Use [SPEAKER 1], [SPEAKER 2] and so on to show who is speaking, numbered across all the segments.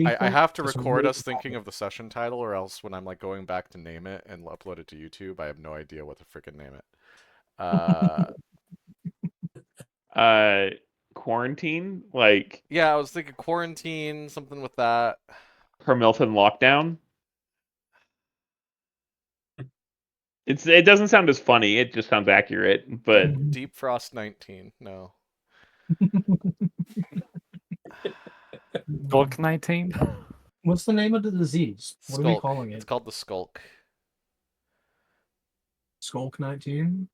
[SPEAKER 1] I have to record us thinking of the session title, or else when I'm like going back to name it and upload it to YouTube, I have no idea what to freaking name it. Uh,
[SPEAKER 2] Uh, quarantine, like
[SPEAKER 1] yeah, I was thinking quarantine, something with that.
[SPEAKER 2] Hermilton lockdown. It doesn't sound as funny. It just sounds accurate. But
[SPEAKER 1] Deepfrost 19. No.
[SPEAKER 3] Skulk 19?
[SPEAKER 4] What's the name of the disease? What are we
[SPEAKER 1] Skulk.
[SPEAKER 4] calling
[SPEAKER 1] It's
[SPEAKER 4] it?
[SPEAKER 1] called the Skulk.
[SPEAKER 4] Skulk 19?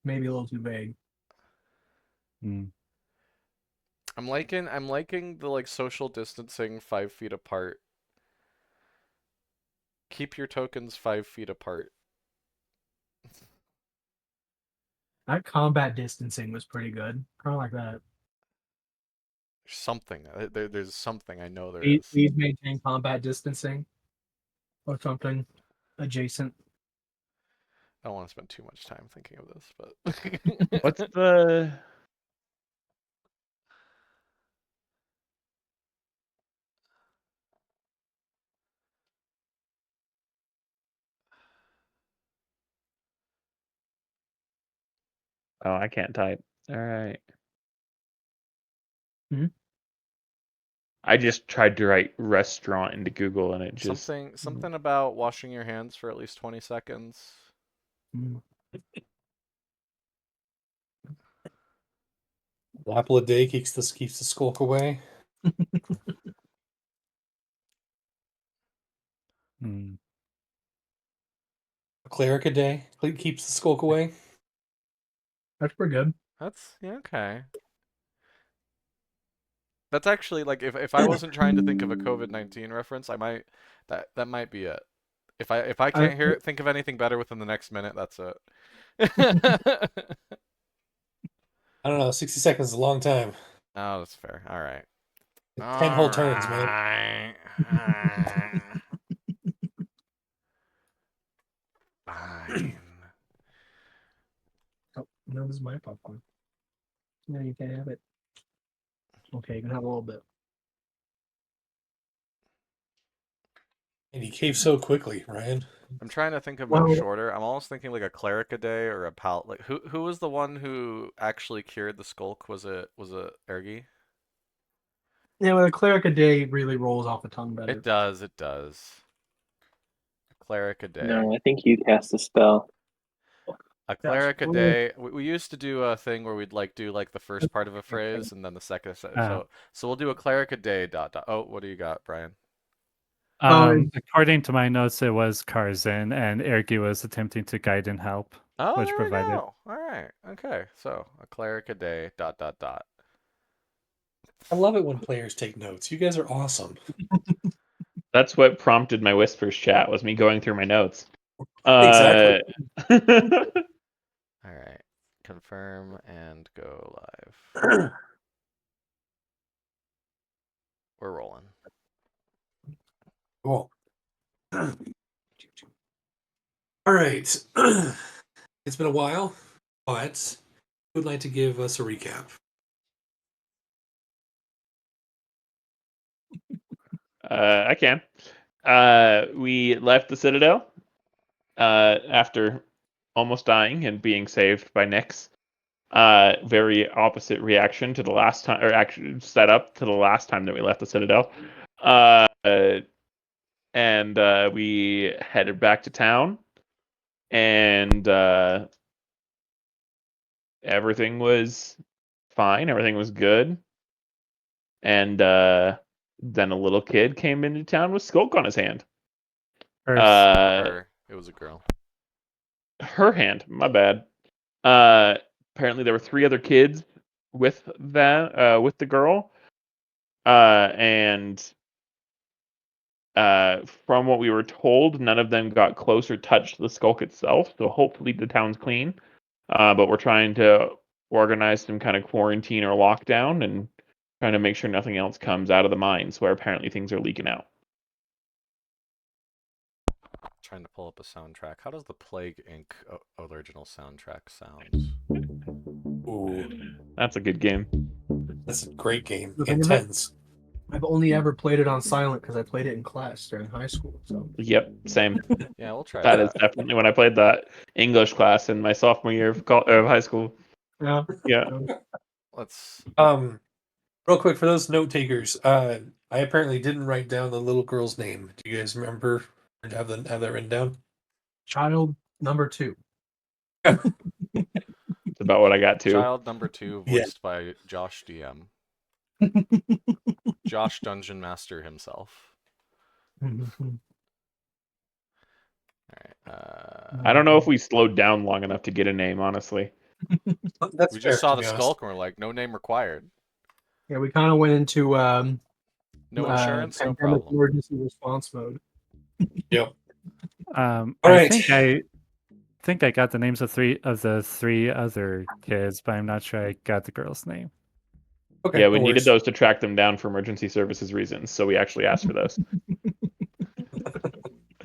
[SPEAKER 4] Maybe a little too vague.
[SPEAKER 1] I'm liking the like social distancing 5 feet apart. Keep your tokens 5 feet apart.
[SPEAKER 4] That combat distancing was pretty good. Kind of like that.
[SPEAKER 1] Something. There's something I know there
[SPEAKER 4] Please,
[SPEAKER 1] is.
[SPEAKER 4] please maintain combat distancing or something adjacent.
[SPEAKER 1] I don't want to spend too much time thinking of this, but
[SPEAKER 2] what's the? Oh, I can't type. All right. I just tried to write restaurant into Google and it just
[SPEAKER 1] something about washing your hands for at least 20 seconds.
[SPEAKER 5] Apple a day keeps the skulk away. A cleric a day keeps the skulk away.
[SPEAKER 4] That's pretty good.
[SPEAKER 1] That's yeah, okay. That's actually like if I wasn't trying to think of a COVID-19 reference, I might that might be it. If I can't think of anything better within the next minute, that's it.
[SPEAKER 5] I don't know. 60 seconds is a long time.
[SPEAKER 1] Oh, that's fair. All right.
[SPEAKER 5] 10 whole turns, man.
[SPEAKER 1] Fine.
[SPEAKER 4] Oh, no, this is my popcorn. No, you can't have it. Okay, you can have a little bit.
[SPEAKER 5] And he caved so quickly, Ryan.
[SPEAKER 1] I'm trying to think of a shorter. I'm almost thinking like a cleric a day or a pal. Like who was the one who actually cured the skulk? Was it Ergi?
[SPEAKER 4] Yeah, well, a cleric a day really rolls off the tongue better.
[SPEAKER 1] It does. It does. A cleric a day.
[SPEAKER 6] No, I think you cast a spell.
[SPEAKER 1] A cleric a day. We used to do a thing where we'd like do like the first part of a phrase and then the second. So we'll do a cleric a day. ... Oh, what do you got, Brian?
[SPEAKER 3] According to my notes, it was Karzin, and Ergi was attempting to guide and help, which
[SPEAKER 1] there
[SPEAKER 3] provided.
[SPEAKER 1] We go. All right. Okay. So a cleric a day. ...
[SPEAKER 5] I love it when players take notes. You guys are awesome.
[SPEAKER 2] That's what prompted my Whispers chat, was me going through my notes.
[SPEAKER 5] Exactly.
[SPEAKER 1] All right. Confirm and go live. We're rolling.
[SPEAKER 5] Cool. All right. It's been a while, but who would like to give us a recap?
[SPEAKER 2] I can. We left the Citadel after almost dying and being saved by Nyx. Very opposite reaction to the last time, or actually set up to the last time that we left the Citadel. And we headed back to town, and everything was fine. Everything was good. And then a little kid came into town with Skulk on his hand.
[SPEAKER 1] Her. It was a girl.
[SPEAKER 2] Her hand. My bad. Apparently there were 3 other kids with the girl. And from what we were told, none of them got close or touched the skulk itself. So hopefully the town's clean. But we're trying to organize some kind of quarantine or lockdown and trying to make sure nothing else comes out of the mines where apparently things are leaking out.
[SPEAKER 1] Trying to pull up a soundtrack. How does the Plague Inc. original soundtrack sound?
[SPEAKER 5] Ooh,
[SPEAKER 2] that's a good game.
[SPEAKER 5] That's a great game. Intense.
[SPEAKER 4] I've only ever played it on silent because I played it in class during high school. So
[SPEAKER 2] Yep, same.
[SPEAKER 1] Yeah, we'll try
[SPEAKER 2] That is
[SPEAKER 1] that.
[SPEAKER 2] definitely when I played that English class in my sophomore year of high school.
[SPEAKER 4] yeah,
[SPEAKER 2] Yeah.
[SPEAKER 1] Let's.
[SPEAKER 5] Real quick for those note takers, I apparently didn't write down the little girl's name. Do you guys remember or have that written down?
[SPEAKER 4] child number 2.
[SPEAKER 2] It's about what I got to.
[SPEAKER 1] Child number 2,
[SPEAKER 5] Yeah.
[SPEAKER 1] voiced by Josh DM. Josh Dungeon Master himself. Alright.
[SPEAKER 2] I don't know if we slowed down long enough to get a name, honestly.
[SPEAKER 5] That's
[SPEAKER 1] We
[SPEAKER 5] fair,
[SPEAKER 1] just saw
[SPEAKER 5] to
[SPEAKER 1] the
[SPEAKER 5] be honest.
[SPEAKER 1] skulk and we're like, no name required.
[SPEAKER 4] Yeah, we kind of went into
[SPEAKER 1] No insurance, no
[SPEAKER 4] pandemic
[SPEAKER 1] problem.
[SPEAKER 4] emergency response mode.
[SPEAKER 5] Yep.
[SPEAKER 3] All
[SPEAKER 5] All right.
[SPEAKER 3] I think I got the names of the three other kids, but I'm not sure I got the girl's name.
[SPEAKER 5] Okay.
[SPEAKER 2] Yeah, we
[SPEAKER 5] no
[SPEAKER 2] needed
[SPEAKER 5] worries.
[SPEAKER 2] those to track them down for emergency services reasons, so we actually asked for those.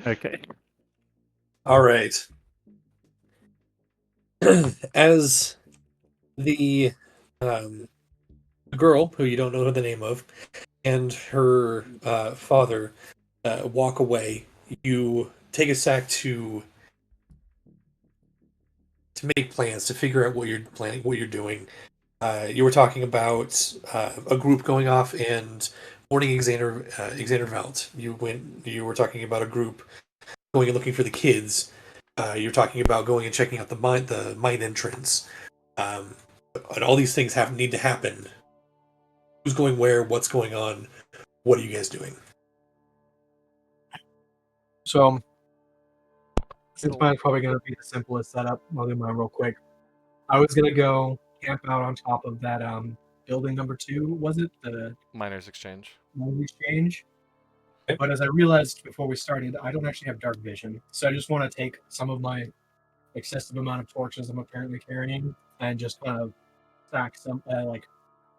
[SPEAKER 3] Okay.
[SPEAKER 5] All right. As the girl, who you don't know the name of, and her father walk away, you take a sec to make plans, to figure out what you're planning, what you're doing. You were talking about a group going off and boarding Xander Valt. You were talking about a group going and looking for the kids. You're talking about going and checking out the mine entrance. And all these things need to happen. Who's going where? What's going on? What are you guys doing?
[SPEAKER 4] So since mine's probably going to be the simplest setup, I'll do mine real quick. I was going to go camp out on top of that building number 2. Was it the
[SPEAKER 1] Miners Exchange.
[SPEAKER 4] Mine exchange?
[SPEAKER 5] Okay.
[SPEAKER 4] But as I realized before we started, I don't actually have dark vision, so I just want to take some of my excessive amount of torches I'm apparently carrying and just kind of stack some,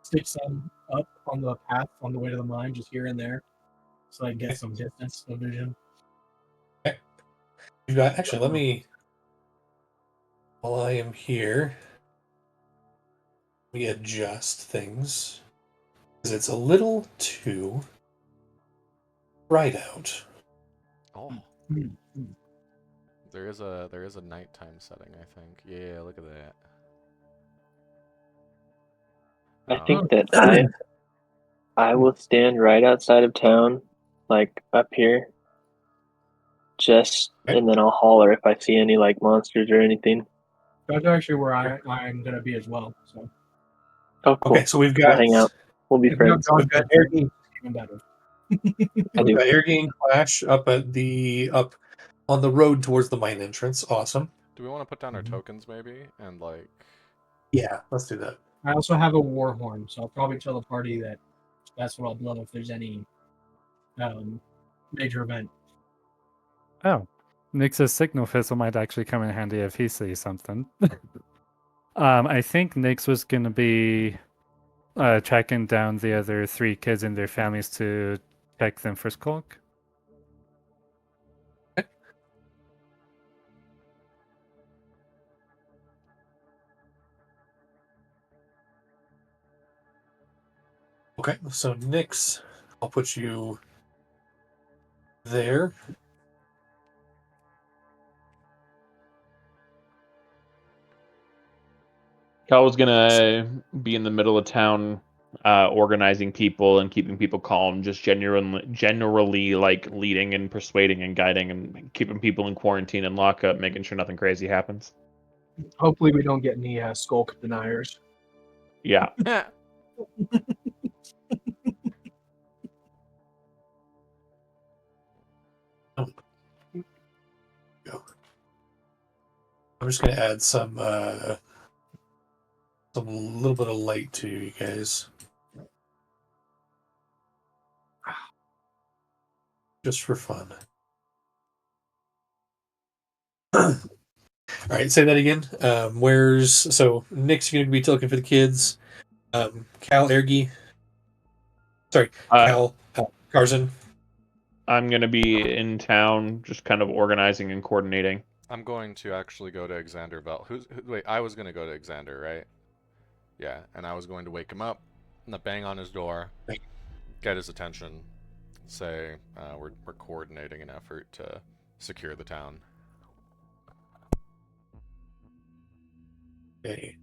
[SPEAKER 4] stick some up on the path on the way to the mine, just here and there, so I can get some distance of vision.
[SPEAKER 5] You've got actually. Let me. While I am here, let me adjust things because it's a little too bright out.
[SPEAKER 1] Oh.
[SPEAKER 4] Mm-hmm.
[SPEAKER 1] There is a nighttime setting, I think. Yeah, look at that.
[SPEAKER 6] I think that I will stand right outside of town, like up here,
[SPEAKER 5] Okay.
[SPEAKER 6] and then I'll holler if I see any like monsters or anything.
[SPEAKER 4] That's actually where I'm gonna be as well. So
[SPEAKER 6] Oh, cool.
[SPEAKER 5] Okay, so we've
[SPEAKER 6] We'll
[SPEAKER 5] got
[SPEAKER 6] hang out. We'll be
[SPEAKER 4] if you have
[SPEAKER 6] friends.
[SPEAKER 4] dark
[SPEAKER 5] we've got
[SPEAKER 4] vision,
[SPEAKER 5] air
[SPEAKER 4] it's even better.
[SPEAKER 6] I do.
[SPEAKER 5] air game clash up on the road towards the mine entrance. Awesome.
[SPEAKER 1] Do we want to put down our tokens maybe and like?
[SPEAKER 5] Yeah, let's do that.
[SPEAKER 4] I also have a war horn, so I'll probably tell the party that that's what I'll blow if there's any major event.
[SPEAKER 3] Oh, Nyx's signal fizzle might actually come in handy if he sees something. I think Nyx was gonna be tracking down the other 3 kids and their families to check them for skulk.
[SPEAKER 5] Okay, so Nyx, I'll put you there.
[SPEAKER 2] Cal was gonna be in the middle of town, organizing people and keeping people calm, just generally like leading and persuading and guiding and keeping people in quarantine and lockup, making sure nothing crazy happens.
[SPEAKER 4] Hopefully, we don't get any skulk deniers.
[SPEAKER 2] Yeah.
[SPEAKER 5] Go. I'm just gonna add some little bit of light to you guys. Just for fun. All right, say that again. So Nick's going to be looking for the kids. Cal Ergi. Sorry, Cal Carzan.
[SPEAKER 2] I'm gonna be in town, just kind of organizing and coordinating.
[SPEAKER 1] I'm going to actually go to Xander Vel. Wait, I was gonna go to Xander, right? Yeah, and I was going to wake him up, and bang on his door. get his attention. Say we're coordinating an effort to secure the town.
[SPEAKER 5] Okay.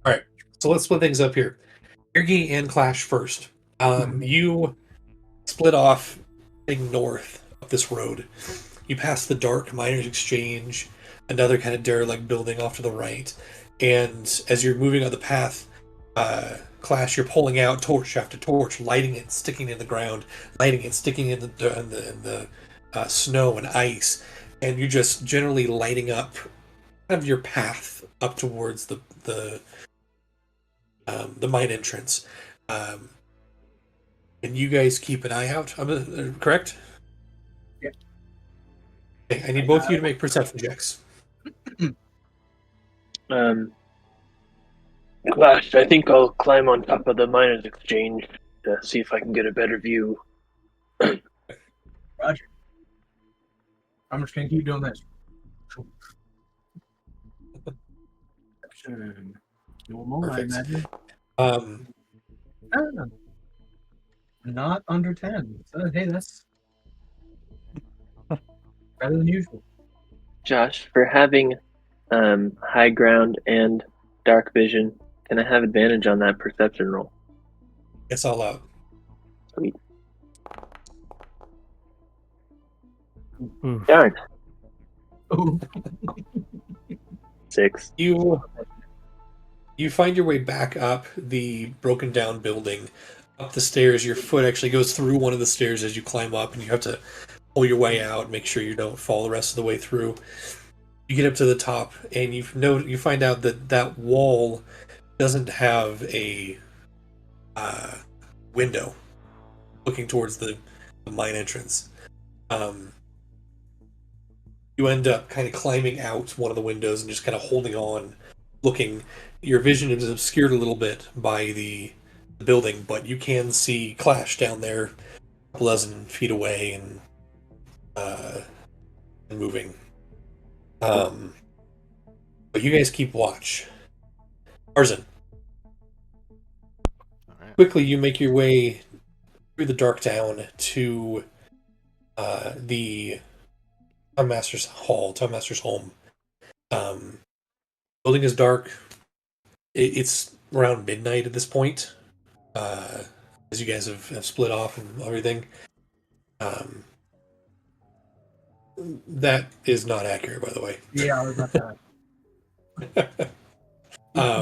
[SPEAKER 5] All right. So let's split things up here. Irgi and Clash first. You split off heading north up this road. You pass the Dark Miners Exchange, another kind of derelict building off to the right. And as you're moving on the path, Clash, you're pulling out torch after torch, lighting it, sticking it in the ground, lighting it, sticking it in the snow and ice, and you're just generally lighting up kind of your path up towards the mine entrance. And you guys keep an eye out. Correct?
[SPEAKER 4] Yeah.
[SPEAKER 5] Okay, I need both of you to make perception checks.
[SPEAKER 6] Clash, I think I'll climb on top of the miners' exchange to see if I can get a better view.
[SPEAKER 4] Roger. I'm just gonna keep doing this. Normal,
[SPEAKER 5] Perfect.
[SPEAKER 4] I imagine. Ah, not under 10. So, hey, that's better than usual.
[SPEAKER 6] Josh, for having high ground and dark vision, can I have advantage on that perception roll?
[SPEAKER 5] It's all out.
[SPEAKER 6] Sweet.
[SPEAKER 3] Oof.
[SPEAKER 6] Darn.
[SPEAKER 4] Oh,
[SPEAKER 6] 6.
[SPEAKER 5] You find your way back up the broken down building, up the stairs. Your foot actually goes through one of the stairs as you climb up, and you have to pull your way out, make sure you don't fall the rest of the way through. You get up to the top, and you find out that wall doesn't have a window looking towards the mine entrance. You end up kind of climbing out one of the windows and just kind of holding on, looking. Your vision is obscured a little bit by the building, but you can see Clash down there, a couple dozen feet away, and moving. But you guys keep watch. Tarzan,
[SPEAKER 1] All right.
[SPEAKER 5] quickly you make your way through the dark town to the Town Master's home. Building is dark. It's around midnight at this point, as you guys have split off and everything. That is not accurate, by the way.
[SPEAKER 4] yeah, I was about to.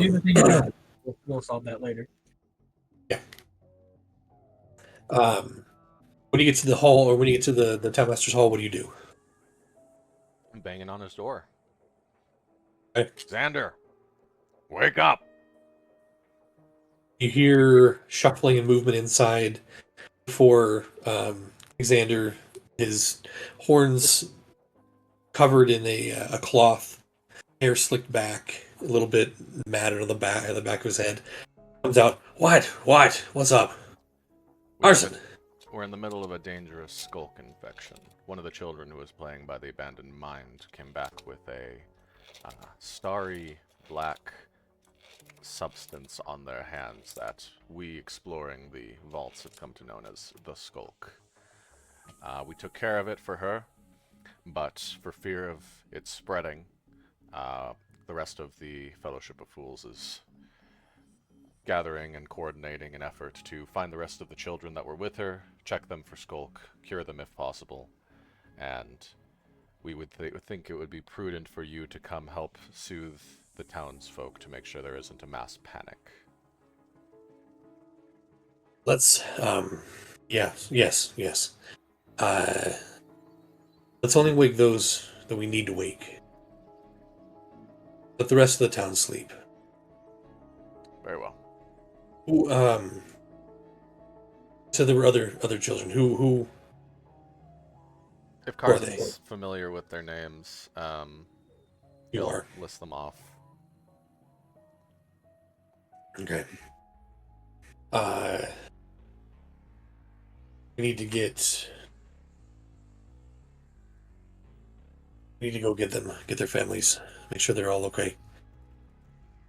[SPEAKER 4] Do the thing. We'll solve that later.
[SPEAKER 5] Yeah. When you get to the hall, or when you get to the Town Master's hall, what do you do?
[SPEAKER 1] I'm banging on his door.
[SPEAKER 5] Okay.
[SPEAKER 1] Xander, wake up!
[SPEAKER 5] You hear shuffling and movement inside before Xander, his horns covered in a cloth, hair slicked back, a little bit matted on the back of his head, comes out. What's up? Arson!
[SPEAKER 1] We're in the middle of a dangerous skulk infection. One of the children who was playing by the abandoned mine came back with a starry black substance on their hands that we, exploring the vaults, have come to know as the skulk. We took care of it for her, but for fear of it spreading, the rest of the Fellowship of Fools is gathering and coordinating an effort to find the rest of the children that were with her, check them for skulk, cure them if possible, and we would think it would be prudent for you to come help soothe the townsfolk to make sure there isn't a mass panic.
[SPEAKER 5] Let's yes. Let's only wake those that we need to wake. Let the rest of the town sleep.
[SPEAKER 1] Very well.
[SPEAKER 5] So there were other children. Who
[SPEAKER 1] If
[SPEAKER 5] Who are they?
[SPEAKER 1] Carson's familiar with their names,
[SPEAKER 5] you
[SPEAKER 1] he'll
[SPEAKER 5] are?
[SPEAKER 1] list them off.
[SPEAKER 5] Okay. We need to get. We need to go get their families, make sure they're all okay.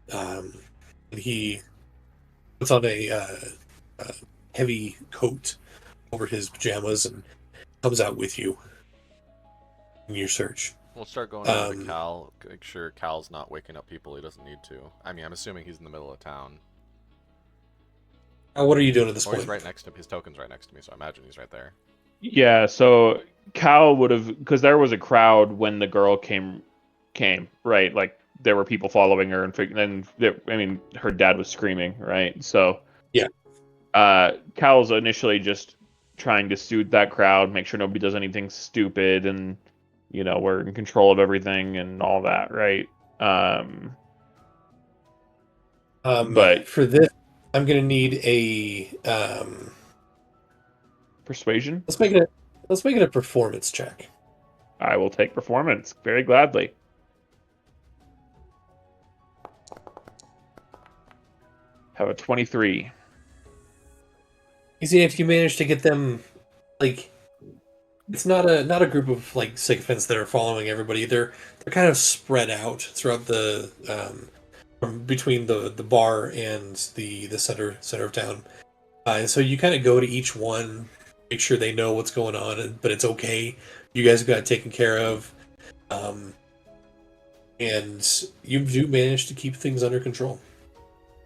[SPEAKER 5] And he puts on a heavy coat over his pajamas and comes out with you in your search.
[SPEAKER 1] We'll start going over to
[SPEAKER 5] Um,
[SPEAKER 1] Cal. Make sure Cal's not waking up people he doesn't need to. I mean, I'm assuming he's in the middle of town.
[SPEAKER 5] what are you doing at this
[SPEAKER 1] Or he's
[SPEAKER 5] point?
[SPEAKER 1] right next to me. His token's right next to me, so I imagine he's right there.
[SPEAKER 2] Yeah, so Cal would have, because there was a crowd when the girl came, right? Like there were people following her, and her dad was screaming, right? So
[SPEAKER 5] Yeah.
[SPEAKER 2] Cal's initially just trying to soothe that crowd, make sure nobody does anything stupid, and we're in control of everything and all that, right? But
[SPEAKER 5] For this, I'm gonna need a
[SPEAKER 2] persuasion,
[SPEAKER 5] let's make it a performance check.
[SPEAKER 2] I will take performance very gladly. Have a 23.
[SPEAKER 5] You see, if you manage to get them, like, it's not a group of like sycophants that are following everybody. They're kind of spread out throughout the from between the bar and the center of town. And so you kind of go to each one, make sure they know what's going on, but it's okay. You guys got it taken care of, and you do manage to keep things under control.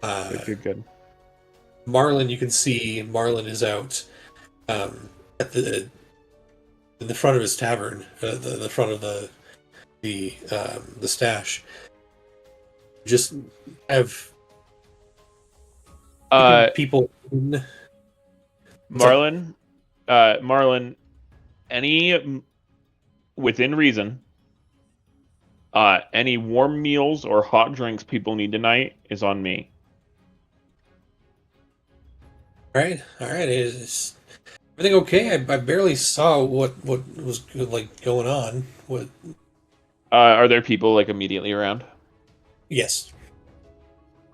[SPEAKER 2] Good.
[SPEAKER 5] Marlin, you can see Marlin is out at in the front of his tavern, the front of the stash. Just have people.
[SPEAKER 2] Marlin, any within reason, any warm meals or hot drinks people need tonight is on me.
[SPEAKER 5] All right. Is everything okay? I barely saw what was like going on. What?
[SPEAKER 2] Are there people like immediately around?
[SPEAKER 5] Yes.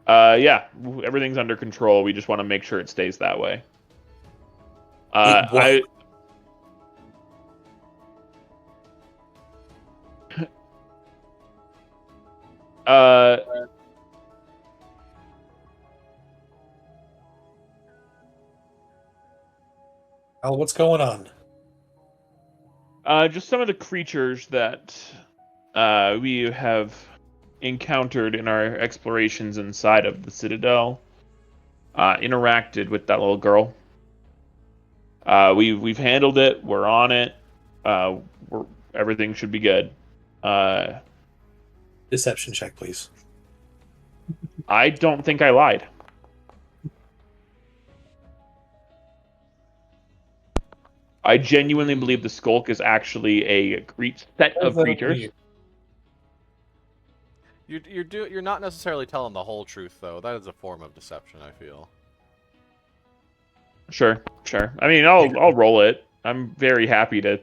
[SPEAKER 2] Yeah, everything's under control. We just want to make sure it stays that way.
[SPEAKER 5] Wait, what? Al, what's going on?
[SPEAKER 2] Just some of the creatures that we have encountered in our explorations inside of the Citadel interacted with that little girl. We've handled it. We're on it. Everything should be good.
[SPEAKER 5] Deception check, please.
[SPEAKER 2] I don't think I lied. I genuinely believe the Skulk is actually a set of creatures.
[SPEAKER 1] You're not necessarily telling the whole truth though. That is a form of deception, I feel.
[SPEAKER 2] Sure. I mean, I'll roll it. I'm very happy to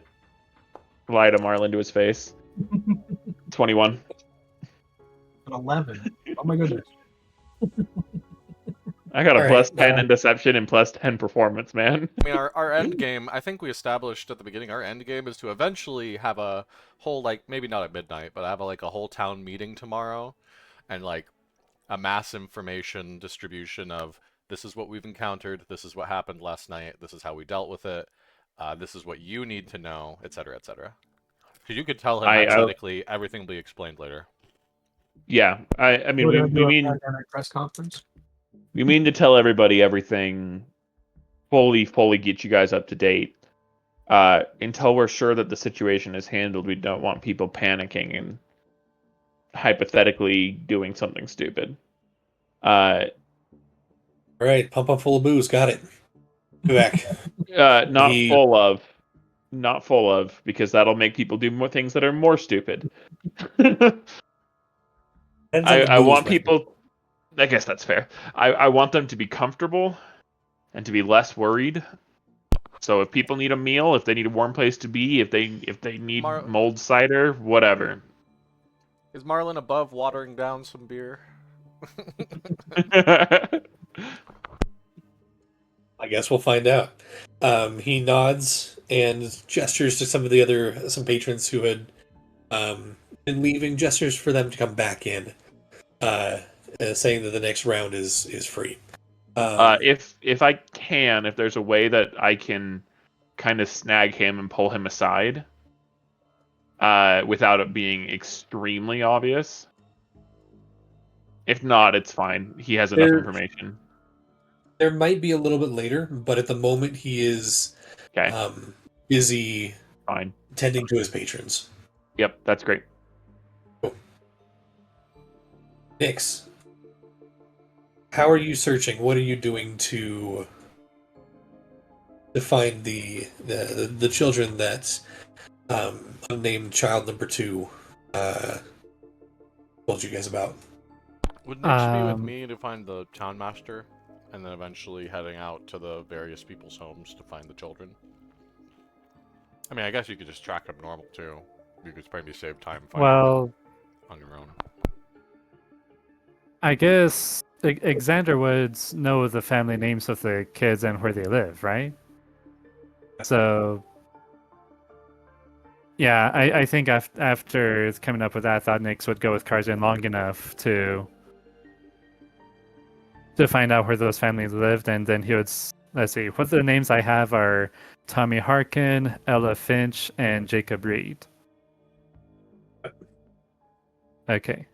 [SPEAKER 2] lie to Marlin to his face. 21.
[SPEAKER 4] An 11. Oh my goodness.
[SPEAKER 2] I got a
[SPEAKER 5] All
[SPEAKER 2] plus
[SPEAKER 5] right,
[SPEAKER 2] 10 in deception and plus 10 performance, man.
[SPEAKER 1] I mean, our end game, I think we established at the beginning, our end game is to eventually have a whole, like, maybe not at midnight, but have a whole town meeting tomorrow and, like, a mass information distribution of this is what we've encountered, this is what happened last night, this is how we dealt with it, this is what you need to know, etc., etc. Because you could tell him hypothetically everything will be explained later.
[SPEAKER 2] Yeah, I mean,
[SPEAKER 4] We're
[SPEAKER 2] we
[SPEAKER 4] gonna do a
[SPEAKER 2] mean
[SPEAKER 4] pandemic press conference.
[SPEAKER 2] we mean to tell everybody everything, fully get you guys up to date. Until we're sure that the situation is handled, we don't want people panicking and hypothetically doing something stupid.
[SPEAKER 5] All right, pump up full of booze. Got it. Be back.
[SPEAKER 2] Not full of, because that'll make people do more things that are more stupid. I want people. I guess that's fair. I want them to be comfortable and to be less worried. So if people need a meal, if they need a warm place to be, if they need mulled cider, whatever.
[SPEAKER 1] Is Marlin above watering down some beer?
[SPEAKER 5] I guess we'll find out. He nods and gestures to some patrons who had been leaving, gestures for them to come back in, saying that the next round is free.
[SPEAKER 2] If I can, if there's a way that I can kind of snag him and pull him aside, without it being extremely obvious. If not, it's fine. He has enough information.
[SPEAKER 5] There might be a little bit later, but at the moment he is
[SPEAKER 2] Okay,
[SPEAKER 5] busy
[SPEAKER 2] fine.
[SPEAKER 5] tending to his patrons.
[SPEAKER 2] Yep, that's great.
[SPEAKER 5] Nix, how are you searching? What are you doing to find the children that unnamed child number 2 told you guys about?
[SPEAKER 1] Would Nix be with
[SPEAKER 3] Um,
[SPEAKER 1] me to find the town master, and then eventually heading out to the various people's homes to find the children? I mean, I guess you could just track them normal too. You could probably save time finding
[SPEAKER 3] well,
[SPEAKER 1] them on your own.
[SPEAKER 3] I guess Xander would know the family names of the kids and where they live, right? So, yeah, I think after coming up with that, I thought Nix would go with Karzin long enough to find out where those families lived, and then he would, let's see, what the names I have are Tommy Harkin, Ella Finch, and Jacob Reed. Okay.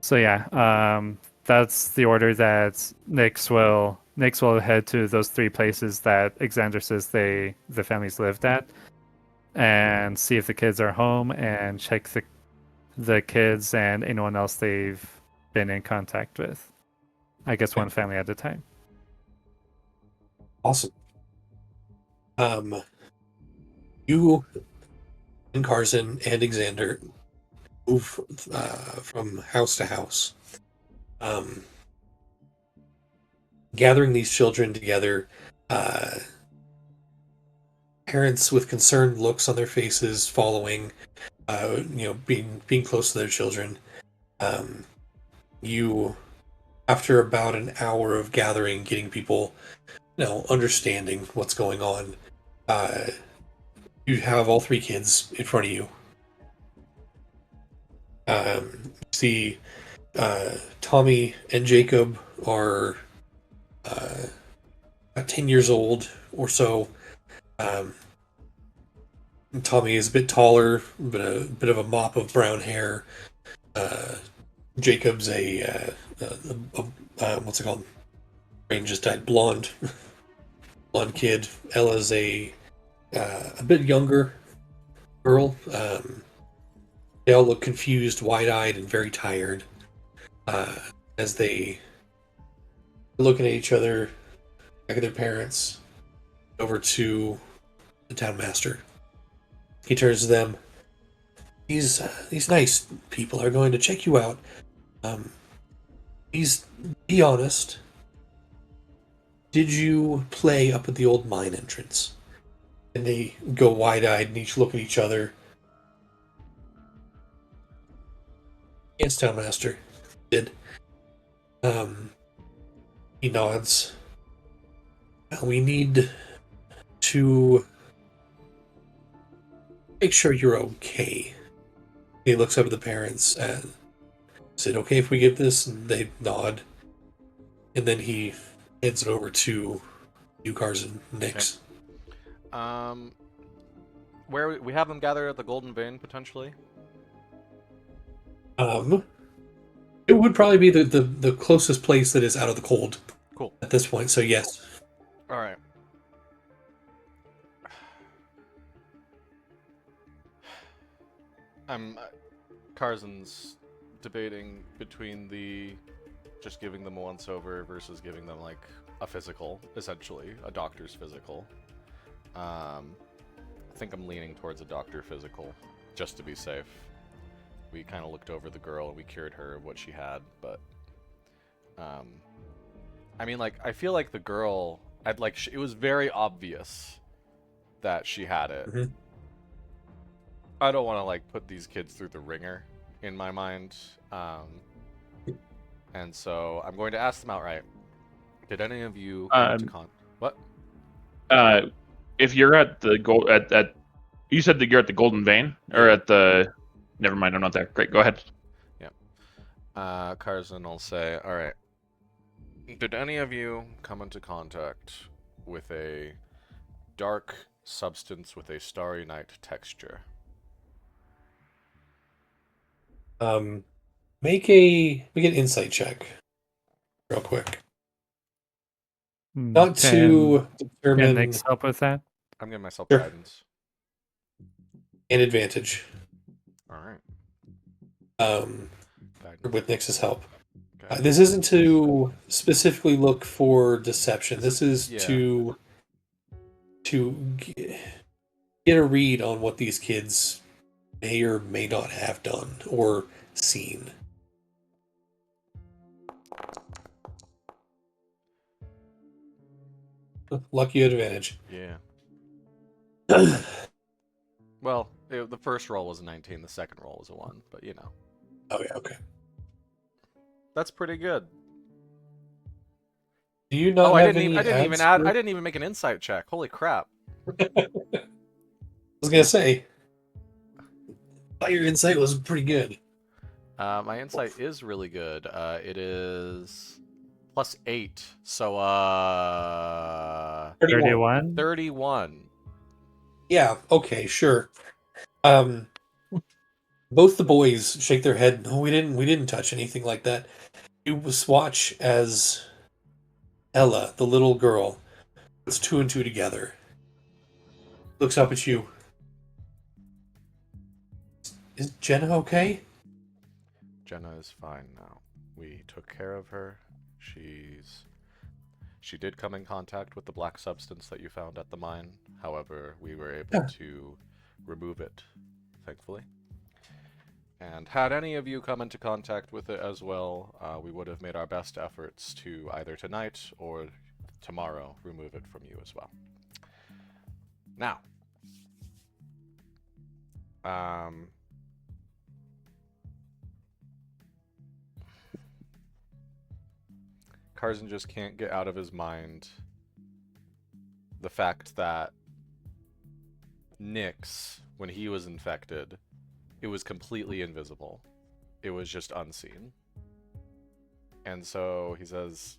[SPEAKER 3] So yeah, that's the order that Nix will head to those 3 places that Xander says the families lived at, and see if the kids are home, and check the kids and anyone else they've been in contact with. I guess one family at a time.
[SPEAKER 5] Awesome. You and Carson and Xander move from house to house, gathering these children together. Parents with concerned looks on their faces, following, being close to their children. You, after about an hour of gathering, getting people, understanding what's going on, you have all 3 kids in front of you. See, Tommy and Jacob are about 10 years old or so. Tommy is a bit taller, but a bit of a mop of brown hair. Jacob's a what's it called? Brain just died. Blonde kid. Ella's a bit younger girl. They all look confused, wide-eyed, and very tired as they are looking at each other, back at their parents, over to the town master. He turns to them. These nice people are going to check you out. Please be honest. Did you play up at the old mine entrance? And they go wide-eyed and each look at each other. Yes, town master did. He nods. We need to make sure you're okay. He looks up at the parents and is it okay if we give this? And they nod. And then he hands it over to you, Carson, Nix.
[SPEAKER 1] Okay. Where we have them gathered at the Golden Vein, potentially?
[SPEAKER 5] It would probably be the closest place that is out of the cold.
[SPEAKER 1] Cool.
[SPEAKER 5] At this point, so yes.
[SPEAKER 1] Alright. Carson's debating between the just giving them a once over versus giving them like a physical, essentially a doctor's physical. I think I'm leaning towards a doctor physical, just to be safe. We kind of looked over the girl and we cured her of what she had, but I mean, like, I feel like the girl, it was very obvious that she had it.
[SPEAKER 5] Mm-hmm.
[SPEAKER 1] I don't want to like put these kids through the ringer in my mind, and so I'm going to ask them outright. Did any of you come to what?
[SPEAKER 2] If you're at the at you said that you're at the Golden Vein or at the. Never mind, I'm not there. Great, go ahead.
[SPEAKER 1] Yeah. Carson will say, all right. Did any of you come into contact with a dark substance with a starry night texture?
[SPEAKER 5] Make an insight check, real quick. Not to
[SPEAKER 3] Can
[SPEAKER 5] determine
[SPEAKER 3] Nick's help with that?
[SPEAKER 1] I'm giving myself
[SPEAKER 5] Sure.
[SPEAKER 1] guidance.
[SPEAKER 5] an advantage.
[SPEAKER 1] Alright.
[SPEAKER 5] With
[SPEAKER 1] Guidance.
[SPEAKER 5] Nyx's help.
[SPEAKER 1] Guidance.
[SPEAKER 5] This isn't to specifically look for deception. This is
[SPEAKER 1] yeah.
[SPEAKER 5] to get a read on what these kids may or may not have done or seen. Lucky advantage.
[SPEAKER 1] Yeah. Well, the first roll was a 19, the second roll was a 1, but you know.
[SPEAKER 5] Oh yeah, okay.
[SPEAKER 1] That's pretty good.
[SPEAKER 5] Do you not
[SPEAKER 1] Oh,
[SPEAKER 5] have
[SPEAKER 1] I
[SPEAKER 5] any
[SPEAKER 1] didn't even make an insight check. Holy crap.
[SPEAKER 5] I was gonna say, your insight was pretty good.
[SPEAKER 1] My insight is really good. It is +8, so
[SPEAKER 3] 31?
[SPEAKER 1] 31.
[SPEAKER 5] Yeah. Okay. Sure. Both the boys shake their head. No, we didn't touch anything like that. You watch as Ella, the little girl, puts 2 and 2 together. Looks up at you. Is Jenna okay?
[SPEAKER 1] Jenna is fine now. We took care of her. She did come in contact with the black substance that you found at the mine. However, we were able to remove it, thankfully. And had any of you come into contact with it as well, we would have made our best efforts to either tonight or tomorrow remove it from you as well. Now, Carson just can't get out of his mind the fact that Nyx, when he was infected, it was completely invisible. It was just unseen. And so he says,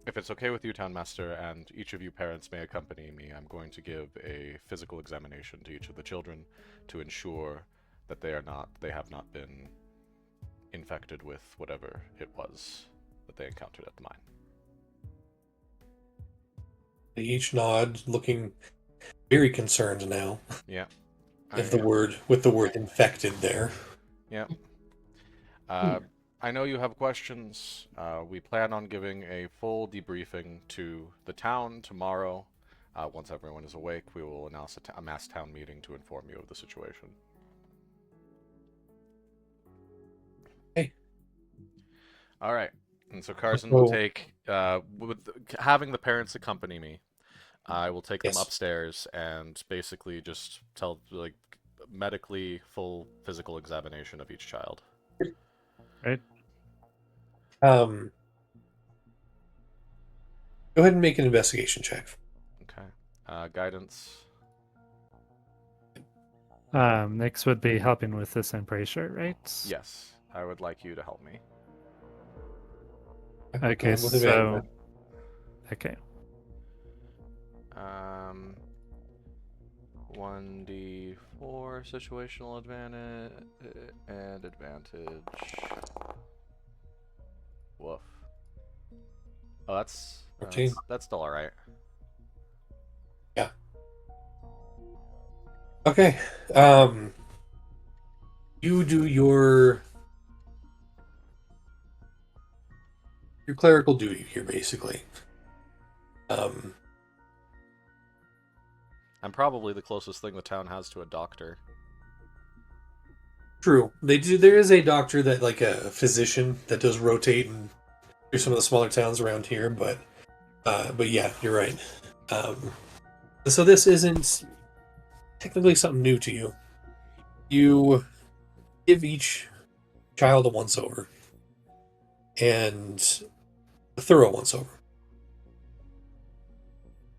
[SPEAKER 1] if it's okay with you, Townmaster, and each of you parents may accompany me, I'm going to give a physical examination to each of the children to ensure that they have not been infected with whatever it was that they encountered at the mine.
[SPEAKER 5] They each nod, looking very concerned now.
[SPEAKER 1] Yeah.
[SPEAKER 5] With the word infected there.
[SPEAKER 1] Yeah. I know you have questions. We plan on giving a full debriefing to the town tomorrow. Once everyone is awake, we will announce a mass town meeting to inform you of the situation.
[SPEAKER 5] Hey.
[SPEAKER 1] All right. And so Carson will take, having the parents accompany me, I will take them upstairs and basically just tell, like, medically full physical examination of each child.
[SPEAKER 3] Right.
[SPEAKER 5] Go ahead and make an investigation check.
[SPEAKER 1] Okay. Guidance.
[SPEAKER 3] Nyx would be helping with this, I'm pretty sure, right?
[SPEAKER 1] Yes. I would like you to help me.
[SPEAKER 3] Okay,
[SPEAKER 5] With
[SPEAKER 3] so...
[SPEAKER 5] advantage.
[SPEAKER 3] Okay.
[SPEAKER 1] 1d4 situational advantage and advantage. Woof. Oh, that's
[SPEAKER 5] 14.
[SPEAKER 1] That's still all right.
[SPEAKER 5] Yeah. Okay. You do your clerical duty here, basically.
[SPEAKER 1] I'm probably the closest thing the town has to a doctor.
[SPEAKER 5] True. They do. There is a doctor that, like a physician, that does rotate and through some of the smaller towns around here, but yeah, you're right. So this isn't technically something new to you. You give each child a once-over, and a thorough once-over.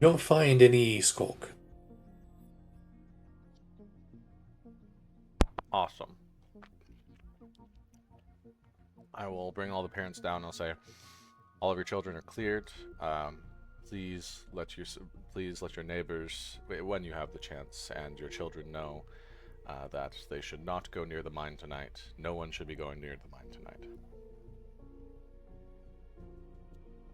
[SPEAKER 5] You don't find any skulk.
[SPEAKER 1] all of your children are cleared. Please let your neighbors, when you have the chance, and your children know that they should not go near the mine tonight. No one should be going near the mine tonight.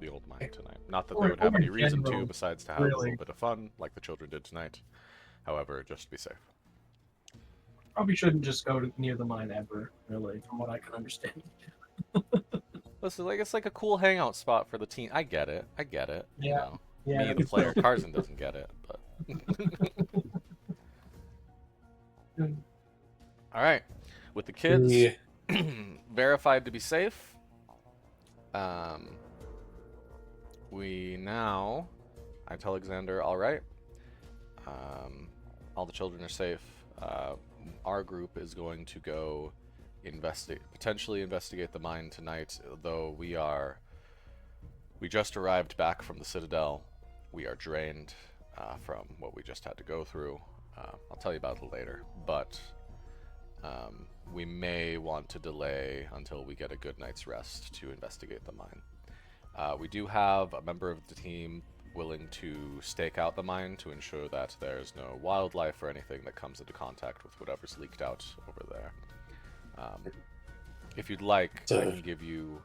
[SPEAKER 1] The old mine tonight. Not that they would have any reason to, besides to have a little bit of fun, like the children did tonight. However, just to be safe.
[SPEAKER 4] Probably shouldn't just go near the mine ever, really, from what I can understand.
[SPEAKER 1] Listen, it's like a cool hangout spot for the teen. I get it.
[SPEAKER 4] Yeah.
[SPEAKER 1] You know,
[SPEAKER 4] Yeah,
[SPEAKER 1] me, the player, Tarzan doesn't get it, but. All right, with the kids verified to be safe, I tell Alexander, all right, all the children are safe. Our group is going to go potentially investigate the mine tonight, though we just arrived back from the Citadel. We are drained from what we just had to go through. I'll tell you about it later, but we may want to delay until we get a good night's rest to investigate the mine. We do have a member of the team willing to stake out the mine to ensure that there's no wildlife or anything that comes into contact with whatever's leaked out over there. If you'd like, I can give you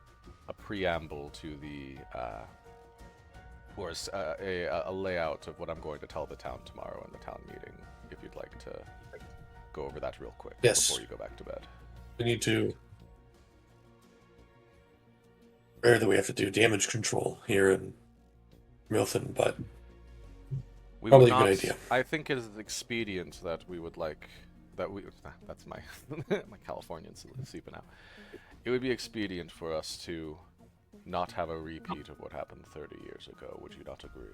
[SPEAKER 1] a preamble to the a layout of what I'm going to tell the town tomorrow in the town meeting, if you'd like to go over that real quick before you go back to bed.
[SPEAKER 5] We need to... Rare that we have to do damage control here in Milton, but probably a good idea.
[SPEAKER 1] I think it is expedient that we would like... That's my my Californian seeping out. It would be expedient for us to not have a repeat of what happened 30 years ago. Would you not agree?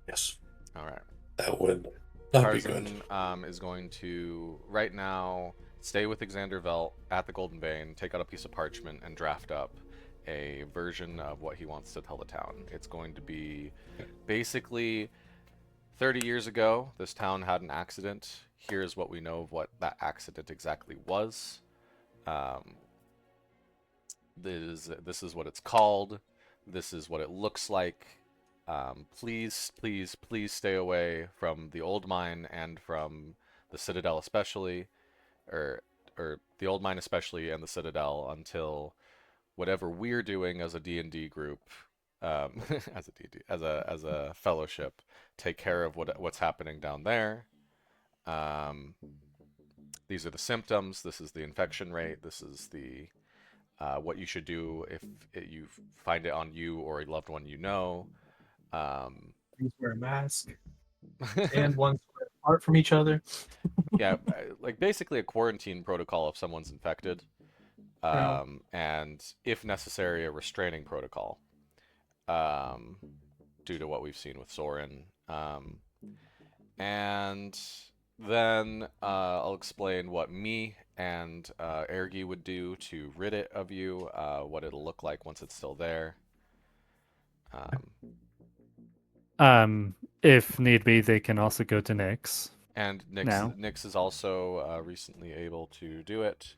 [SPEAKER 5] Yes.
[SPEAKER 1] All right.
[SPEAKER 5] That would not be
[SPEAKER 1] Tarzan
[SPEAKER 5] good.
[SPEAKER 1] is going to, right now, stay with Xander Velt at the Golden Vein, take out a piece of parchment, and draft up a version of what he wants to tell the town. It's going to be basically 30 years ago, this town had an accident. Here's what we know of what that accident exactly was. This is what it's called. This is what it looks like. Please stay away from the old mine and from the Citadel especially, or the old mine especially and the Citadel until whatever we're doing as a D&D group, as a fellowship, take care of what's happening down there. These are the symptoms. This is the infection rate. This is the what you should do if you find it on you or a loved one you know.
[SPEAKER 4] Please wear a mask. And one square apart from each other.
[SPEAKER 1] Yeah, like basically a quarantine protocol if someone's infected. And if necessary, a restraining protocol. Due to what we've seen with Soren. And then I'll explain what me and Ergi would do to rid it of you, what it'll look like once it's still there.
[SPEAKER 3] If need be, they can also go to Nyx.
[SPEAKER 1] And Nyx is also recently able to do it.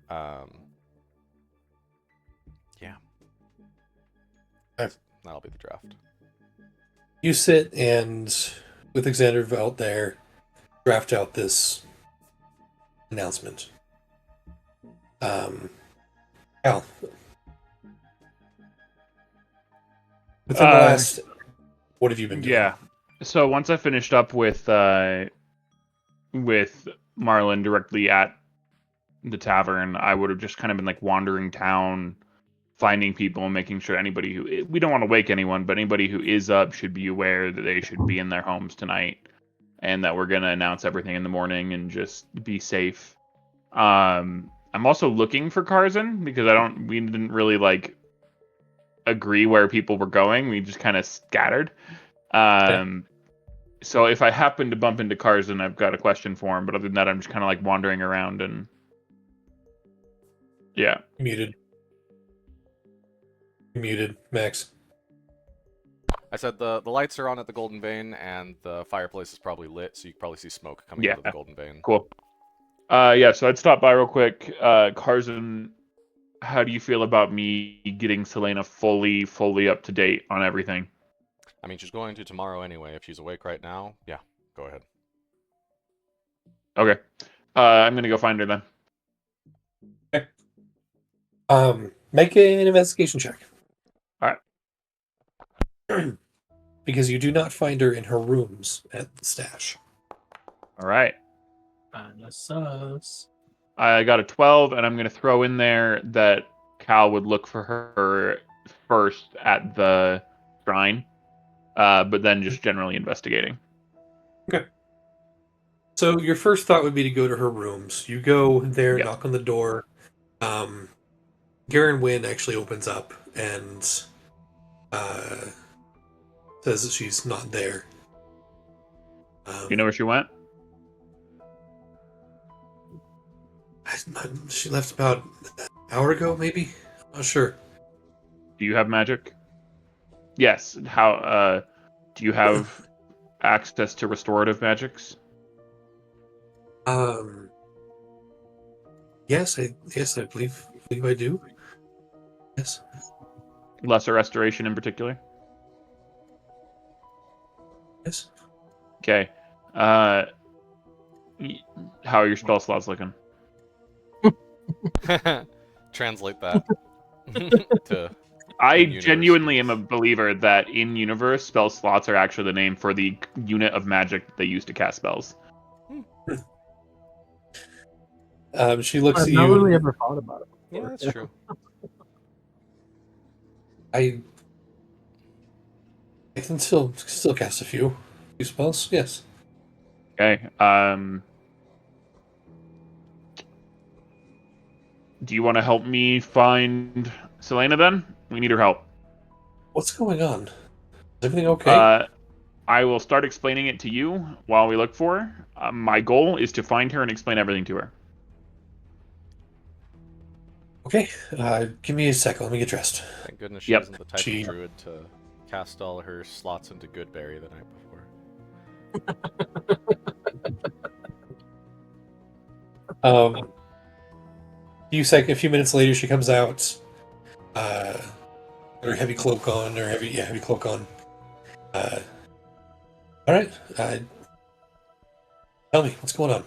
[SPEAKER 1] Yeah. That'll be the draft.
[SPEAKER 5] You sit and, with Xander out there, draft out this announcement. Al. Within the last... What have you been doing?
[SPEAKER 2] Yeah. So once I finished up with Marlon directly at the tavern, I would have just kind of been like wandering town, finding people and making sure anybody who... We don't want to wake anyone, but anybody who is up should be aware that they should be in their homes tonight and that we're going to announce everything in the morning and just be safe. I'm also looking for Tarzan because we didn't really like agree where people were going. We just kind of scattered. So if I happen to bump into Tarzan, I've got a question for him. But other than that, I'm just kind of like wandering around and yeah.
[SPEAKER 5] Muted, Max.
[SPEAKER 1] I said the lights are on at the Golden Vein and the fireplace is probably lit, so you can probably see smoke coming out of the Golden Vein.
[SPEAKER 2] Cool. So I'd stop by real quick. Tarzan how do you feel about me getting Selena fully up to date on everything?
[SPEAKER 1] I mean, she's going to tomorrow anyway. If she's awake right now, yeah, go ahead.
[SPEAKER 2] Okay. I'm gonna go find her then.
[SPEAKER 5] Make an investigation check.
[SPEAKER 2] All right.
[SPEAKER 5] Because you do not find her in her rooms at the stash.
[SPEAKER 2] All right.
[SPEAKER 4] Sus.
[SPEAKER 2] I got a 12, and I'm going to throw in there that Cal would look for her first at the shrine, but then just generally investigating.
[SPEAKER 5] Okay. So your first thought would be to go to her rooms. You go there,
[SPEAKER 2] Yep.
[SPEAKER 5] knock on the door. Garen Wynn actually opens up and says that she's not there.
[SPEAKER 2] You know where she went?
[SPEAKER 5] She left about an hour ago, maybe? I'm not sure.
[SPEAKER 2] Do you have magic? Yes. How? Do you have access to restorative magics?
[SPEAKER 5] Yes, I believe I do. Yes.
[SPEAKER 2] Lesser restoration in particular?
[SPEAKER 5] Yes.
[SPEAKER 2] Okay. How are your spell slots looking?
[SPEAKER 1] Translate that to
[SPEAKER 2] I
[SPEAKER 1] in-universe
[SPEAKER 2] genuinely am a
[SPEAKER 1] speech.
[SPEAKER 2] believer that in universe, spell slots are actually the name for the unit of magic that they use to cast spells.
[SPEAKER 5] She looks
[SPEAKER 4] I've
[SPEAKER 5] at
[SPEAKER 4] not
[SPEAKER 5] you.
[SPEAKER 4] really ever thought about it
[SPEAKER 1] Yeah,
[SPEAKER 4] before.
[SPEAKER 1] that's true.
[SPEAKER 5] I can still cast a few spells. Yes.
[SPEAKER 2] Okay. Do you want to help me find Selena then? We need her help.
[SPEAKER 5] What's going on? Is everything okay?
[SPEAKER 2] I will start explaining it to you while we look for her. My goal is to find her and explain everything to her.
[SPEAKER 5] Okay. Give me a second. Let me get dressed.
[SPEAKER 1] Thank goodness she
[SPEAKER 2] Yep.
[SPEAKER 1] isn't the type
[SPEAKER 5] She-
[SPEAKER 1] of druid to cast all her slots into Goodberry the night before.
[SPEAKER 5] A few minutes later, she comes out. Her heavy cloak on. Heavy cloak on. All right. Tell me what's going on.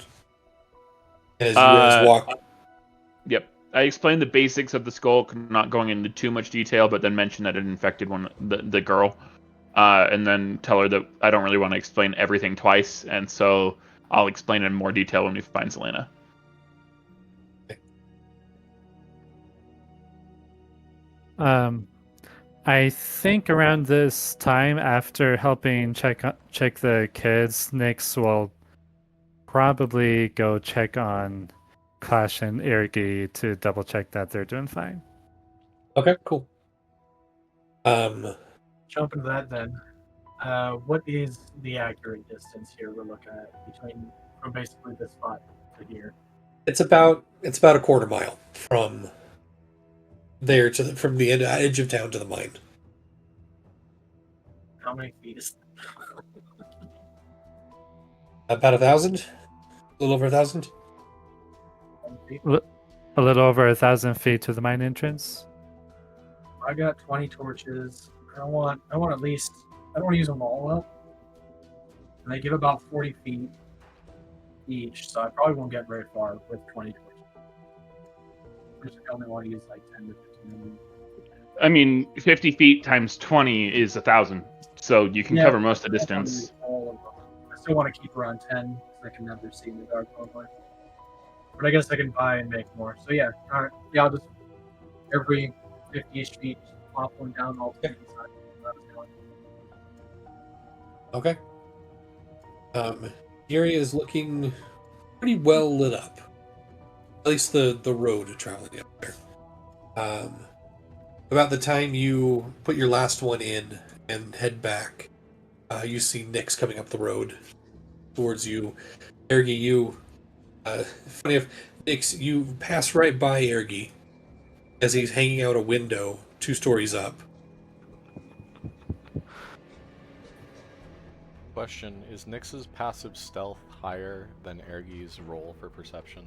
[SPEAKER 5] And as you guys walk,
[SPEAKER 2] Yep. I explained the basics of the skull, not going into too much detail, but then mentioned that it infected the girl. And then tell her that I don't really want to explain everything twice, and so I'll explain in more detail when we find Selena.
[SPEAKER 3] I think around this time, after helping check the kids, Nyx will probably go check on Clash and Irgi to double check that they're doing fine.
[SPEAKER 5] okay, cool.
[SPEAKER 4] Jump into that then. What is the accurate distance here we're looking at from basically this spot to here?
[SPEAKER 5] It's about a quarter mile from there from the edge of town to the mine.
[SPEAKER 4] How many feet is
[SPEAKER 5] About 1,000, a little over 1,000.
[SPEAKER 4] 10 feet?
[SPEAKER 3] A little over 1,000 feet to the mine entrance.
[SPEAKER 4] I got 20 torches. I want at least. I don't want to use them all up. And they give about 40 feet each, so I probably won't get very far with 20 torches. I only want to use like 10 to 15.
[SPEAKER 2] I mean, 50 feet times 20 is 1,000, so you can cover most of the
[SPEAKER 4] I don't wanna
[SPEAKER 2] distance.
[SPEAKER 4] use all of them. I still want to keep around 10 because I can never see in the dark normally. But I guess I can buy and make more. So yeah, all right. Yeah, I'll just every 50-ish feet pop one down all to the side.
[SPEAKER 5] Okay. The area is looking pretty well lit up. At least the road traveling up there. About the time you put your last one in and head back, you see Nyx coming up the road towards you. Ergi, funny enough, Nyx, you pass right by Ergi as he's hanging out a window 2 stories up.
[SPEAKER 1] Question, is Nyx's passive stealth higher than Ergi's roll for perception?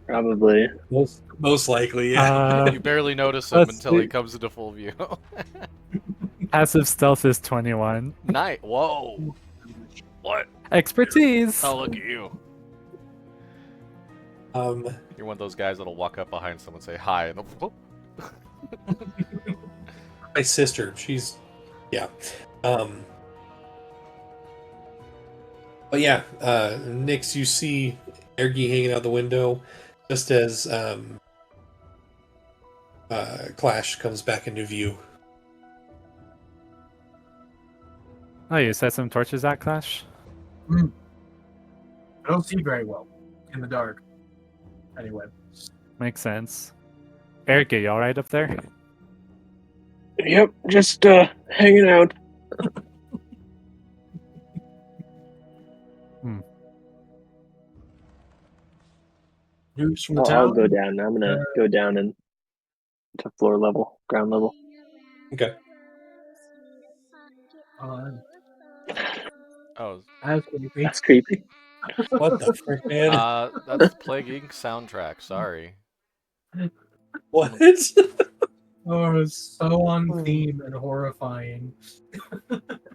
[SPEAKER 6] Probably.
[SPEAKER 5] Most likely, yeah.
[SPEAKER 1] You barely notice him
[SPEAKER 3] let's
[SPEAKER 1] until he
[SPEAKER 3] see.
[SPEAKER 1] comes into full view.
[SPEAKER 3] Passive stealth is 21.
[SPEAKER 1] Night. Whoa. What?
[SPEAKER 3] Expertise.
[SPEAKER 1] Oh, look at you.
[SPEAKER 5] um,
[SPEAKER 1] You're one of those guys that'll walk up behind someone and say hi, and they'll, whoop.
[SPEAKER 5] my sister, she's, yeah. But yeah, Nix, you see Ergi hanging out the window just as Clash comes back into view.
[SPEAKER 3] Oh, you set some torches at Clash?
[SPEAKER 4] I don't see very well in the dark. Anyway.
[SPEAKER 3] Makes sense. Eric, are you alright up there?
[SPEAKER 6] Yep, just hanging out.
[SPEAKER 4] News from the
[SPEAKER 6] I'll
[SPEAKER 4] town.
[SPEAKER 6] go down. I'm gonna go down and to floor level, ground level.
[SPEAKER 5] Okay.
[SPEAKER 1] Oh,
[SPEAKER 4] That's creepy.
[SPEAKER 6] That's creepy.
[SPEAKER 5] What the frick, man?
[SPEAKER 1] that's the Plague Inc. soundtrack. Sorry.
[SPEAKER 5] What?
[SPEAKER 4] Oh, it's so on theme and horrifying.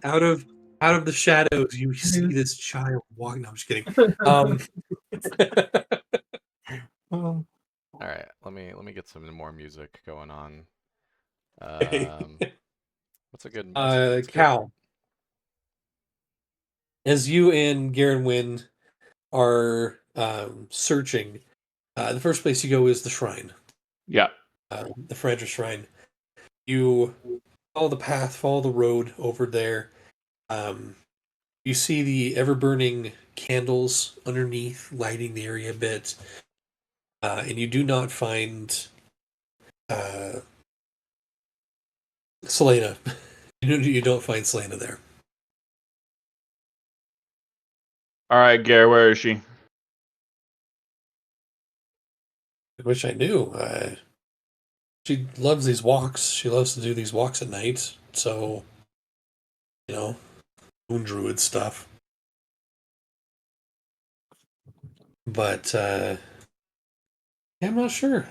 [SPEAKER 5] out of the shadows, you see this child walking. No, I'm just kidding.
[SPEAKER 1] All right, let me get some more music going on. What's a good?
[SPEAKER 5] Cal, as you and Garen Wynn are searching, the first place you go is the shrine.
[SPEAKER 2] Yeah.
[SPEAKER 5] The Frandra Shrine. You follow the path, follow the road over there. You see the ever-burning candles underneath, lighting the area a bit. And you do not find Selena. You don't find Selena there.
[SPEAKER 2] All right, Gare, where is she?
[SPEAKER 5] I wish I knew. She loves these walks. She loves to do these walks at night. So, moon druid stuff. But yeah, I'm not sure.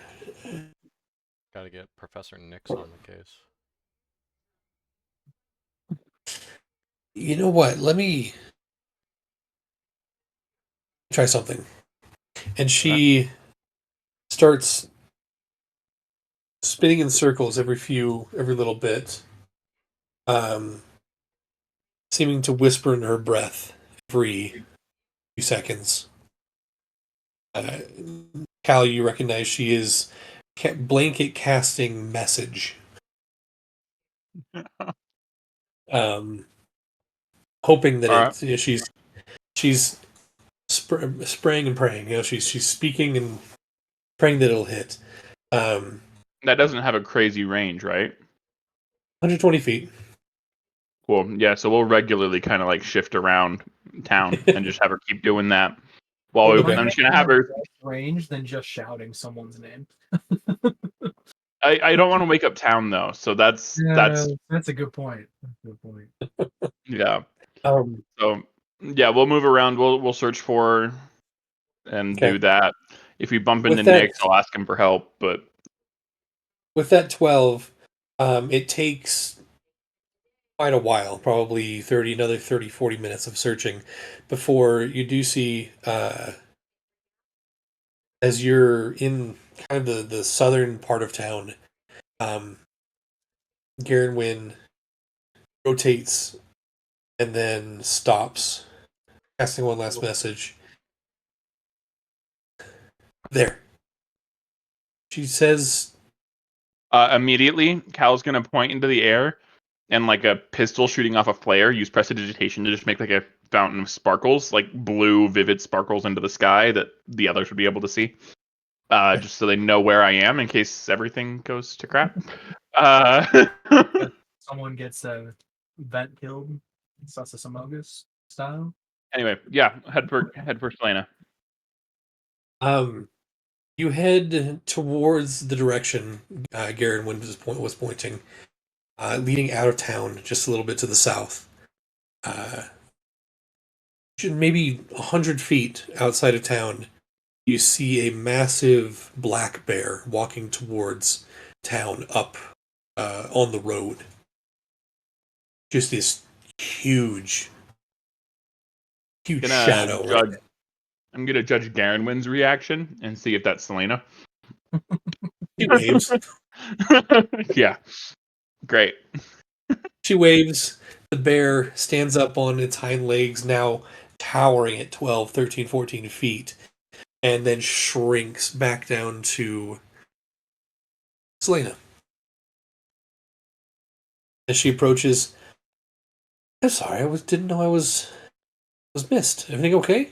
[SPEAKER 1] Gotta get Professor Nix on the case.
[SPEAKER 5] You know what? Let me try something. And she starts spinning in circles every little bit, seeming to whisper in her breath every few seconds. Cal, you recognize she is blanket casting message. Hoping that
[SPEAKER 2] All right.
[SPEAKER 5] she's spraying and praying. She's speaking and praying that it'll hit.
[SPEAKER 2] That doesn't have a crazy range, right?
[SPEAKER 5] 120 feet.
[SPEAKER 2] Cool. Yeah, so we'll regularly kind of like shift around town and just have her keep doing that. While
[SPEAKER 5] Okay.
[SPEAKER 2] I'm just gonna have her.
[SPEAKER 4] Range than just shouting someone's name.
[SPEAKER 2] I don't want to wake up town though, so that's
[SPEAKER 4] That's a good point.
[SPEAKER 2] yeah.
[SPEAKER 5] Um,
[SPEAKER 2] So yeah, we'll move around. We'll search for her and
[SPEAKER 5] Okay.
[SPEAKER 2] do that. If we bump
[SPEAKER 5] With
[SPEAKER 2] into
[SPEAKER 5] that-
[SPEAKER 2] Nick, I'll ask him for help. But
[SPEAKER 5] with that 12, it takes quite a while, probably another 30, 40 minutes of searching before you do see, as you're in kind of the southern part of town, Garen Wynn rotates and then stops, casting one last message. There. She says,
[SPEAKER 2] immediately, Cal's gonna point into the air and like a pistol shooting off a flare. Use prestidigitation to just make like a fountain of sparkles, like blue, vivid sparkles into the sky that the others would be able to see. Just so they know where I am in case everything goes to crap.
[SPEAKER 4] Someone gets a vet killed, Sussus Amogus style.
[SPEAKER 2] Anyway, yeah, head for Selena.
[SPEAKER 5] you head towards the direction Garen Wynn was pointing, leading out of town just a little bit to the south. Maybe 100 feet outside of town, you see a massive black bear walking towards town up on the road. Just this huge shadow. Right?
[SPEAKER 2] I'm gonna judge Garenwin's reaction and see if that's Selena.
[SPEAKER 5] She waves.
[SPEAKER 2] Yeah, great.
[SPEAKER 5] She waves. The bear stands up on its hind legs, now towering at 12, 13, 14 feet, and then shrinks back down to Selena. As she approaches, I'm sorry, didn't know I was missed. Everything okay?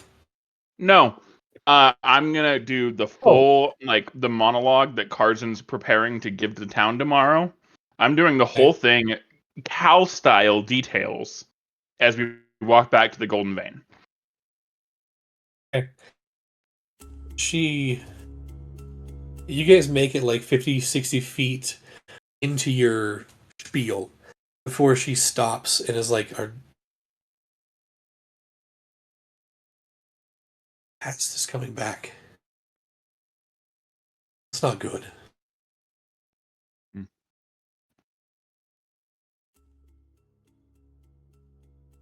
[SPEAKER 2] No, I'm gonna do the full the monologue that Carson's preparing to give to the town tomorrow. I'm doing the whole thing, Cal style details, as we walk back to the Golden Vein.
[SPEAKER 5] Okay. You guys make it like 50, 60 feet into your spiel before she stops and is like, "Our past is coming back. It's not good."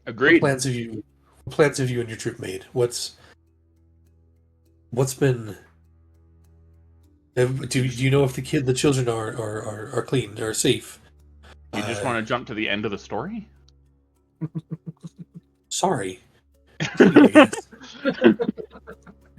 [SPEAKER 2] Agreed.
[SPEAKER 5] What plans have you and your troop made? What's been? Do you know if the children are clean, are safe?
[SPEAKER 2] You just want to jump to the end of the story?
[SPEAKER 5] Sorry.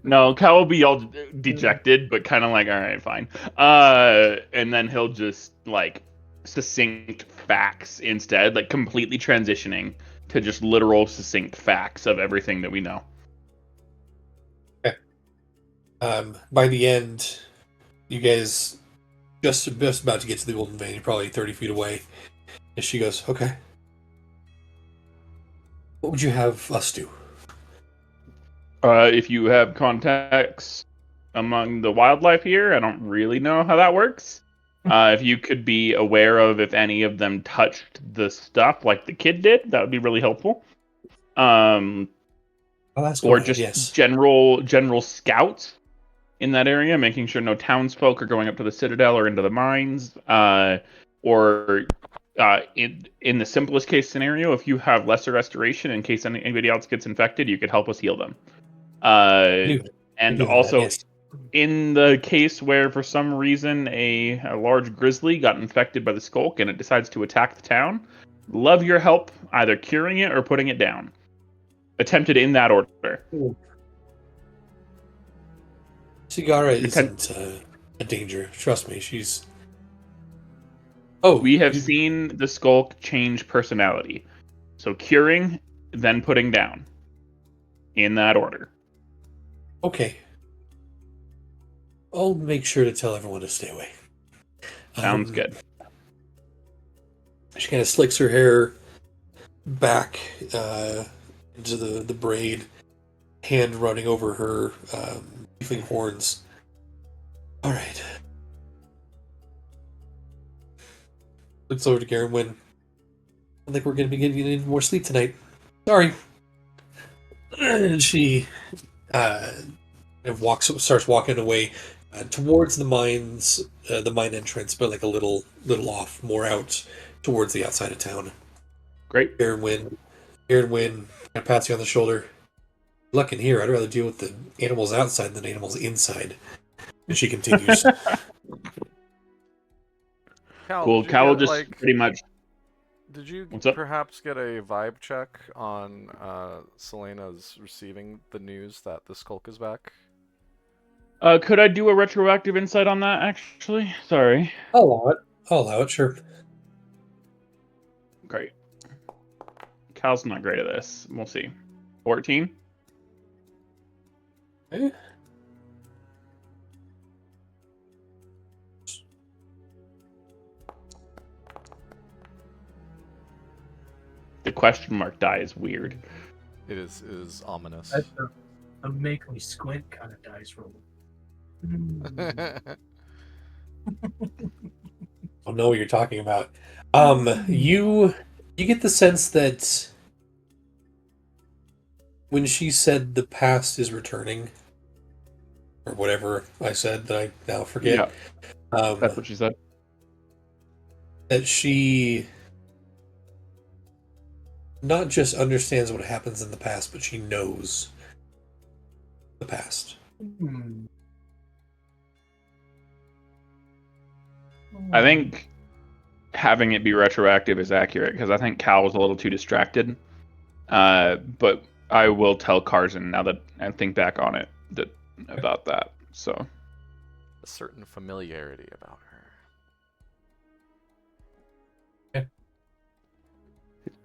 [SPEAKER 2] No, Cal will be all dejected, but kind of like, all right, fine. And then he'll just like succinct facts instead, like completely transitioning to just literal succinct facts of everything that we know.
[SPEAKER 5] Okay. By the end, you guys just about to get to the Golden Vein. You're probably 30 feet away. And she goes, "Okay. What would you have us do?"
[SPEAKER 2] If you have contacts among the wildlife here, I don't really know how that works. If you could be aware of if any of them touched the stuff like the kid did, that would be really helpful. Or just
[SPEAKER 5] yes.
[SPEAKER 2] general scouts in that area, making sure no townsfolk are going up to the Citadel or into the mines. In the simplest case scenario, if you have lesser restoration in case anybody else gets infected, you could help us heal them. And also,
[SPEAKER 5] yes.
[SPEAKER 2] in the case where for some reason a large grizzly got infected by the skulk and it decides to attack the town, love your help either curing it or putting it down. Attempted in that order.
[SPEAKER 5] Cigara isn't a danger. Trust me, she's... Oh,
[SPEAKER 2] we have seen the skulk change personality. So curing, then putting down. In that order.
[SPEAKER 5] Okay. I'll make sure to tell everyone to stay away.
[SPEAKER 2] Sounds good.
[SPEAKER 5] She kind of slicks her hair back into the braid, hand running over her tiefling horns. All right. Looks over to Garenwin. I think we're going to be getting any more sleep tonight. Sorry. And she starts walking away towards the mines, the mine entrance, but like a little off, more out towards the outside of town.
[SPEAKER 2] Great.
[SPEAKER 5] Garenwin, kind of pats you on the shoulder. Luck in here. I'd rather deal with the animals outside than animals inside. And she continues.
[SPEAKER 2] Cool. Cal will just pretty much.
[SPEAKER 1] Did you
[SPEAKER 2] What's up?
[SPEAKER 1] perhaps get a vibe check on Selena's receiving the news that the skulk is back?
[SPEAKER 2] Could I do a retroactive insight on that, actually? Sorry.
[SPEAKER 5] I'll allow it, sure.
[SPEAKER 2] Great. Cal's not great at this. We'll see. 14?
[SPEAKER 5] Okay.
[SPEAKER 2] The question mark die is weird.
[SPEAKER 1] It is ominous.
[SPEAKER 4] That's a make me squint kind of dice roll.
[SPEAKER 5] I know what you're talking about. You get the sense that when she said the past is returning, or whatever I said that I now forget.
[SPEAKER 2] Yeah, that's what she said.
[SPEAKER 5] That she not just understands what happens in the past, but she knows the past.
[SPEAKER 2] I think having it be retroactive is accurate because I think Cal was a little too distracted. But I will tell Carson now that I think back on it about that. So
[SPEAKER 1] A certain familiarity about her.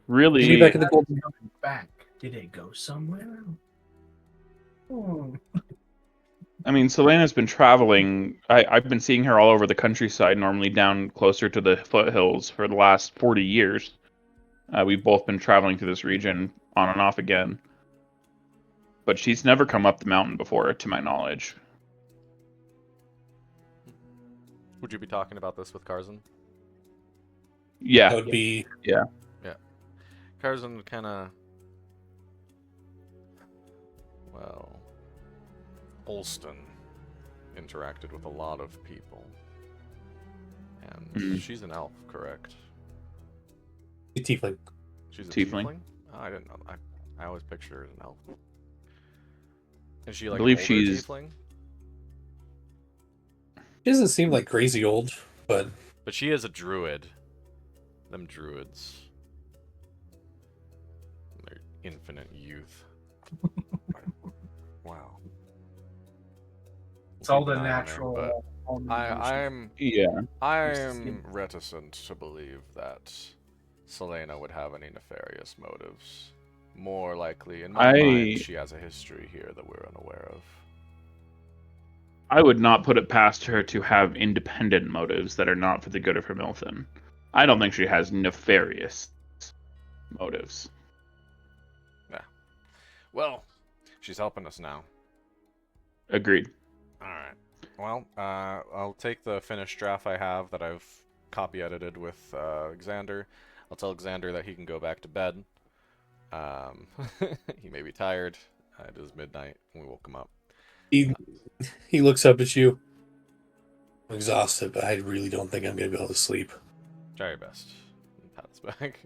[SPEAKER 2] really,
[SPEAKER 5] Maybe back in the golden.
[SPEAKER 4] Back. Did it go somewhere? Oh.
[SPEAKER 2] I mean, Selena's been traveling. I've been seeing her all over the countryside, normally down closer to the foothills for the last 40 years. We've both been traveling through this region on and off again. But she's never come up the mountain before, to my knowledge.
[SPEAKER 1] Would you be talking about this with Carson?
[SPEAKER 5] That
[SPEAKER 2] Yeah.
[SPEAKER 5] would be
[SPEAKER 1] Carson kind of, well, Olston interacted with a lot of people, and she's an elf, correct?
[SPEAKER 5] a tiefling.
[SPEAKER 1] She's a
[SPEAKER 2] Tiefling.
[SPEAKER 1] tiefling? Oh, I didn't know. I always picture her as an elf. Is she like
[SPEAKER 2] believe
[SPEAKER 1] an older
[SPEAKER 2] she's-
[SPEAKER 1] tiefling?
[SPEAKER 5] She doesn't seem like crazy old, but
[SPEAKER 1] But she is a druid. Them druids. Their infinite youth. Wow.
[SPEAKER 4] It's all
[SPEAKER 1] Keep
[SPEAKER 4] the
[SPEAKER 1] an eye on her,
[SPEAKER 4] natural.
[SPEAKER 1] but
[SPEAKER 4] all the
[SPEAKER 1] I'm
[SPEAKER 2] Yeah.
[SPEAKER 1] I'm reticent to believe that Selena would have any nefarious motives. More likely, in my mind, she has a history here that we're unaware of.
[SPEAKER 2] I would not put it past her to have independent motives that are not for the good of Hamilton. I don't think she has nefarious motives.
[SPEAKER 1] Well, she's helping us now.
[SPEAKER 2] Agreed.
[SPEAKER 1] Alright. Well, I'll take the finished draft I have that I've copy edited with Xander. I'll tell Xander that he can go back to bed. He may be tired. It is midnight. We woke him up.
[SPEAKER 5] he looks up at you. I'm exhausted, but I really don't think I'm going to be able to sleep.
[SPEAKER 1] Try your best. Pat his back.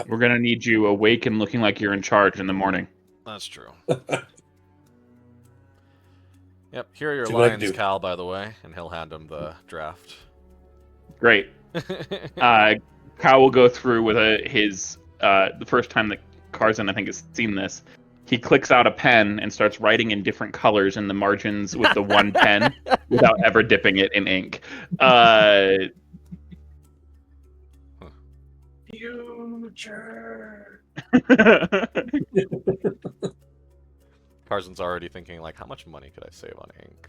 [SPEAKER 2] We're gonna need you awake and looking like you're in charge in the morning.
[SPEAKER 1] That's true. Yep, here are your
[SPEAKER 5] See what I can
[SPEAKER 1] lines,
[SPEAKER 5] do.
[SPEAKER 1] Cal, by the way, and he'll hand him the draft.
[SPEAKER 2] Great. Kyle will go through with his the first time that Carson, I think, has seen this. He clicks out a pen and starts writing in different colors in the margins with the one pen without ever dipping it in ink.
[SPEAKER 4] Future.
[SPEAKER 1] Carson's already thinking, like, how much money could I save on ink?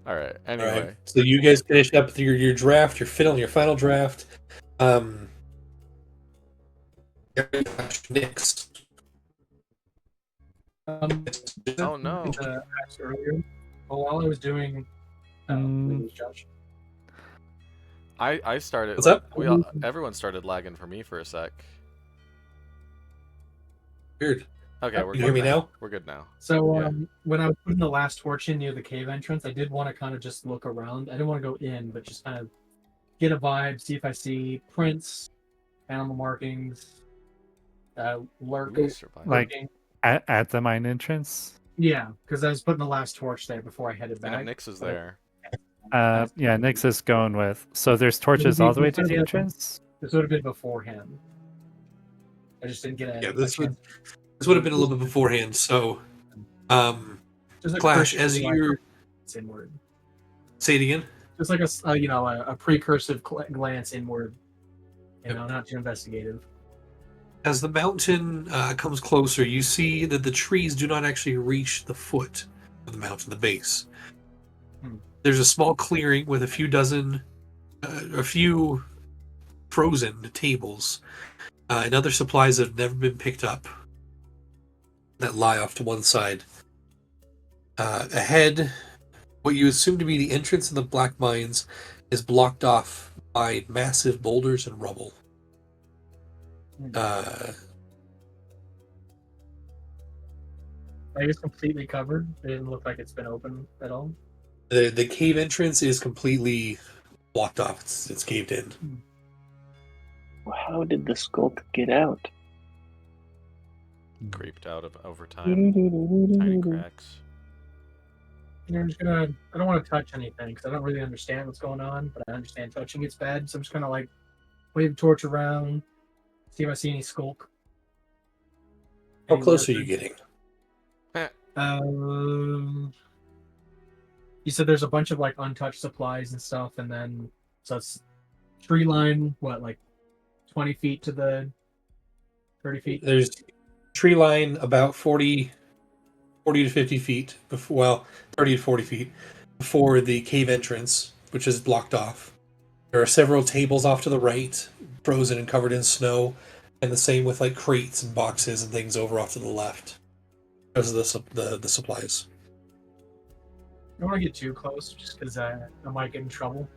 [SPEAKER 1] Alright, anyway.
[SPEAKER 5] All right. So you guys finished up with your draft. You're fit on your final draft. Nyx.
[SPEAKER 1] Oh, no.
[SPEAKER 4] Asked earlier. Well, while I was doing. it was Josh.
[SPEAKER 1] I started.
[SPEAKER 5] What's up?
[SPEAKER 1] Everyone started lagging for me for a sec.
[SPEAKER 5] Weird.
[SPEAKER 1] Okay, we're
[SPEAKER 5] You
[SPEAKER 1] good
[SPEAKER 5] hear me now?
[SPEAKER 1] We're good now.
[SPEAKER 4] So
[SPEAKER 1] Yeah.
[SPEAKER 4] when I was putting the last torch in near the cave entrance, I did want to kind of just look around. I didn't want to go in, but just kind of get a vibe, see if I see prints, animal markings, lurk.
[SPEAKER 1] Ooh, survival.
[SPEAKER 3] Like-
[SPEAKER 4] lurking.
[SPEAKER 3] At the mine entrance.
[SPEAKER 4] Yeah, because I was putting the last torch there before I headed
[SPEAKER 1] I know
[SPEAKER 4] back.
[SPEAKER 1] Nyx is there.
[SPEAKER 3] Yeah, Nyx is going with. So there's torches all the way to the entrance.
[SPEAKER 4] This would have been beforehand. I just didn't get a.
[SPEAKER 5] Yeah,
[SPEAKER 4] a
[SPEAKER 5] this would
[SPEAKER 4] chance.
[SPEAKER 5] have been a little bit beforehand. So,
[SPEAKER 4] Just a
[SPEAKER 5] Clash,
[SPEAKER 4] cursive,
[SPEAKER 5] as
[SPEAKER 4] like,
[SPEAKER 5] you're
[SPEAKER 4] inward.
[SPEAKER 5] say it again.
[SPEAKER 4] Just like a precursive glance inward. Not too investigative.
[SPEAKER 5] As the mountain comes closer, you see that the trees do not actually reach the foot of the mountain, the base. There's a small clearing with a few frozen tables and other supplies that have never been picked up that lie off to one side. Ahead, what you assume to be the entrance of the Black Mines is blocked off by massive boulders and rubble.
[SPEAKER 4] Like it's completely covered. It didn't look like it's been open at all.
[SPEAKER 5] The cave entrance is completely blocked off. It's caved in.
[SPEAKER 6] Well, how did the skulk get out?
[SPEAKER 1] Creeped out of over time. Tiny cracks.
[SPEAKER 4] I'm just gonna. I don't want to touch anything because I don't really understand what's going on, but I understand touching it's bad. So I'm just gonna like wave the torch around, see if I see any skulk.
[SPEAKER 5] How
[SPEAKER 4] Any
[SPEAKER 5] close are you
[SPEAKER 4] lurkers.
[SPEAKER 5] getting?
[SPEAKER 4] You said there's a bunch of like untouched supplies and stuff, and then so it's tree line. What, like 20 feet to the 30 feet?
[SPEAKER 5] There's tree line about 40 to 50 feet before, well, 30 to 40 feet before the cave entrance, which is blocked off. There are several tables off to the right, frozen and covered in snow, and the same with like crates and boxes and things over off to the left because of the supplies.
[SPEAKER 4] I don't want to get too close just because I might get in trouble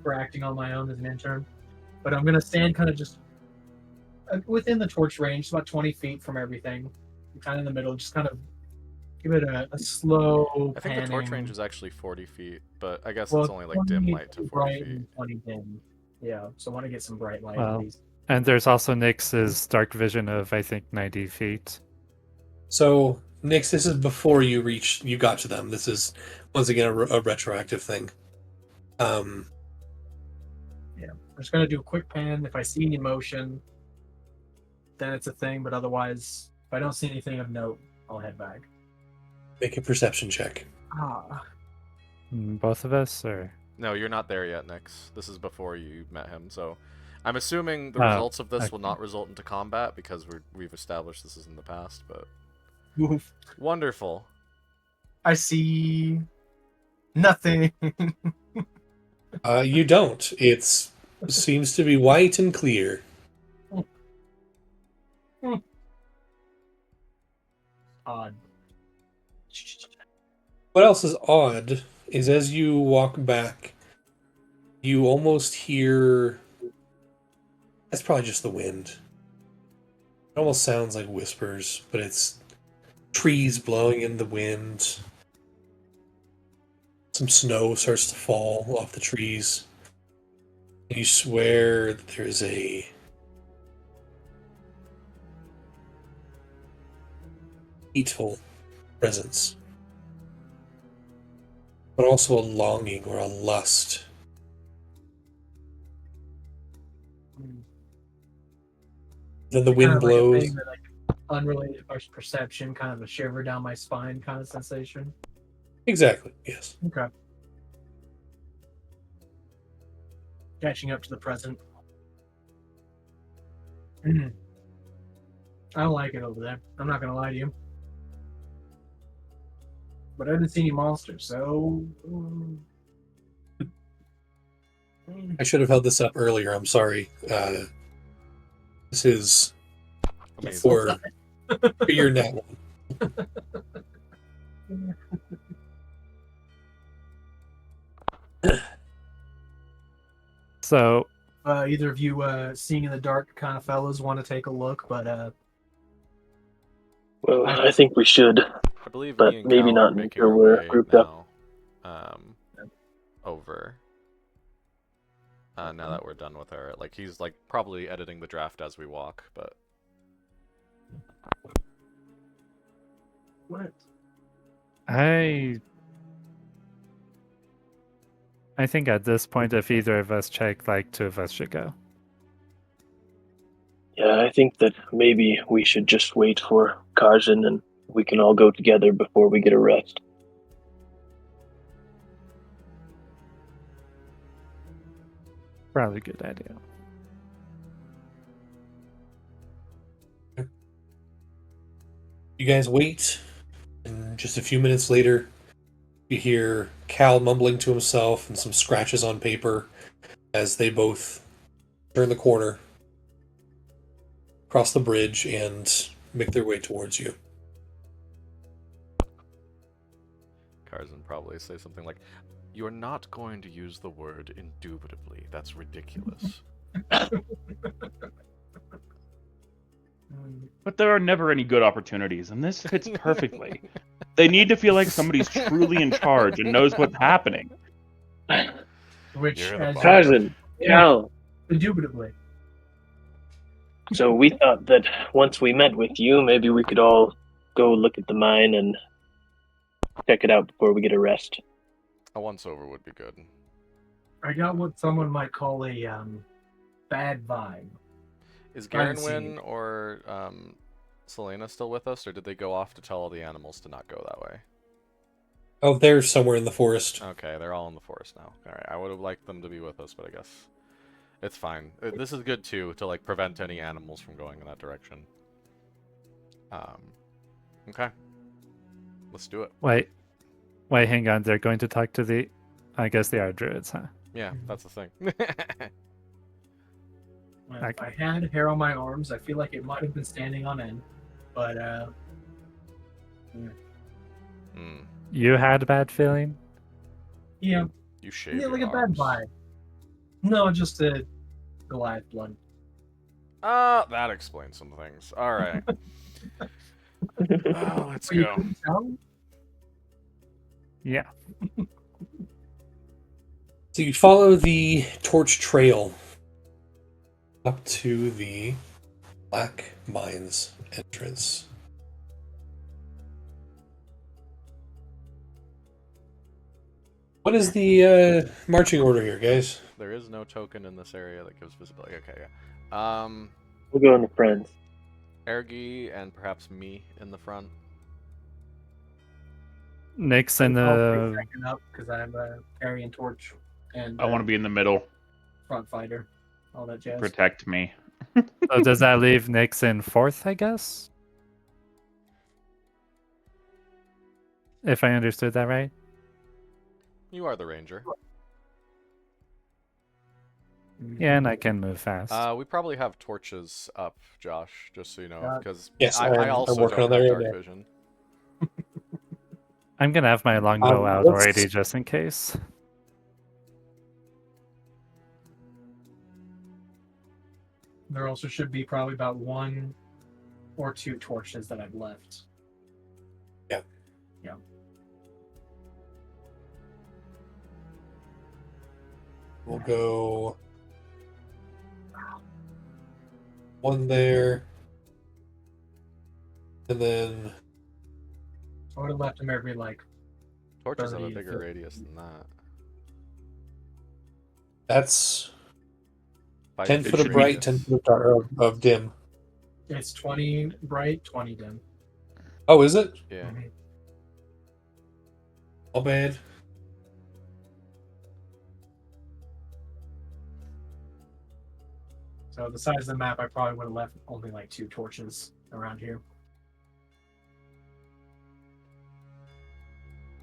[SPEAKER 4] for acting on my own as an intern. But I'm gonna stand kind of just within the torch range, about 20 feet from everything, kind of in the middle, just kind of give it a slow
[SPEAKER 1] I think the torch
[SPEAKER 4] panning.
[SPEAKER 1] range is actually 40 feet, but I guess
[SPEAKER 4] Well,
[SPEAKER 1] it's only like dim
[SPEAKER 4] 20
[SPEAKER 1] light to 40
[SPEAKER 4] bright
[SPEAKER 1] feet.
[SPEAKER 4] and 20 dim. Yeah, so I want to get some bright light at
[SPEAKER 3] Wow.
[SPEAKER 4] least.
[SPEAKER 3] And there's also Nyx's dark vision of, I think, 90 feet.
[SPEAKER 5] So, Nix, this is before you got to them. This is once again a retroactive thing.
[SPEAKER 4] I'm just gonna do a quick pan. If I see any motion, then it's a thing. But otherwise, if I don't see anything of note, I'll head back.
[SPEAKER 5] Make a perception check.
[SPEAKER 3] Both of us, or
[SPEAKER 1] No, you're not there yet, Nix. This is before you met him, so I'm assuming the
[SPEAKER 3] Oh,
[SPEAKER 1] results of this will
[SPEAKER 3] okay.
[SPEAKER 1] not result into combat because we've established this is in the past, but
[SPEAKER 4] Oof.
[SPEAKER 1] wonderful.
[SPEAKER 4] I see nothing.
[SPEAKER 5] You don't. It seems to be white and clear.
[SPEAKER 4] Odd.
[SPEAKER 5] What else is odd is as you walk back, you almost hear. That's probably just the wind. It almost sounds like whispers, but it's trees blowing in the wind. Some snow starts to fall off the trees. And you swear that there's a hateful presence, but also a longing or a lust. Then the
[SPEAKER 4] Kind
[SPEAKER 5] wind
[SPEAKER 4] of like a
[SPEAKER 5] blows.
[SPEAKER 4] thing that, like, unrelated perception, kind of a shiver down my spine kind of sensation.
[SPEAKER 5] Exactly, yes.
[SPEAKER 4] Okay. Catching up to the present. I don't like it over there. I'm not gonna lie to you. But I didn't see any monsters, so
[SPEAKER 5] I should have held this up earlier. I'm sorry. This is
[SPEAKER 1] Amazing.
[SPEAKER 5] for your net one.
[SPEAKER 3] so.
[SPEAKER 4] either of you seeing in the dark kind of fellas want to take a look, but
[SPEAKER 6] Well, I think we should.
[SPEAKER 1] I believe
[SPEAKER 6] But
[SPEAKER 1] me and
[SPEAKER 6] maybe
[SPEAKER 1] Cal
[SPEAKER 6] not
[SPEAKER 1] are making
[SPEAKER 6] until
[SPEAKER 1] our
[SPEAKER 6] we're
[SPEAKER 1] way
[SPEAKER 6] grouped up.
[SPEAKER 1] now, over. Now that we're done with her, like he's like probably editing the draft as we walk, but
[SPEAKER 4] what?
[SPEAKER 3] I think at this point, if either of us check, like, two of us should go.
[SPEAKER 6] Yeah, I think that maybe we should just wait for Karzin and we can all go together before we get a rest.
[SPEAKER 3] Probably a good idea.
[SPEAKER 5] You guys wait, and just a few minutes later, you hear Cal mumbling to himself and some scratches on paper as they both turn the corner, cross the bridge, and make their way towards you.
[SPEAKER 1] Karzin probably say something like, "You're not going to use the word indubitably. That's ridiculous."
[SPEAKER 2] But there are never any good opportunities, and this fits perfectly. They need to feel like somebody's truly in charge and knows what's happening.
[SPEAKER 4] Which,
[SPEAKER 1] You're the
[SPEAKER 4] as
[SPEAKER 1] boss.
[SPEAKER 6] Tarzan, Cal.
[SPEAKER 4] indubitably.
[SPEAKER 6] So we thought that once we met with you, maybe we could all go look at the mine and check it out before we get a rest.
[SPEAKER 1] A once over would be good.
[SPEAKER 4] I got what someone might call a bad vibe.
[SPEAKER 1] Is
[SPEAKER 4] Haven't seen
[SPEAKER 1] Garenwin or Selena still with us, or did they go off to tell all the animals to not go that way?
[SPEAKER 5] Oh, they're somewhere in the forest.
[SPEAKER 1] Okay, they're all in the forest now. Alright, I would have liked them to be with us, but I guess it's fine. This is good, too, to, like, prevent any animals from going in that direction. Okay. Let's do it.
[SPEAKER 3] Wait, hang on. They're going to talk to the, I guess they are druids, huh?
[SPEAKER 1] Yeah, that's the thing.
[SPEAKER 4] Well, if I had hair on my arms, I feel like it might have been standing on end. But,
[SPEAKER 3] You had a bad feeling?
[SPEAKER 4] yeah,
[SPEAKER 1] You shaved
[SPEAKER 4] yeah, like
[SPEAKER 1] your
[SPEAKER 4] a bad
[SPEAKER 1] arms.
[SPEAKER 4] vibe. No, just a Goliath blood.
[SPEAKER 1] That explains some things. Alright. Let's
[SPEAKER 4] So you
[SPEAKER 1] go.
[SPEAKER 4] couldn't tell?
[SPEAKER 3] Yeah.
[SPEAKER 5] So you follow the torch trail up to the Black Mines entrance. What is the marching order here, guys?
[SPEAKER 1] There is no token in this area that gives visibility. Okay, yeah.
[SPEAKER 6] We'll go in the friends.
[SPEAKER 1] Ergi and perhaps me in the front.
[SPEAKER 3] Nick's in
[SPEAKER 4] I'll
[SPEAKER 3] the.
[SPEAKER 4] take second up because I have a carrying torch and
[SPEAKER 2] I want to be in the middle.
[SPEAKER 4] front fighter, all that jazz.
[SPEAKER 2] Protect me.
[SPEAKER 3] So does that leave Nick's in fourth, I guess? If I understood that right?
[SPEAKER 1] You are the ranger.
[SPEAKER 3] Yeah, and I can move fast.
[SPEAKER 1] We probably have torches up, Josh, just so you know,
[SPEAKER 4] Yeah.
[SPEAKER 1] because
[SPEAKER 5] Yes,
[SPEAKER 1] I
[SPEAKER 5] I'm
[SPEAKER 1] also
[SPEAKER 5] working
[SPEAKER 1] don't
[SPEAKER 5] on that
[SPEAKER 1] have
[SPEAKER 5] right
[SPEAKER 1] dark
[SPEAKER 5] now.
[SPEAKER 1] vision.
[SPEAKER 3] I'm gonna have my longbow out
[SPEAKER 5] let's-
[SPEAKER 3] already just in case.
[SPEAKER 4] There also should be probably about 1 or 2 torches that I've left.
[SPEAKER 5] Yeah.
[SPEAKER 4] Yeah.
[SPEAKER 5] We'll go one there, and then
[SPEAKER 4] I would have left them every like.
[SPEAKER 1] Torches have a
[SPEAKER 4] 30,
[SPEAKER 1] bigger
[SPEAKER 4] 50.
[SPEAKER 1] radius than that.
[SPEAKER 5] that's
[SPEAKER 1] 5
[SPEAKER 5] 10
[SPEAKER 1] feet
[SPEAKER 5] foot of bright,
[SPEAKER 1] radius.
[SPEAKER 5] 10 foot of, dark, of dim.
[SPEAKER 4] It's 20 bright, 20 dim.
[SPEAKER 5] Oh, is it?
[SPEAKER 1] Yeah.
[SPEAKER 4] Mhm.
[SPEAKER 5] All bad.
[SPEAKER 4] So the size of the map, I probably would have left only like 2 torches around here.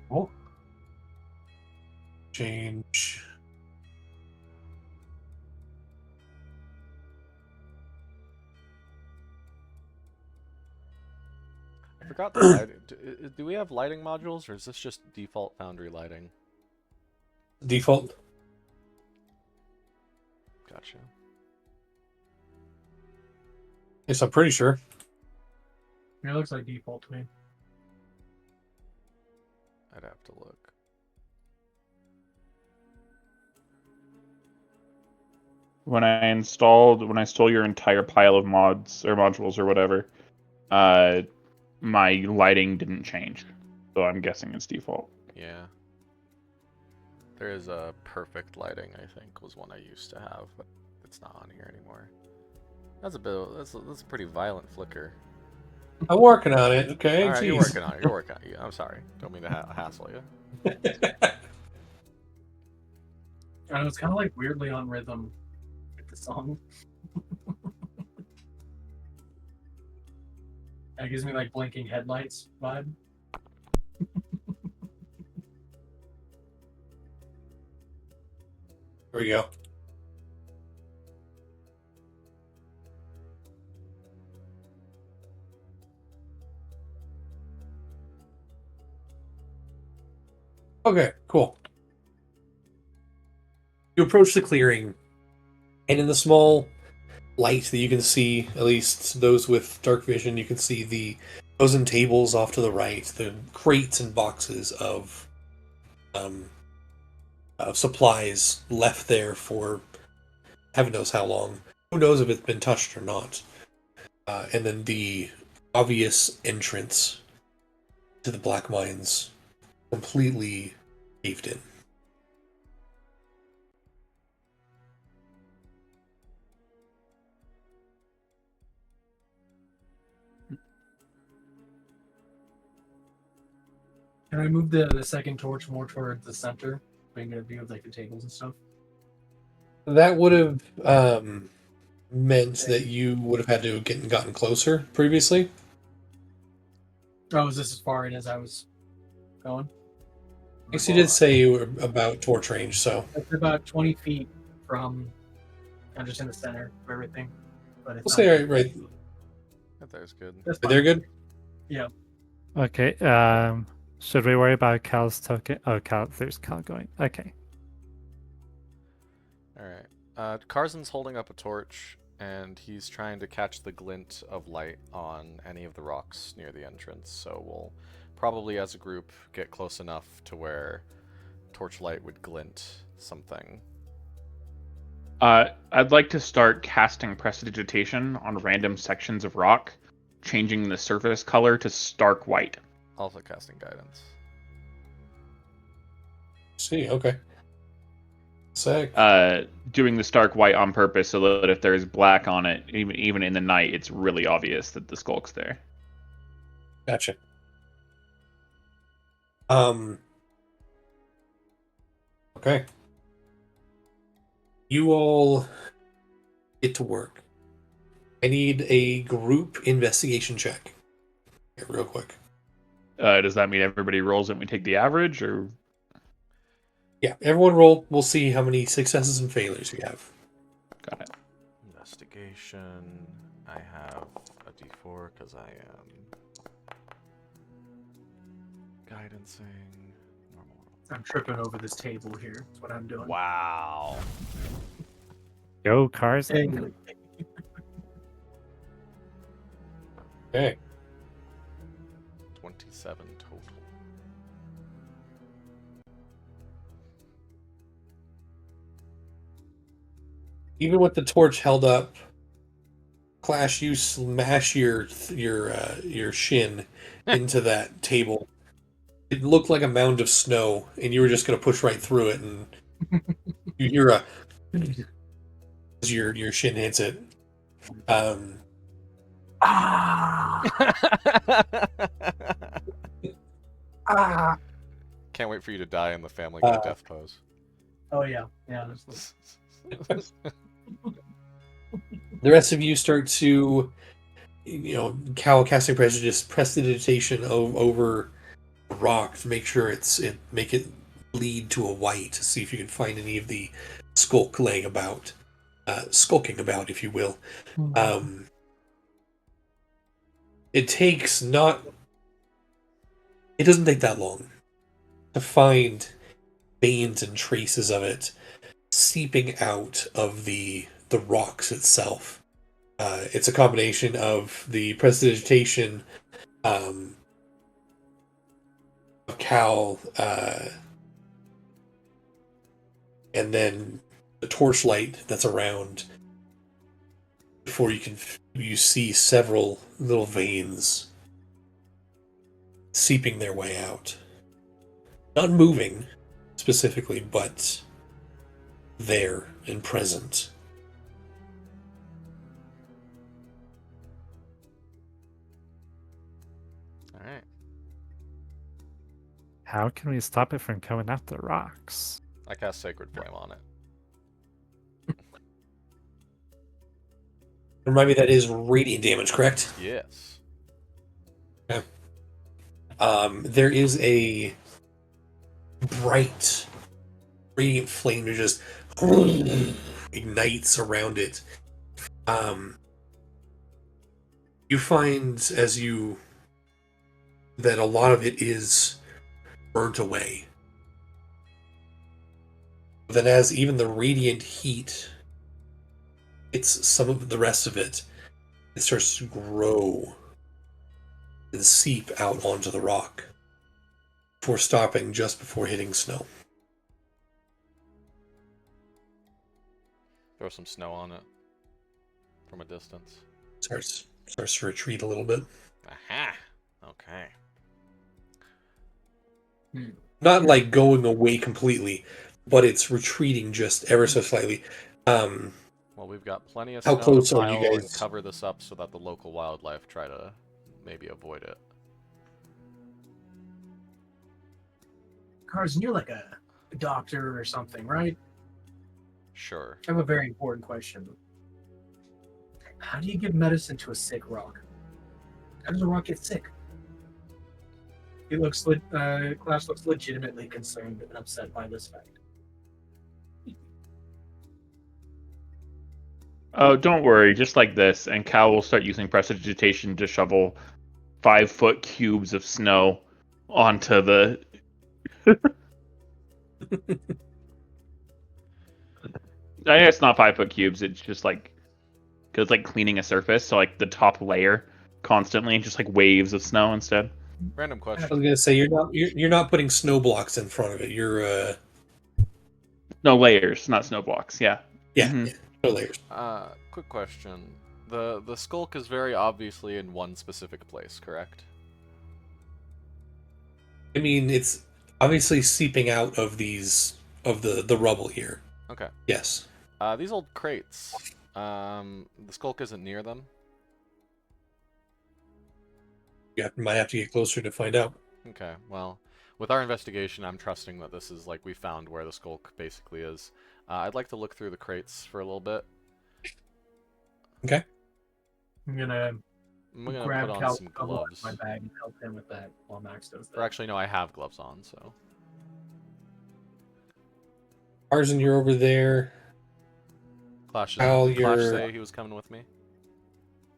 [SPEAKER 5] Oh. Change.
[SPEAKER 1] I forgot the lighting. Do we have lighting modules, or is this just default Foundry lighting?
[SPEAKER 5] Default.
[SPEAKER 1] Gotcha.
[SPEAKER 5] Yes, I'm pretty sure.
[SPEAKER 4] It looks like default to me.
[SPEAKER 1] I'd have to look.
[SPEAKER 2] When I stole your entire pile of mods or modules or whatever, my lighting didn't change. So I'm guessing it's default.
[SPEAKER 1] Yeah. There is a perfect lighting, I think, was one I used to have, but it's not on here anymore. That's a pretty violent flicker.
[SPEAKER 5] I'm working on it. Okay.
[SPEAKER 1] All right, you're
[SPEAKER 5] Jeez.
[SPEAKER 1] working on it. You're working on it. I'm sorry. Don't mean to hassle you.
[SPEAKER 4] And it's kind of like weirdly on rhythm with the song. It gives me like blinking headlights vibe.
[SPEAKER 5] Here we go. Okay, cool. You approach the clearing, and in the small light that you can see, at least those with dark vision, you can see the frozen tables off to the right, the crates and boxes of supplies left there for heaven knows how long. Who knows if it's been touched or not. And then the obvious entrance to the Black Mines completely caved in.
[SPEAKER 4] Can I move the second torch more towards the center, so I can get a view of like the tables and stuff?
[SPEAKER 5] That would have meant that you would have had to have gotten closer previously.
[SPEAKER 4] Oh, is this as far in as I was going?
[SPEAKER 5] I guess you did say you were about torch range, so
[SPEAKER 4] It's about 20 feet from. I'm just in the center of everything. But it's
[SPEAKER 5] we'll say right
[SPEAKER 1] That there's good.
[SPEAKER 4] That's
[SPEAKER 5] there. They're good.
[SPEAKER 4] Yeah.
[SPEAKER 3] Okay. Should we worry about Cal's token? Oh, Cal. There's Cal going. Okay.
[SPEAKER 1] Alright. Carson's holding up a torch, and he's trying to catch the glint of light on any of the rocks near the entrance. So we'll probably, as a group, get close enough to where torchlight would glint something.
[SPEAKER 2] I'd like to start casting Prestidigitation on random sections of rock, changing the surface color to stark white.
[SPEAKER 1] Also casting guidance.
[SPEAKER 5] See, okay. Sick.
[SPEAKER 2] Doing the stark white on purpose so that if there's black on it, even in the night, it's really obvious that the skulk's there.
[SPEAKER 5] Gotcha. Okay. You all get to work. I need a group investigation check. Here, real quick.
[SPEAKER 2] Does that mean everybody rolls it and we take the average, or?
[SPEAKER 5] Yeah, everyone roll. We'll see how many successes and failures you have.
[SPEAKER 2] Got it.
[SPEAKER 1] Investigation. I have a d4 because I am guidancing. Normal.
[SPEAKER 4] I'm tripping over this table here. That's what I'm doing.
[SPEAKER 1] Wow.
[SPEAKER 3] Go, Carson.
[SPEAKER 5] Okay.
[SPEAKER 1] 27 total.
[SPEAKER 5] Even with the torch held up, Clash, you smash your shin into that table. It looked like a mound of snow, and you were just going to push right through it, and you hear a as your shin hits it.
[SPEAKER 1] Can't wait for you to die in the Family Guy death pose.
[SPEAKER 4] Oh yeah, yeah.
[SPEAKER 5] The rest of you start to, Cal casting prestidigitation over the rock to make sure make it lead to a white to see if you can find any of the skulking about, if you will. It doesn't take that long to find veins and traces of it seeping out of the rocks itself. It's a combination of the prestidigitation of Cal and then the torchlight that's around before you see several little veins seeping their way out. Not moving specifically, but there and present.
[SPEAKER 1] Alright.
[SPEAKER 3] How can we stop it from coming out the rocks?
[SPEAKER 1] I cast Sacred Flame on it.
[SPEAKER 5] Remind me that is radiant damage, correct?
[SPEAKER 1] Yes.
[SPEAKER 5] Okay. There is a bright radiant flame that just ignites around it. You find that a lot of it is burnt away. Then as even the radiant heat it's some of the rest of it. It starts to grow and seep out onto the rock before stopping just before hitting snow.
[SPEAKER 1] Throw some snow on it from a distance.
[SPEAKER 5] Starts to retreat a little bit.
[SPEAKER 1] Aha! Okay.
[SPEAKER 5] Not like going away completely, but it's retreating just ever so slightly.
[SPEAKER 1] Well, we've got plenty of
[SPEAKER 5] How
[SPEAKER 1] snow
[SPEAKER 5] close
[SPEAKER 1] to
[SPEAKER 5] are you
[SPEAKER 1] pile and
[SPEAKER 5] guys?
[SPEAKER 1] cover this up so that the local wildlife try to maybe avoid it.
[SPEAKER 4] Carson, you're like a doctor or something, right?
[SPEAKER 1] Sure.
[SPEAKER 4] I have a very important question. How do you give medicine to a sick rock? How does a rock get sick? Clash looks legitimately concerned and upset by this fact.
[SPEAKER 2] Oh, don't worry. Just like this, and Cal will start using prestidigitation to shovel 5-foot cubes of snow onto the. I guess it's not 5-foot cubes. It's just like, cause it's like cleaning a surface. So like the top layer constantly, just like waves of snow instead.
[SPEAKER 1] Random
[SPEAKER 5] I was
[SPEAKER 1] question.
[SPEAKER 5] gonna say you're not putting snow blocks in front of it. You're
[SPEAKER 2] No layers, not snow blocks. Yeah.
[SPEAKER 5] yeah,
[SPEAKER 2] Mhm.
[SPEAKER 5] yeah, no layers.
[SPEAKER 1] Quick question. The skulk is very obviously in one specific place, correct?
[SPEAKER 5] I mean, it's obviously seeping out of the rubble here.
[SPEAKER 1] Okay.
[SPEAKER 5] Yes.
[SPEAKER 1] These old crates. The skulk isn't near them.
[SPEAKER 5] Might have to get closer to find out.
[SPEAKER 1] Okay, well, with our investigation, I'm trusting that this is like we found where the skulk basically is. I'd like to look through the crates for a little bit.
[SPEAKER 5] Okay.
[SPEAKER 4] I'm gonna
[SPEAKER 1] I'm gonna
[SPEAKER 4] grab
[SPEAKER 1] put on
[SPEAKER 4] Cal's
[SPEAKER 1] some
[SPEAKER 4] shovel out of
[SPEAKER 1] gloves.
[SPEAKER 4] my bag and help him with that while Max does that.
[SPEAKER 1] Or actually, no, I have gloves on, so.
[SPEAKER 5] Tarzan, you're over there.
[SPEAKER 1] Clash,
[SPEAKER 5] Cal,
[SPEAKER 1] did Clash
[SPEAKER 5] you're
[SPEAKER 1] say he was coming with me?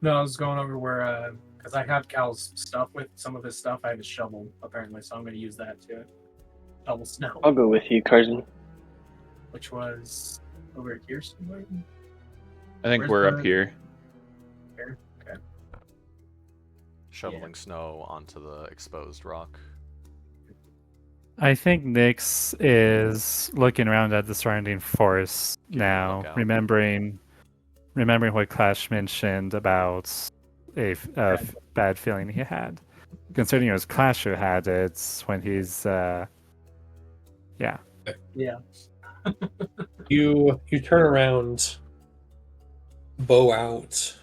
[SPEAKER 4] No, I was going over where, because I have Cal's stuff with some of his stuff. I have his shovel, apparently, so I'm going to use that to shovel snow,
[SPEAKER 6] I'll go with you, Carson.
[SPEAKER 4] which was over here somewhere.
[SPEAKER 2] I think
[SPEAKER 4] Where's
[SPEAKER 2] we're up
[SPEAKER 4] the-
[SPEAKER 2] here.
[SPEAKER 4] Here? Okay.
[SPEAKER 1] Shoveling snow onto the exposed rock.
[SPEAKER 3] I think Nyx is looking around at the surrounding forest
[SPEAKER 1] Keeping a
[SPEAKER 3] now,
[SPEAKER 1] lookout.
[SPEAKER 3] remembering what Clash mentioned about a bad feeling he had. Considering it was Clash who had it when he's yeah.
[SPEAKER 4] Yeah.
[SPEAKER 5] you turn around, bow out,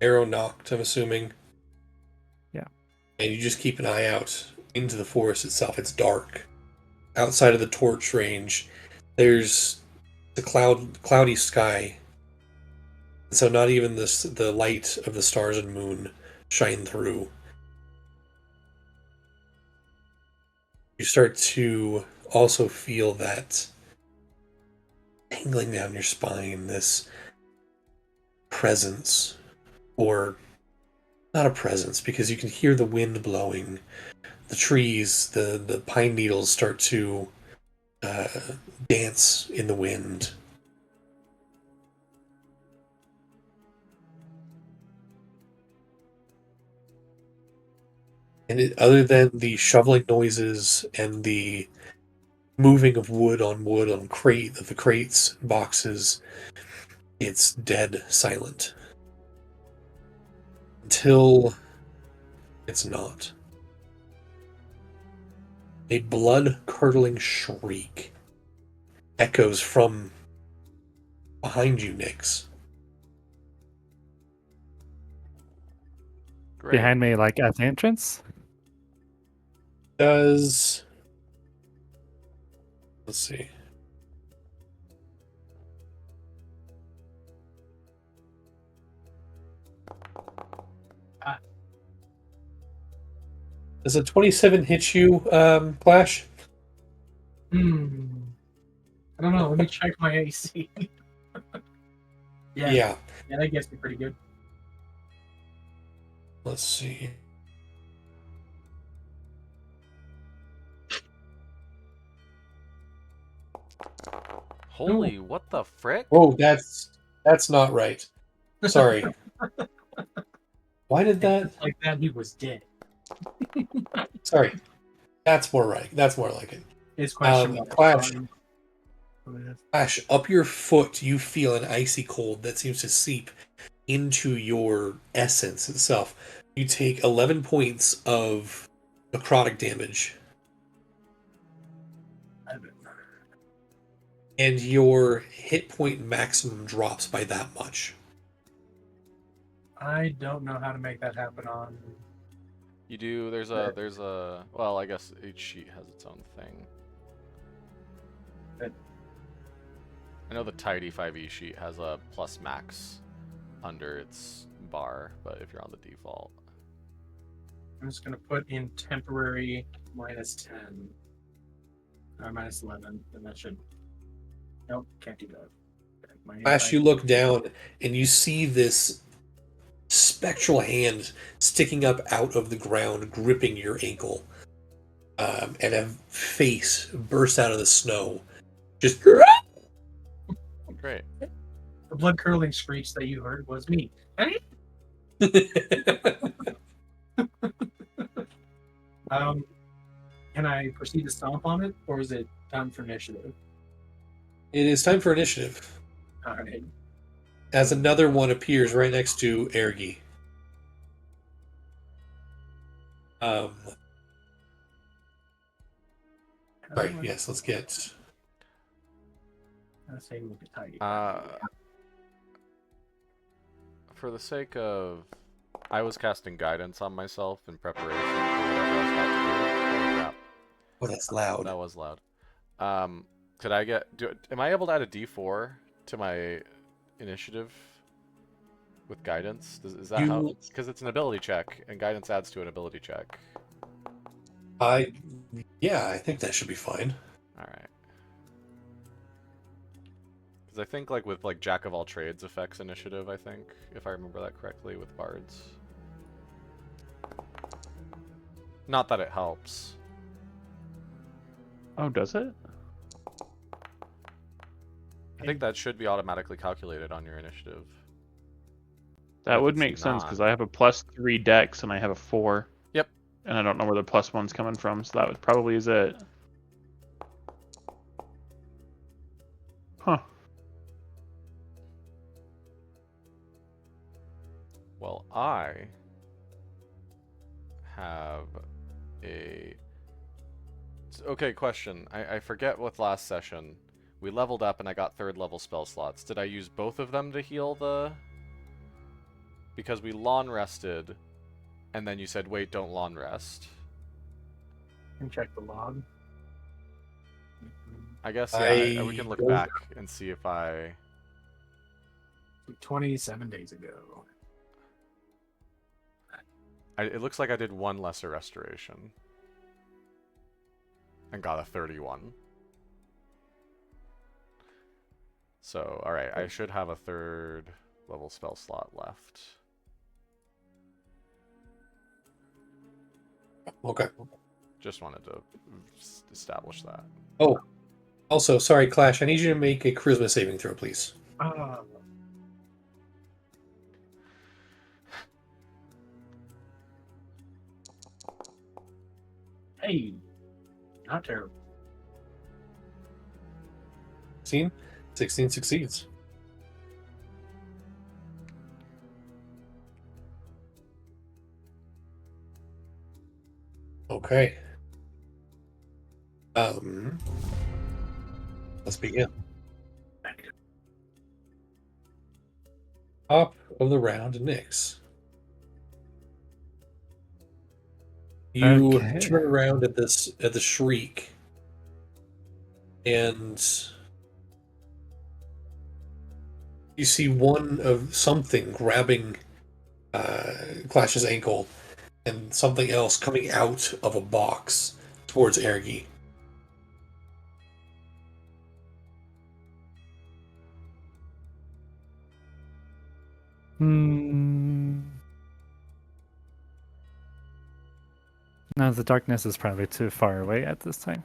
[SPEAKER 5] arrow knocked, I'm assuming.
[SPEAKER 3] Yeah.
[SPEAKER 5] And you just keep an eye out into the forest itself. It's dark. Outside of the torch range, there's the cloudy sky. So not even the light of the stars and moon shine through. You start to also feel that tingling down your spine, this presence, or not a presence, because you can hear the wind blowing. The trees, the pine needles start to dance in the wind. And other than the shoveling noises and the moving of wood on the crates, boxes, it's dead silent. Until it's not. A blood-curdling shriek echoes from behind you, Nyx.
[SPEAKER 1] Great.
[SPEAKER 3] Behind me, like at the entrance.
[SPEAKER 5] Let's see. Does a 27 hit you, Clash?
[SPEAKER 4] I don't know. Let me check my AC. yeah, that gets me pretty good.
[SPEAKER 5] Let's see.
[SPEAKER 1] Holy, what the frick?
[SPEAKER 5] Oh, that's That's not right. Sorry. Why did that?
[SPEAKER 4] Just like that, he was dead.
[SPEAKER 5] Sorry. That's more right. That's more like it.
[SPEAKER 4] His question was
[SPEAKER 5] Clash.
[SPEAKER 4] fine.
[SPEAKER 5] Clash, up your foot, you feel an icy cold that seems to seep into your essence itself. You take 11 points of necrotic damage, and your hit point maximum drops by that much.
[SPEAKER 4] I don't know how to make that happen on.
[SPEAKER 1] You do. There's a. Well, I guess each sheet has its own thing.
[SPEAKER 4] But-
[SPEAKER 1] I know the tidy 5e sheet has a plus max under its bar, but if you're on the default,
[SPEAKER 4] I'm just gonna put in temporary -10 or -11, and that should. Nope, can't do that. Okay,
[SPEAKER 5] Clash, you look down and you see this spectral hand sticking up out of the ground, gripping your ankle, and a face bursts out of the snow. Just.
[SPEAKER 1] great.
[SPEAKER 4] The blood curdling screech that you heard was me. Can I proceed to stomp on it, or is it time for initiative?
[SPEAKER 5] It is time for initiative,
[SPEAKER 4] All right.
[SPEAKER 5] as another one appears right next to Ergi. Sorry, yes, let's get.
[SPEAKER 4] Let's say look at tidy.
[SPEAKER 1] For the sake of, I was casting guidance on myself in preparation for whatever I was about to do. Holy crap.
[SPEAKER 5] Oh, that's loud.
[SPEAKER 1] That was loud. Could I get? Am I able to add a D4 to my initiative with guidance? Is that how? Because it's an ability check, and guidance adds to an ability check.
[SPEAKER 5] Yeah, I think that should be fine.
[SPEAKER 1] All right. Because I think like with like Jack of all trades affects initiative. I think if I remember that correctly with bards. Not that it helps.
[SPEAKER 2] Oh, does it?
[SPEAKER 1] I think that should be automatically calculated on your initiative.
[SPEAKER 2] That
[SPEAKER 1] If
[SPEAKER 2] would
[SPEAKER 1] it's
[SPEAKER 2] make sense
[SPEAKER 1] not-
[SPEAKER 2] because I have a +3 dex and I have a 4.
[SPEAKER 1] Yep.
[SPEAKER 2] And I don't know where the +1's coming from, so that would probably is it. Huh.
[SPEAKER 1] Well, I have a... Okay, question. I forget with last session. We leveled up and I got 3rd level spell slots. Did I use both of them to heal the... Because we long rested, and then you said, wait, don't long rest.
[SPEAKER 4] Can check the log.
[SPEAKER 1] I guess, yeah, we can look
[SPEAKER 5] I-
[SPEAKER 1] back and see if I...
[SPEAKER 4] 27 days ago.
[SPEAKER 1] It looks like I did 1 lesser restoration. And got a 31. So, alright, I should have a 3rd level spell slot left.
[SPEAKER 5] Okay.
[SPEAKER 1] Just wanted to establish that.
[SPEAKER 5] Oh, also, sorry, Clash, I need you to make a charisma saving throw, please.
[SPEAKER 4] Hey, not terrible.
[SPEAKER 5] 16 succeeds. Okay. Let's begin. Top of the round, Nyx. You
[SPEAKER 3] Okay.
[SPEAKER 5] turn around at the shriek, and you see one of something grabbing Clash's ankle, and something else coming out of a box towards Ergi.
[SPEAKER 3] No, the darkness is probably too far away at this time.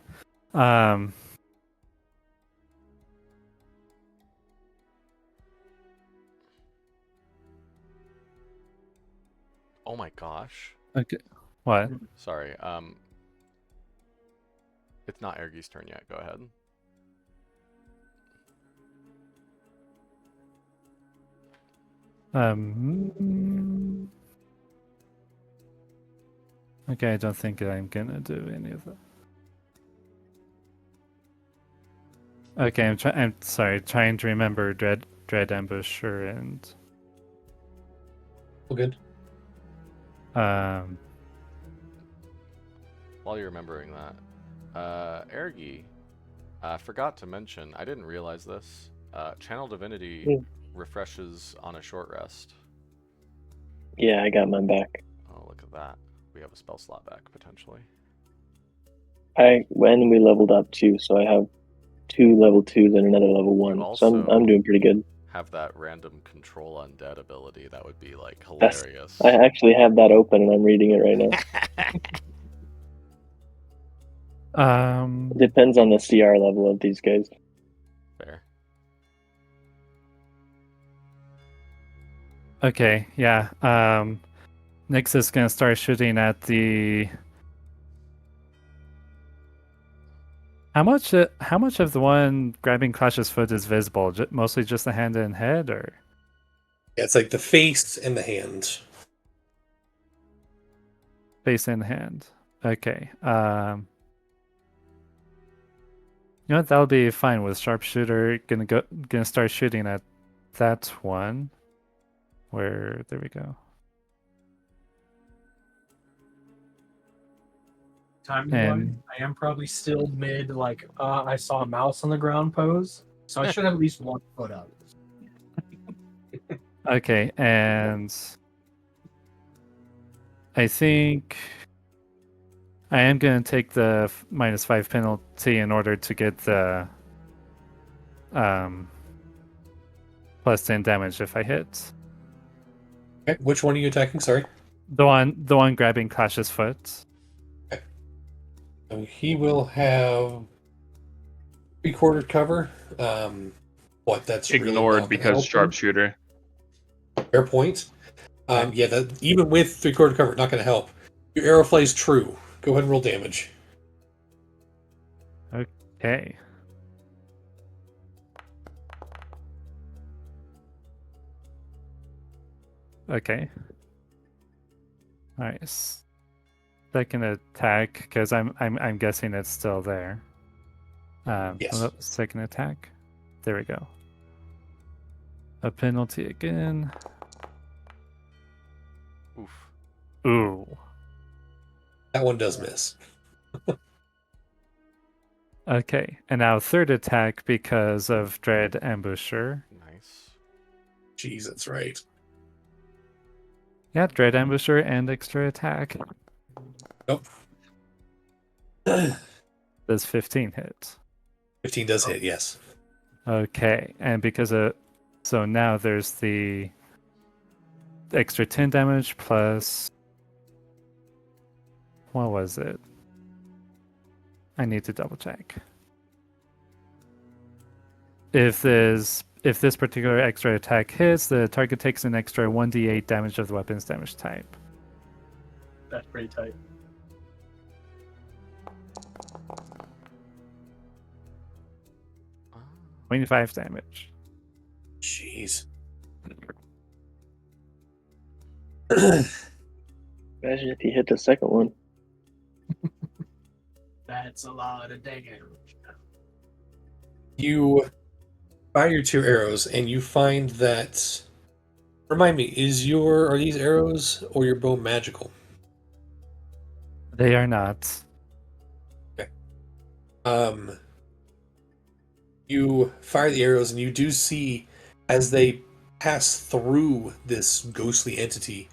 [SPEAKER 1] Oh my gosh.
[SPEAKER 3] Okay. What?
[SPEAKER 1] Sorry. It's not Ergi's turn yet. Go ahead.
[SPEAKER 3] Okay, I don't think I'm gonna do any of that. Okay, I'm sorry. Trying to remember Dread Ambusher and
[SPEAKER 5] Well, good.
[SPEAKER 3] um.
[SPEAKER 1] While you're remembering that, Ergi, I forgot to mention, I didn't realize this. Channel Divinity
[SPEAKER 6] Yeah.
[SPEAKER 1] refreshes on a short rest.
[SPEAKER 6] Yeah, I got mine back.
[SPEAKER 1] Oh, look at that. We have a spell slot back, potentially.
[SPEAKER 6] When we leveled up too, so I have 2 level 2s and another level 1. So I'm
[SPEAKER 1] also-
[SPEAKER 6] doing pretty good.
[SPEAKER 1] Have that random control undead ability. That would be, like,
[SPEAKER 6] That's-
[SPEAKER 1] hilarious.
[SPEAKER 6] I actually have that open and I'm reading it right now. It depends on the CR level of these guys.
[SPEAKER 1] Fair.
[SPEAKER 3] Okay, yeah. Nyx is gonna start shooting at the. How much of the one grabbing Clash's foot is visible? Mostly just the hand and head, or
[SPEAKER 5] Yeah, it's like the face and the hand.
[SPEAKER 3] face and hand? Okay. You know what? That'll be fine with sharpshooter. Gonna start shooting at that one. There we go.
[SPEAKER 4] Timing wise, I am probably still mid, like, I saw a mouse on the ground pose. So I should have at least 1 foot up.
[SPEAKER 3] Okay, and I think I am going to take the -5 penalty in order to get the +10 damage if I hit.
[SPEAKER 5] Okay, which one are you attacking? Sorry.
[SPEAKER 3] The one grabbing Clash's foot.
[SPEAKER 5] So he will have 3/4 cover. That's really
[SPEAKER 2] Ignored
[SPEAKER 5] not gonna
[SPEAKER 2] because
[SPEAKER 5] help him.
[SPEAKER 2] sharpshooter.
[SPEAKER 5] Fair point. Yeah, that even with 3/4 cover, not going to help. Your arrow flies true. Go ahead and roll damage.
[SPEAKER 3] Okay. Okay. Nice. Second attack, because I'm guessing it's still there.
[SPEAKER 5] Yes.
[SPEAKER 3] Second attack. There we go. A penalty again.
[SPEAKER 1] Oof.
[SPEAKER 3] Ooh.
[SPEAKER 5] That one does miss.
[SPEAKER 3] Okay, and now third attack because of Dread Ambusher.
[SPEAKER 1] Nice.
[SPEAKER 5] Jeez, that's right.
[SPEAKER 3] Yeah, Dread Ambusher and extra attack.
[SPEAKER 5] Nope.
[SPEAKER 3] Does 15 hit?
[SPEAKER 5] 15 does hit, yes.
[SPEAKER 3] Okay, and because of so now there's the extra 10 damage plus what was it? I need to double check. If this particular extra attack hits, the target takes an extra 1d8 damage of the weapon's damage type.
[SPEAKER 4] That's pretty tight.
[SPEAKER 1] Ah.
[SPEAKER 3] 25 damage.
[SPEAKER 5] Jeez.
[SPEAKER 6] Imagine if you hit the second one.
[SPEAKER 4] That's a lot of damage.
[SPEAKER 5] You fire your 2 arrows, and you find that. Remind me, are these arrows or your bow magical?
[SPEAKER 3] They are not.
[SPEAKER 5] You fire the arrows, and you do see as they pass through this ghostly entity,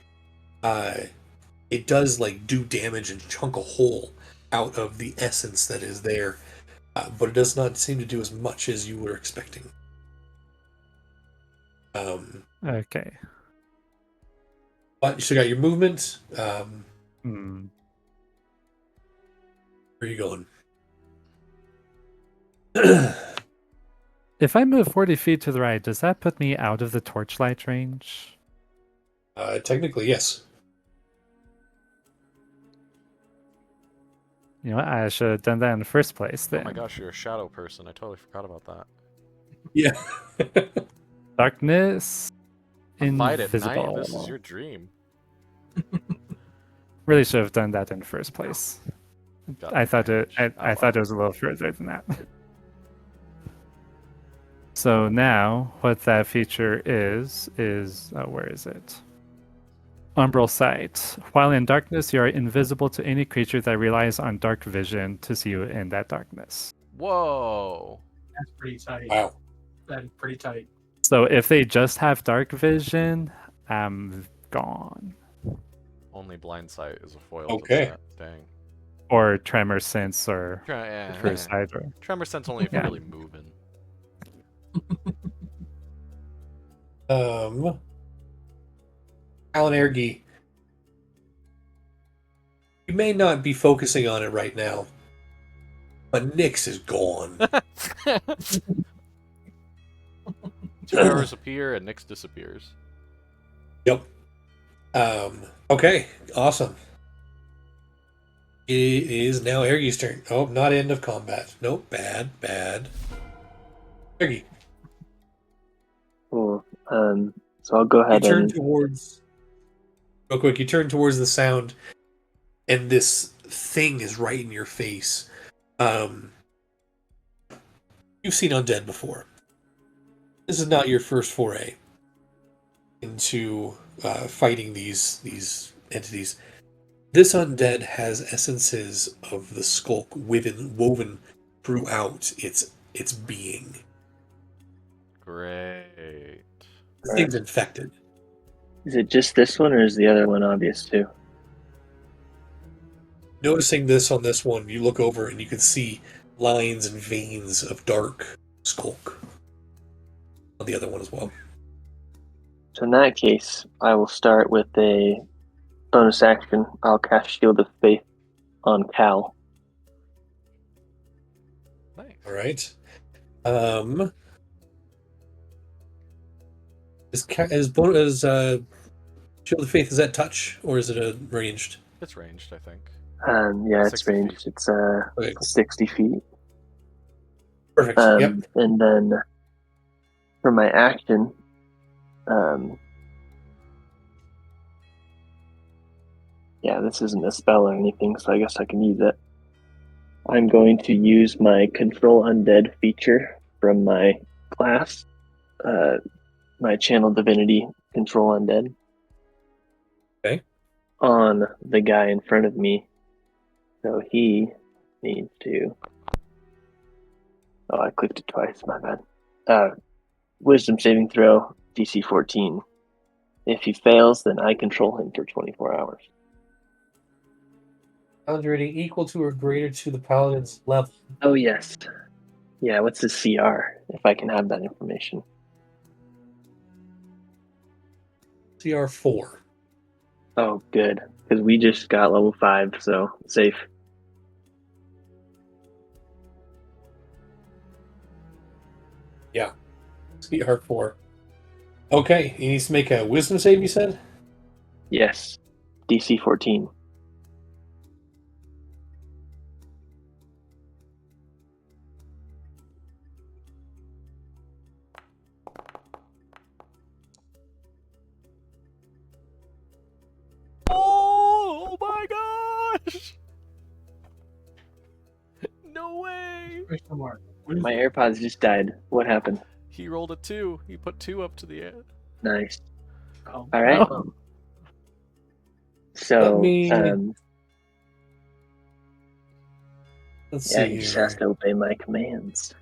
[SPEAKER 5] it does like do damage and chunk a hole out of the essence that is there, but it does not seem to do as much as you were expecting.
[SPEAKER 3] Okay.
[SPEAKER 5] But you still got your movement.
[SPEAKER 3] Hmm.
[SPEAKER 5] Where are you going?
[SPEAKER 3] If I move 40 feet to the right, does that put me out of the torchlight range?
[SPEAKER 5] Technically, yes.
[SPEAKER 3] You know what? I should have done that in the first place then.
[SPEAKER 1] Oh my gosh, you're a shadow person. I totally forgot about that.
[SPEAKER 5] Yeah.
[SPEAKER 3] Darkness.
[SPEAKER 1] Fight at
[SPEAKER 3] Invisible.
[SPEAKER 1] night? This is your dream.
[SPEAKER 3] Really should have done that in the first place.
[SPEAKER 1] Got
[SPEAKER 3] I thought it. I
[SPEAKER 1] Oh,
[SPEAKER 3] thought it was a little further than that. So now, what that feature is where is it? Umbral Sight. While in darkness, you are invisible to any creature that relies on dark vision to see you in that darkness.
[SPEAKER 1] Whoa.
[SPEAKER 4] That's pretty tight.
[SPEAKER 5] Wow.
[SPEAKER 4] That is pretty tight.
[SPEAKER 3] So if they just have dark vision, I'm gone.
[SPEAKER 1] Only blind sight is a foil
[SPEAKER 5] Okay.
[SPEAKER 1] to that. Dang.
[SPEAKER 3] Or Tremor Sense or
[SPEAKER 1] Yeah,
[SPEAKER 3] First Hydra.
[SPEAKER 1] Tremor sense only if
[SPEAKER 3] Yeah.
[SPEAKER 1] you're really moving.
[SPEAKER 5] Alan Ergi, you may not be focusing on it right now, but Nyx is gone.
[SPEAKER 1] 2 hours appear and Nyx disappears.
[SPEAKER 5] Yep. Okay, awesome. It is now Ergi's turn. Oh, not end of combat. Nope, bad. Ergi,
[SPEAKER 6] Cool. So I'll go
[SPEAKER 5] you
[SPEAKER 6] ahead
[SPEAKER 5] turn
[SPEAKER 6] and
[SPEAKER 5] towards... Real quick, you turn towards the sound, and this thing is right in your face. You've seen undead before. This is not your first foray into fighting these entities. This undead has essences of the skulk woven throughout its being.
[SPEAKER 1] Great.
[SPEAKER 5] This thing's infected.
[SPEAKER 6] is it just this one, or is the other one obvious too?
[SPEAKER 5] Noticing this on this one, you look over and you can see lines and veins of dark skulk on the other one as well.
[SPEAKER 6] So in that case, I will start with a bonus action. I'll cast Shield of Faith on Cal.
[SPEAKER 1] Nice.
[SPEAKER 5] All right. Is Shield of Faith, is that touch or is it a ranged?
[SPEAKER 1] It's ranged, I think.
[SPEAKER 6] Yeah, it's
[SPEAKER 1] 60
[SPEAKER 6] ranged.
[SPEAKER 1] feet.
[SPEAKER 6] It's
[SPEAKER 5] Okay, cool.
[SPEAKER 6] 60 feet.
[SPEAKER 5] Perfect. Yep.
[SPEAKER 6] And then for my action, yeah, this isn't a spell or anything, so I guess I can use it. I'm going to use my Control Undead feature from my class, my Channel Divinity Control Undead.
[SPEAKER 5] Okay.
[SPEAKER 6] On the guy in front of me. So he needs to... Oh, I clicked it twice, my bad. Wisdom saving throw, DC 14. If he fails, then I control him for 24 hours.
[SPEAKER 5] Challenge rating equal to or greater to the paladin's level.
[SPEAKER 6] Oh, yes. Yeah, what's his CR, if I can have that information?
[SPEAKER 5] CR 4.
[SPEAKER 6] Oh, good. Because we just got level 5, so safe.
[SPEAKER 5] Yeah. CR 4. Okay, he needs to make a wisdom save, you said?
[SPEAKER 6] Yes. DC 14.
[SPEAKER 1] Oh my gosh! No way!
[SPEAKER 4] Question mark. What is
[SPEAKER 6] My
[SPEAKER 4] it?
[SPEAKER 6] AirPods just died. What happened?
[SPEAKER 1] He rolled a 2. He put 2 up to the air.
[SPEAKER 6] Nice.
[SPEAKER 4] Oh,
[SPEAKER 6] All right.
[SPEAKER 3] Oh.
[SPEAKER 6] So,
[SPEAKER 5] Let me- Let's
[SPEAKER 6] yeah,
[SPEAKER 5] see
[SPEAKER 6] he just
[SPEAKER 5] here.
[SPEAKER 6] has to obey my commands.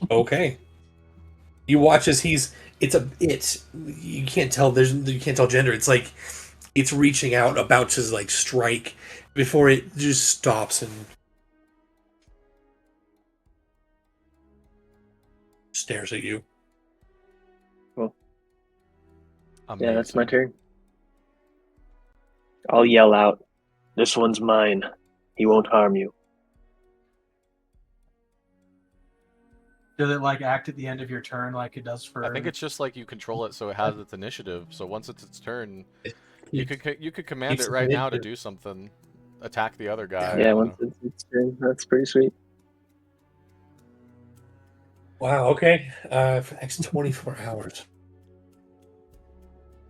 [SPEAKER 5] Okay. You watch as you can't tell gender. It's like it's reaching out, about to like strike, before it just stops and stares at you.
[SPEAKER 6] Yeah, that's my
[SPEAKER 1] Amazing.
[SPEAKER 6] turn. I'll yell out, "This one's mine. He won't harm you."
[SPEAKER 4] Does it like act at the end of your turn like it does for?
[SPEAKER 1] I think it's just like you control it so it has its initiative. So once it's its turn, you could command
[SPEAKER 5] keeps
[SPEAKER 1] it right now to
[SPEAKER 5] initiative.
[SPEAKER 1] do something. attack the other guy.
[SPEAKER 6] Yeah,
[SPEAKER 1] I don't
[SPEAKER 6] once
[SPEAKER 1] know.
[SPEAKER 6] it's turn, that's pretty sweet.
[SPEAKER 5] Wow. Okay. For the next 24 hours.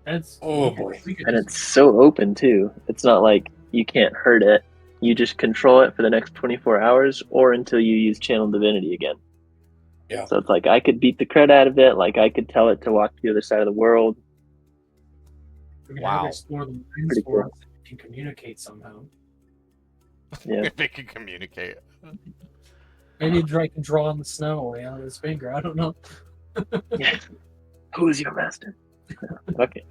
[SPEAKER 4] That's
[SPEAKER 5] Oh,
[SPEAKER 4] we could-
[SPEAKER 5] boy.
[SPEAKER 4] we could
[SPEAKER 6] And
[SPEAKER 4] just-
[SPEAKER 6] it's so open too. It's not like you can't hurt it. You just control it for the next 24 hours or until you use Channel Divinity again.
[SPEAKER 5] Yeah.
[SPEAKER 6] So it's like I could beat the crud out of it. Like I could tell it to walk to the other side of the world.
[SPEAKER 4] we could have
[SPEAKER 1] Wow.
[SPEAKER 4] it explore the lines
[SPEAKER 6] Pretty
[SPEAKER 4] for
[SPEAKER 6] cool.
[SPEAKER 4] us and communicate somehow.
[SPEAKER 6] Yeah.
[SPEAKER 1] They can communicate.
[SPEAKER 4] Maybe Drake can draw on the snow out of his finger. I don't know.
[SPEAKER 6] Yeah. Who's your master? Okay.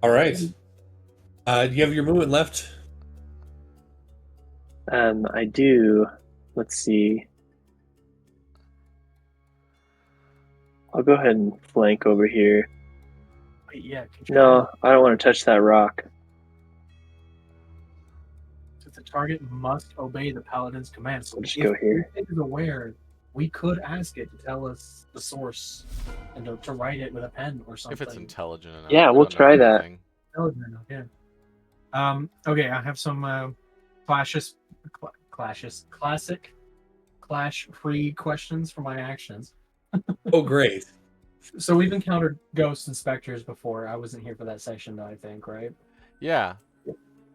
[SPEAKER 5] All right. Do you have your movement left?
[SPEAKER 6] I do. Let's see. I'll go ahead and flank over here.
[SPEAKER 4] Wait, yeah. Control.
[SPEAKER 6] No, I don't want to touch that rock.
[SPEAKER 4] The target must obey the paladin's commands. So
[SPEAKER 6] We'll just
[SPEAKER 4] if
[SPEAKER 6] go here.
[SPEAKER 4] it is aware, we could ask it to tell us the source and to write it with a pen or something.
[SPEAKER 1] If it's intelligent enough.
[SPEAKER 6] Yeah,
[SPEAKER 1] I
[SPEAKER 6] we'll
[SPEAKER 1] don't know
[SPEAKER 6] try that.
[SPEAKER 1] anything.
[SPEAKER 4] Intelligent enough, yeah. Okay, I have some classic clash-free questions for my actions.
[SPEAKER 5] Oh, great.
[SPEAKER 4] So we've encountered ghosts and specters before. I wasn't here for that section, though, I think, right?
[SPEAKER 1] Yeah.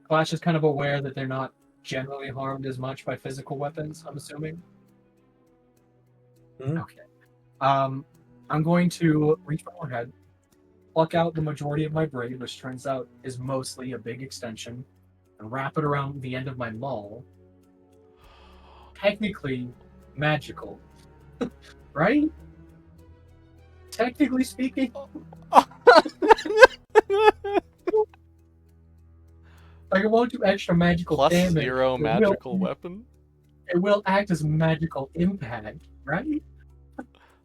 [SPEAKER 4] Clash is kind of aware that they're not generally harmed as much by physical weapons, I'm assuming.
[SPEAKER 5] Mhm.
[SPEAKER 4] Okay. I'm going to reach my forehead, pluck out the majority of my braid, which turns out is mostly a big extension, and wrap it around the end of my maul. Technically magical. Right? Technically speaking, like it won't do extra magical
[SPEAKER 1] Plus
[SPEAKER 4] damage.
[SPEAKER 1] 0
[SPEAKER 4] It
[SPEAKER 1] magical
[SPEAKER 4] will,
[SPEAKER 1] weapon?
[SPEAKER 4] It will act as magical impact, right?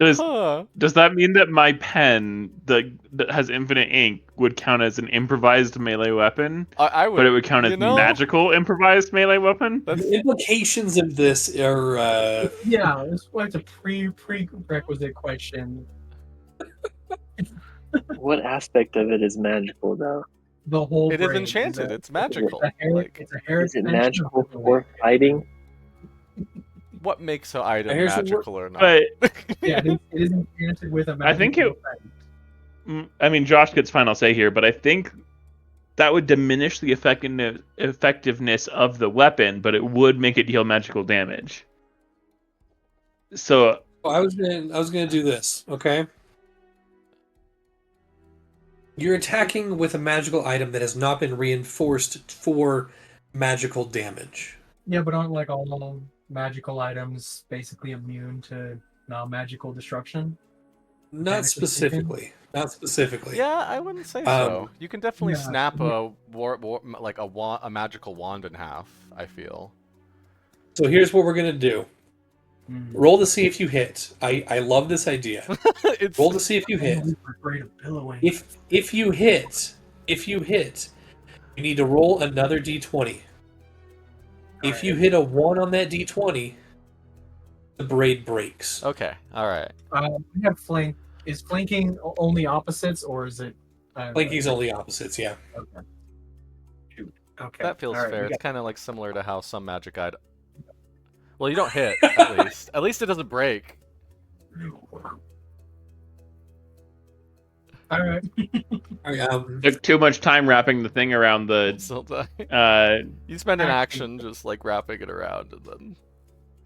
[SPEAKER 1] Huh.
[SPEAKER 2] Does that mean that my pen that has infinite ink would count as an improvised melee weapon,
[SPEAKER 1] I would.
[SPEAKER 2] but it would count
[SPEAKER 1] you
[SPEAKER 2] as
[SPEAKER 1] know,
[SPEAKER 2] magical improvised melee weapon?
[SPEAKER 1] That's,
[SPEAKER 5] The implications of this are.
[SPEAKER 4] Yeah, it's a prerequisite question.
[SPEAKER 6] What aspect of it is magical, though?
[SPEAKER 4] The whole
[SPEAKER 1] it is
[SPEAKER 4] brain
[SPEAKER 1] enchanted. It's magical.
[SPEAKER 4] It's a hair,
[SPEAKER 1] Like,
[SPEAKER 4] it's a hair
[SPEAKER 6] Is it
[SPEAKER 4] extension
[SPEAKER 6] magical
[SPEAKER 4] of the
[SPEAKER 6] for
[SPEAKER 4] weight.
[SPEAKER 6] fighting?
[SPEAKER 1] what makes an item
[SPEAKER 5] Here's the
[SPEAKER 1] magical or not?
[SPEAKER 2] But
[SPEAKER 4] Yeah, it is enchanted with a magical
[SPEAKER 2] I think it-
[SPEAKER 4] effect.
[SPEAKER 2] I mean, Josh gets final say here, but I think that would diminish the effectiveness of the weapon, but it would make it deal magical damage. So
[SPEAKER 5] I was gonna do this. Okay. You're attacking with a magical item that has not been reinforced for magical damage.
[SPEAKER 4] Yeah, but aren't like all magical items basically immune to non-magical destruction?
[SPEAKER 5] Not
[SPEAKER 4] Mechanically
[SPEAKER 5] specifically. Not specifically.
[SPEAKER 1] Yeah, I wouldn't say so. You can definitely
[SPEAKER 4] yeah,
[SPEAKER 1] snap
[SPEAKER 4] yeah.
[SPEAKER 1] a magical wand in half. I feel.
[SPEAKER 5] So here's what we're gonna do.
[SPEAKER 4] Mm.
[SPEAKER 5] Roll to see if you hit. I love this idea.
[SPEAKER 1] it's
[SPEAKER 5] Roll to see if you hit.
[SPEAKER 4] I'm afraid of billowing.
[SPEAKER 5] If you hit, you need to roll another d20. If you hit a 1 on that d20, the braid breaks.
[SPEAKER 1] okay. All right.
[SPEAKER 4] We have flank. Is flanking only opposites, or is it?
[SPEAKER 5] Flanking's only opposites, yeah.
[SPEAKER 4] Okay. Shoot. Okay.
[SPEAKER 1] That feels
[SPEAKER 4] All right,
[SPEAKER 1] fair.
[SPEAKER 4] we
[SPEAKER 1] It's kind of like similar to how some magic item. Well, you don't hit at least. At least it doesn't break.
[SPEAKER 4] All right.
[SPEAKER 2] took too much time wrapping the thing around the.
[SPEAKER 1] Still die. You spend an
[SPEAKER 4] Action.
[SPEAKER 1] action just like wrapping it around, and then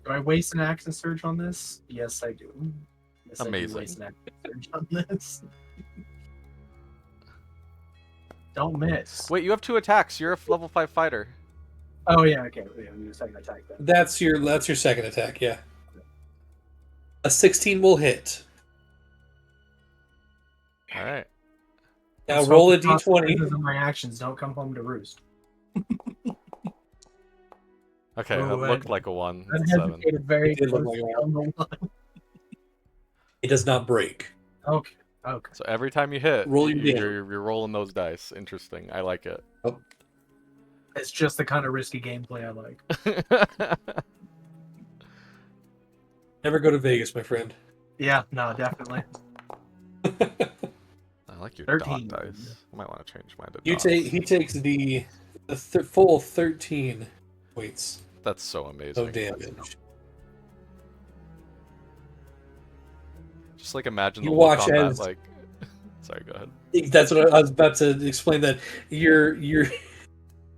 [SPEAKER 4] Do I waste an action surge on this? Yes, I do. Yes, I do
[SPEAKER 1] Amazing.
[SPEAKER 4] waste an action surge on this. Don't miss.
[SPEAKER 1] wait. You have 2 attacks. You're a level 5 fighter.
[SPEAKER 4] Oh yeah, okay. Yeah, I'm second attack then.
[SPEAKER 5] That's your second attack, yeah. A 16 will hit.
[SPEAKER 1] All right.
[SPEAKER 5] Now
[SPEAKER 4] So
[SPEAKER 5] roll a
[SPEAKER 4] the
[SPEAKER 5] d20.
[SPEAKER 4] consequences of my actions don't come home to roost.
[SPEAKER 1] Okay,
[SPEAKER 4] Oh,
[SPEAKER 1] that
[SPEAKER 4] I-
[SPEAKER 1] looked like a 1.
[SPEAKER 4] I
[SPEAKER 1] It's a 7.
[SPEAKER 4] hesitated very
[SPEAKER 5] It did look
[SPEAKER 4] closely
[SPEAKER 5] like a
[SPEAKER 4] on the one.
[SPEAKER 5] It does not break.
[SPEAKER 4] Okay. Okay.
[SPEAKER 1] So every time you hit,
[SPEAKER 5] Roll your damage.
[SPEAKER 1] you're rolling those dice. Interesting. I like it.
[SPEAKER 4] It's just the kind of risky gameplay I like.
[SPEAKER 5] Never go to Vegas, my friend.
[SPEAKER 4] Yeah. No, definitely.
[SPEAKER 1] I like your
[SPEAKER 4] 13.
[SPEAKER 1] dot dice. I might want to change mine to
[SPEAKER 5] You
[SPEAKER 1] dots.
[SPEAKER 5] take he takes the A full 13 points
[SPEAKER 1] That's so amazing.
[SPEAKER 5] of damage.
[SPEAKER 1] Just like imagine
[SPEAKER 5] You
[SPEAKER 1] the look
[SPEAKER 5] watch
[SPEAKER 1] on
[SPEAKER 5] as-
[SPEAKER 1] that, like. Sorry, go ahead.
[SPEAKER 5] That's what I was about to explain. That you're.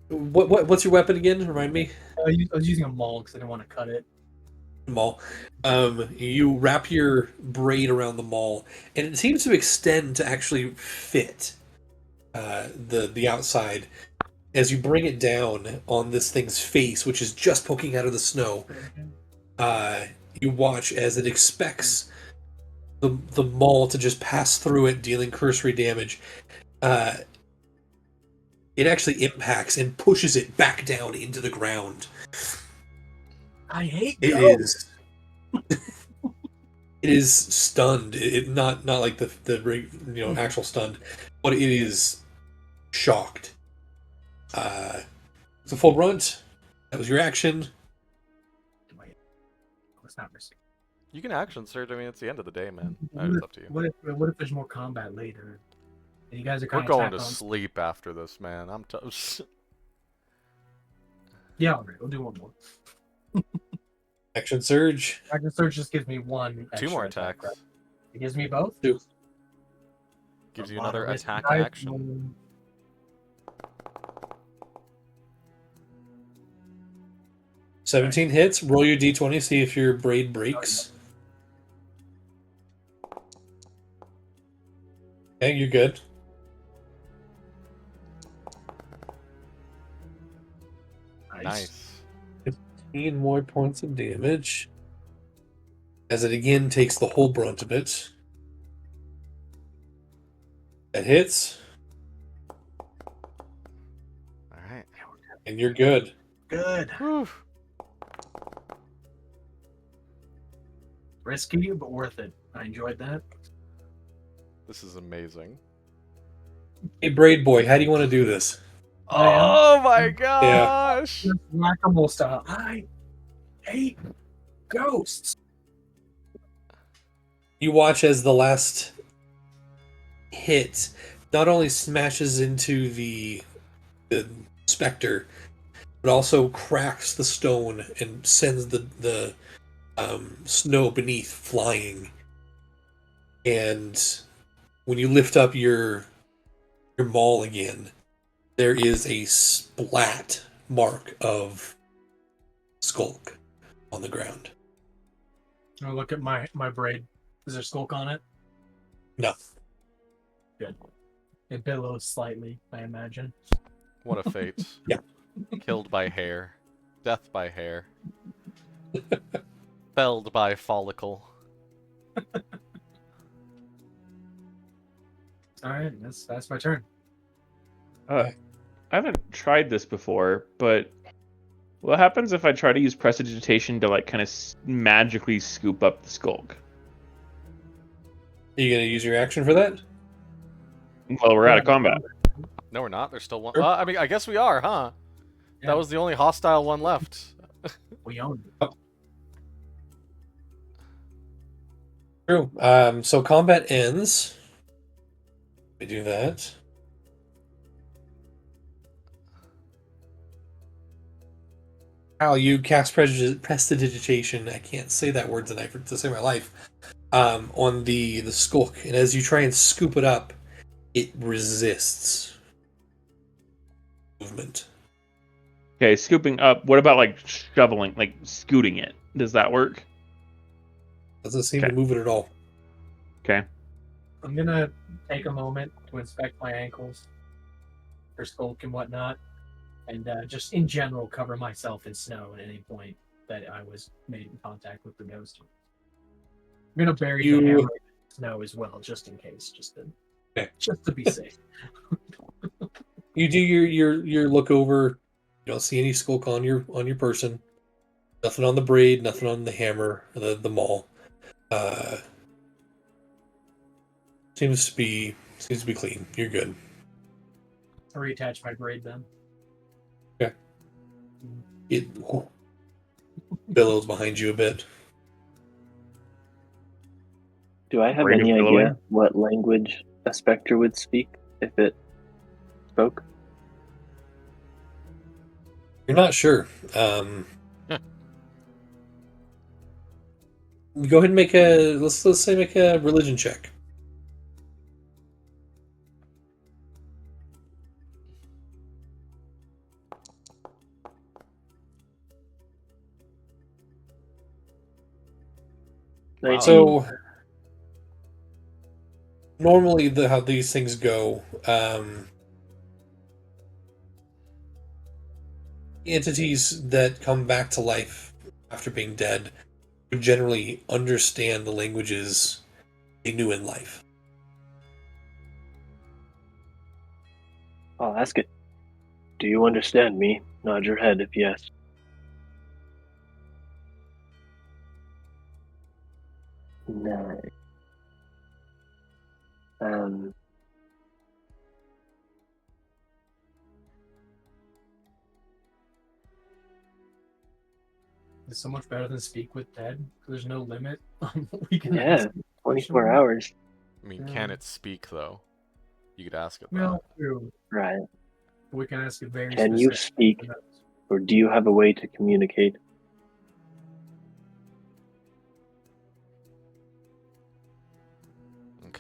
[SPEAKER 5] What's your weapon again? Remind me.
[SPEAKER 4] I was using a maul because I didn't want to cut it.
[SPEAKER 5] Maul. You wrap your braid around the maul, and it seems to extend to actually fit the outside. As you bring it down on this thing's face, which is just poking out of the snow, you watch as it expects the maul to just pass through it, dealing cursory damage. It actually impacts and pushes it back down into the ground.
[SPEAKER 4] I hate
[SPEAKER 5] It
[SPEAKER 4] ghosts.
[SPEAKER 5] is. It is stunned. Not like the actual stunned, but it is shocked. It's a full brunt. That was your action.
[SPEAKER 4] It's not risky.
[SPEAKER 1] You can action surge. I mean, it's the end of the day, man.
[SPEAKER 4] What
[SPEAKER 1] It's
[SPEAKER 4] if-
[SPEAKER 1] up to you.
[SPEAKER 4] What if there's more combat later? And you guys are kind
[SPEAKER 1] We're
[SPEAKER 4] of
[SPEAKER 1] going to sleep after this, man. I'm toast.
[SPEAKER 4] Yeah, all right, we'll do one more.
[SPEAKER 5] Action surge.
[SPEAKER 4] Action surge just gives me one.
[SPEAKER 1] Two more
[SPEAKER 4] extra attack,
[SPEAKER 1] attacks.
[SPEAKER 4] right? It gives me both.
[SPEAKER 5] Two.
[SPEAKER 1] Gives
[SPEAKER 4] A
[SPEAKER 1] you
[SPEAKER 4] lot
[SPEAKER 1] another
[SPEAKER 4] of risk
[SPEAKER 1] attack
[SPEAKER 4] dice.
[SPEAKER 1] action.
[SPEAKER 5] 17 hits. Roll your d20. See if your braid breaks. Okay, you're good.
[SPEAKER 1] Nice.
[SPEAKER 5] 15 more points of damage. As it again takes the whole brunt of it. That hits,
[SPEAKER 1] All right.
[SPEAKER 5] and you're good.
[SPEAKER 4] Good.
[SPEAKER 1] Whew.
[SPEAKER 4] Risky, but worth it. I enjoyed that.
[SPEAKER 1] This is amazing.
[SPEAKER 5] Hey, Braid Boy, how do you want to do this?
[SPEAKER 1] Oh my gosh!
[SPEAKER 4] Just whack-a-mole style. I hate ghosts.
[SPEAKER 5] You watch as the last hit not only smashes into the specter, but also cracks the stone and sends the snow beneath flying. And when you lift up your maul again, there is a splat mark of skulk on the ground.
[SPEAKER 4] I look at my braid. Is there skulk on it?
[SPEAKER 5] No.
[SPEAKER 4] Good. It billows slightly, I imagine.
[SPEAKER 1] What a fate.
[SPEAKER 5] Yeah.
[SPEAKER 1] Killed by hair. Death by hair. Felled by follicle.
[SPEAKER 4] All right, that's my turn.
[SPEAKER 2] I haven't tried this before, but what happens if I try to use prestidigitation to like kind of magically scoop up the skulk?
[SPEAKER 5] Are you going to use your action for that?
[SPEAKER 2] Well, we're out of combat.
[SPEAKER 1] No, we're not. There's still one.
[SPEAKER 5] Sure.
[SPEAKER 1] I mean, I guess we are, huh?
[SPEAKER 4] Yeah.
[SPEAKER 1] That was the only hostile one left.
[SPEAKER 4] We own it.
[SPEAKER 5] True. So combat ends. We do that. How you cast prestidigitation? I can't say that word tonight to save my life. On the skulk, and as you try and scoop it up, it resists movement.
[SPEAKER 2] Okay, scooping up. What about like shoveling, like scooting it? Does that work?
[SPEAKER 5] Doesn't seem
[SPEAKER 2] Okay.
[SPEAKER 5] to move it at all.
[SPEAKER 2] Okay.
[SPEAKER 4] I'm gonna take a moment to inspect my ankles for skulk and whatnot, and just in general cover myself in snow at any point that I was made in contact with the ghost. I'm gonna bury the hammer in snow as well, just in case, just to be safe.
[SPEAKER 5] You do your look over. You don't see any skulk on your person. Nothing on the braid. Nothing on the hammer. The maul. Seems to be clean. You're good.
[SPEAKER 4] I'll reattach my braid then.
[SPEAKER 5] It billows behind you a bit.
[SPEAKER 6] Do I have
[SPEAKER 2] Brain
[SPEAKER 6] any
[SPEAKER 2] is
[SPEAKER 6] idea
[SPEAKER 2] billowing?
[SPEAKER 6] what language a specter would speak if it spoke?
[SPEAKER 5] You're not sure. Go ahead and make a let's say make a religion check.
[SPEAKER 1] Wow.
[SPEAKER 6] 19.
[SPEAKER 5] So normally, how these things go, entities that come back to life after being dead would generally understand the languages they knew in life.
[SPEAKER 6] I'll ask it. Do you understand me? Nod your head if yes. No.
[SPEAKER 4] It's so much better than speak with dead. There's no limit on what we can
[SPEAKER 6] Yeah,
[SPEAKER 4] ask.
[SPEAKER 6] 24 hours.
[SPEAKER 1] I mean, can it speak though? You could ask it
[SPEAKER 4] Well, true.
[SPEAKER 6] Right.
[SPEAKER 4] We can ask it very
[SPEAKER 6] Can you
[SPEAKER 4] specific.
[SPEAKER 6] speak, or do you have a way to communicate?
[SPEAKER 1] that.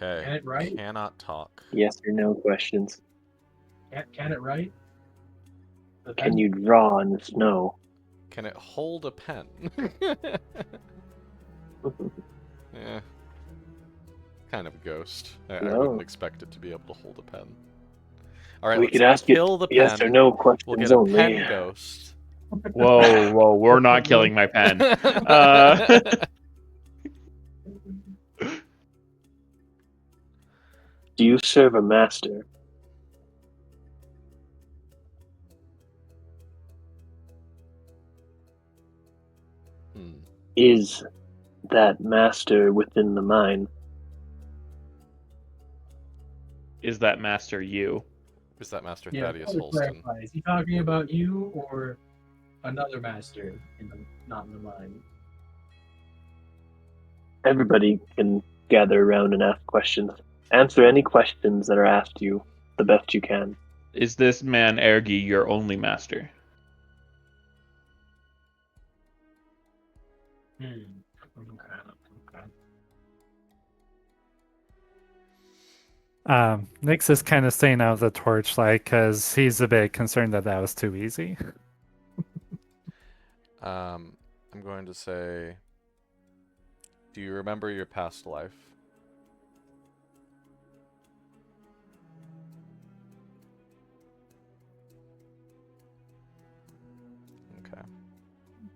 [SPEAKER 1] Okay.
[SPEAKER 4] Can it write?
[SPEAKER 1] Cannot talk.
[SPEAKER 6] Yes or no questions.
[SPEAKER 4] Can it write? But
[SPEAKER 6] Can
[SPEAKER 4] then-
[SPEAKER 6] you draw in the snow?
[SPEAKER 1] Can it hold a pen? Yeah. Kind of a ghost. I
[SPEAKER 6] No.
[SPEAKER 1] wouldn't expect it to be able to hold a pen. All right,
[SPEAKER 6] We
[SPEAKER 1] let's
[SPEAKER 6] could ask it
[SPEAKER 1] kill the pen.
[SPEAKER 6] yes or no
[SPEAKER 1] We'll
[SPEAKER 6] questions
[SPEAKER 1] get a
[SPEAKER 6] only.
[SPEAKER 1] pen ghost.
[SPEAKER 2] Whoa, we're not killing my pen.
[SPEAKER 6] Do you serve a master?
[SPEAKER 1] Hmm.
[SPEAKER 6] Is that master within the mine?
[SPEAKER 2] Is that master you?
[SPEAKER 1] Is that Master
[SPEAKER 4] Yeah,
[SPEAKER 1] Thaddeus
[SPEAKER 4] to
[SPEAKER 1] Holston?
[SPEAKER 4] clarify, is he talking about you or another master not in the mine?
[SPEAKER 6] Everybody can gather around and ask questions. Answer any questions that are asked you the best you can.
[SPEAKER 2] Is this man Ergi your only master?
[SPEAKER 4] Okay.
[SPEAKER 3] Nyx is kind of staying out of the torchlight because he's a bit concerned that was too easy.
[SPEAKER 1] I'm going to say, do you remember your past life? Okay.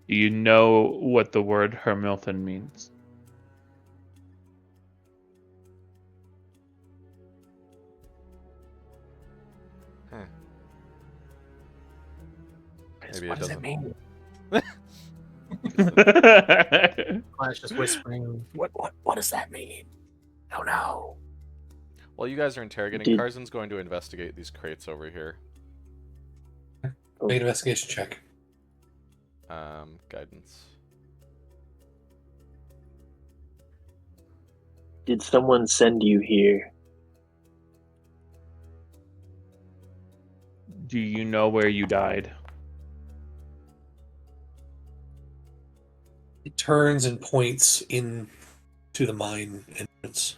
[SPEAKER 2] Do you know what the word Hermilton means?
[SPEAKER 1] Maybe
[SPEAKER 4] What
[SPEAKER 1] it
[SPEAKER 4] does
[SPEAKER 1] doesn't.
[SPEAKER 4] it mean? Clash just whispering. What does that mean? Oh no.
[SPEAKER 1] While you guys are interrogating,
[SPEAKER 6] Did-
[SPEAKER 1] Carson's going to investigate these crates over here.
[SPEAKER 5] Make an investigation check.
[SPEAKER 1] Guidance.
[SPEAKER 6] Did someone send you here?
[SPEAKER 2] Do you know where you died?
[SPEAKER 5] It turns and points in to the mine entrance.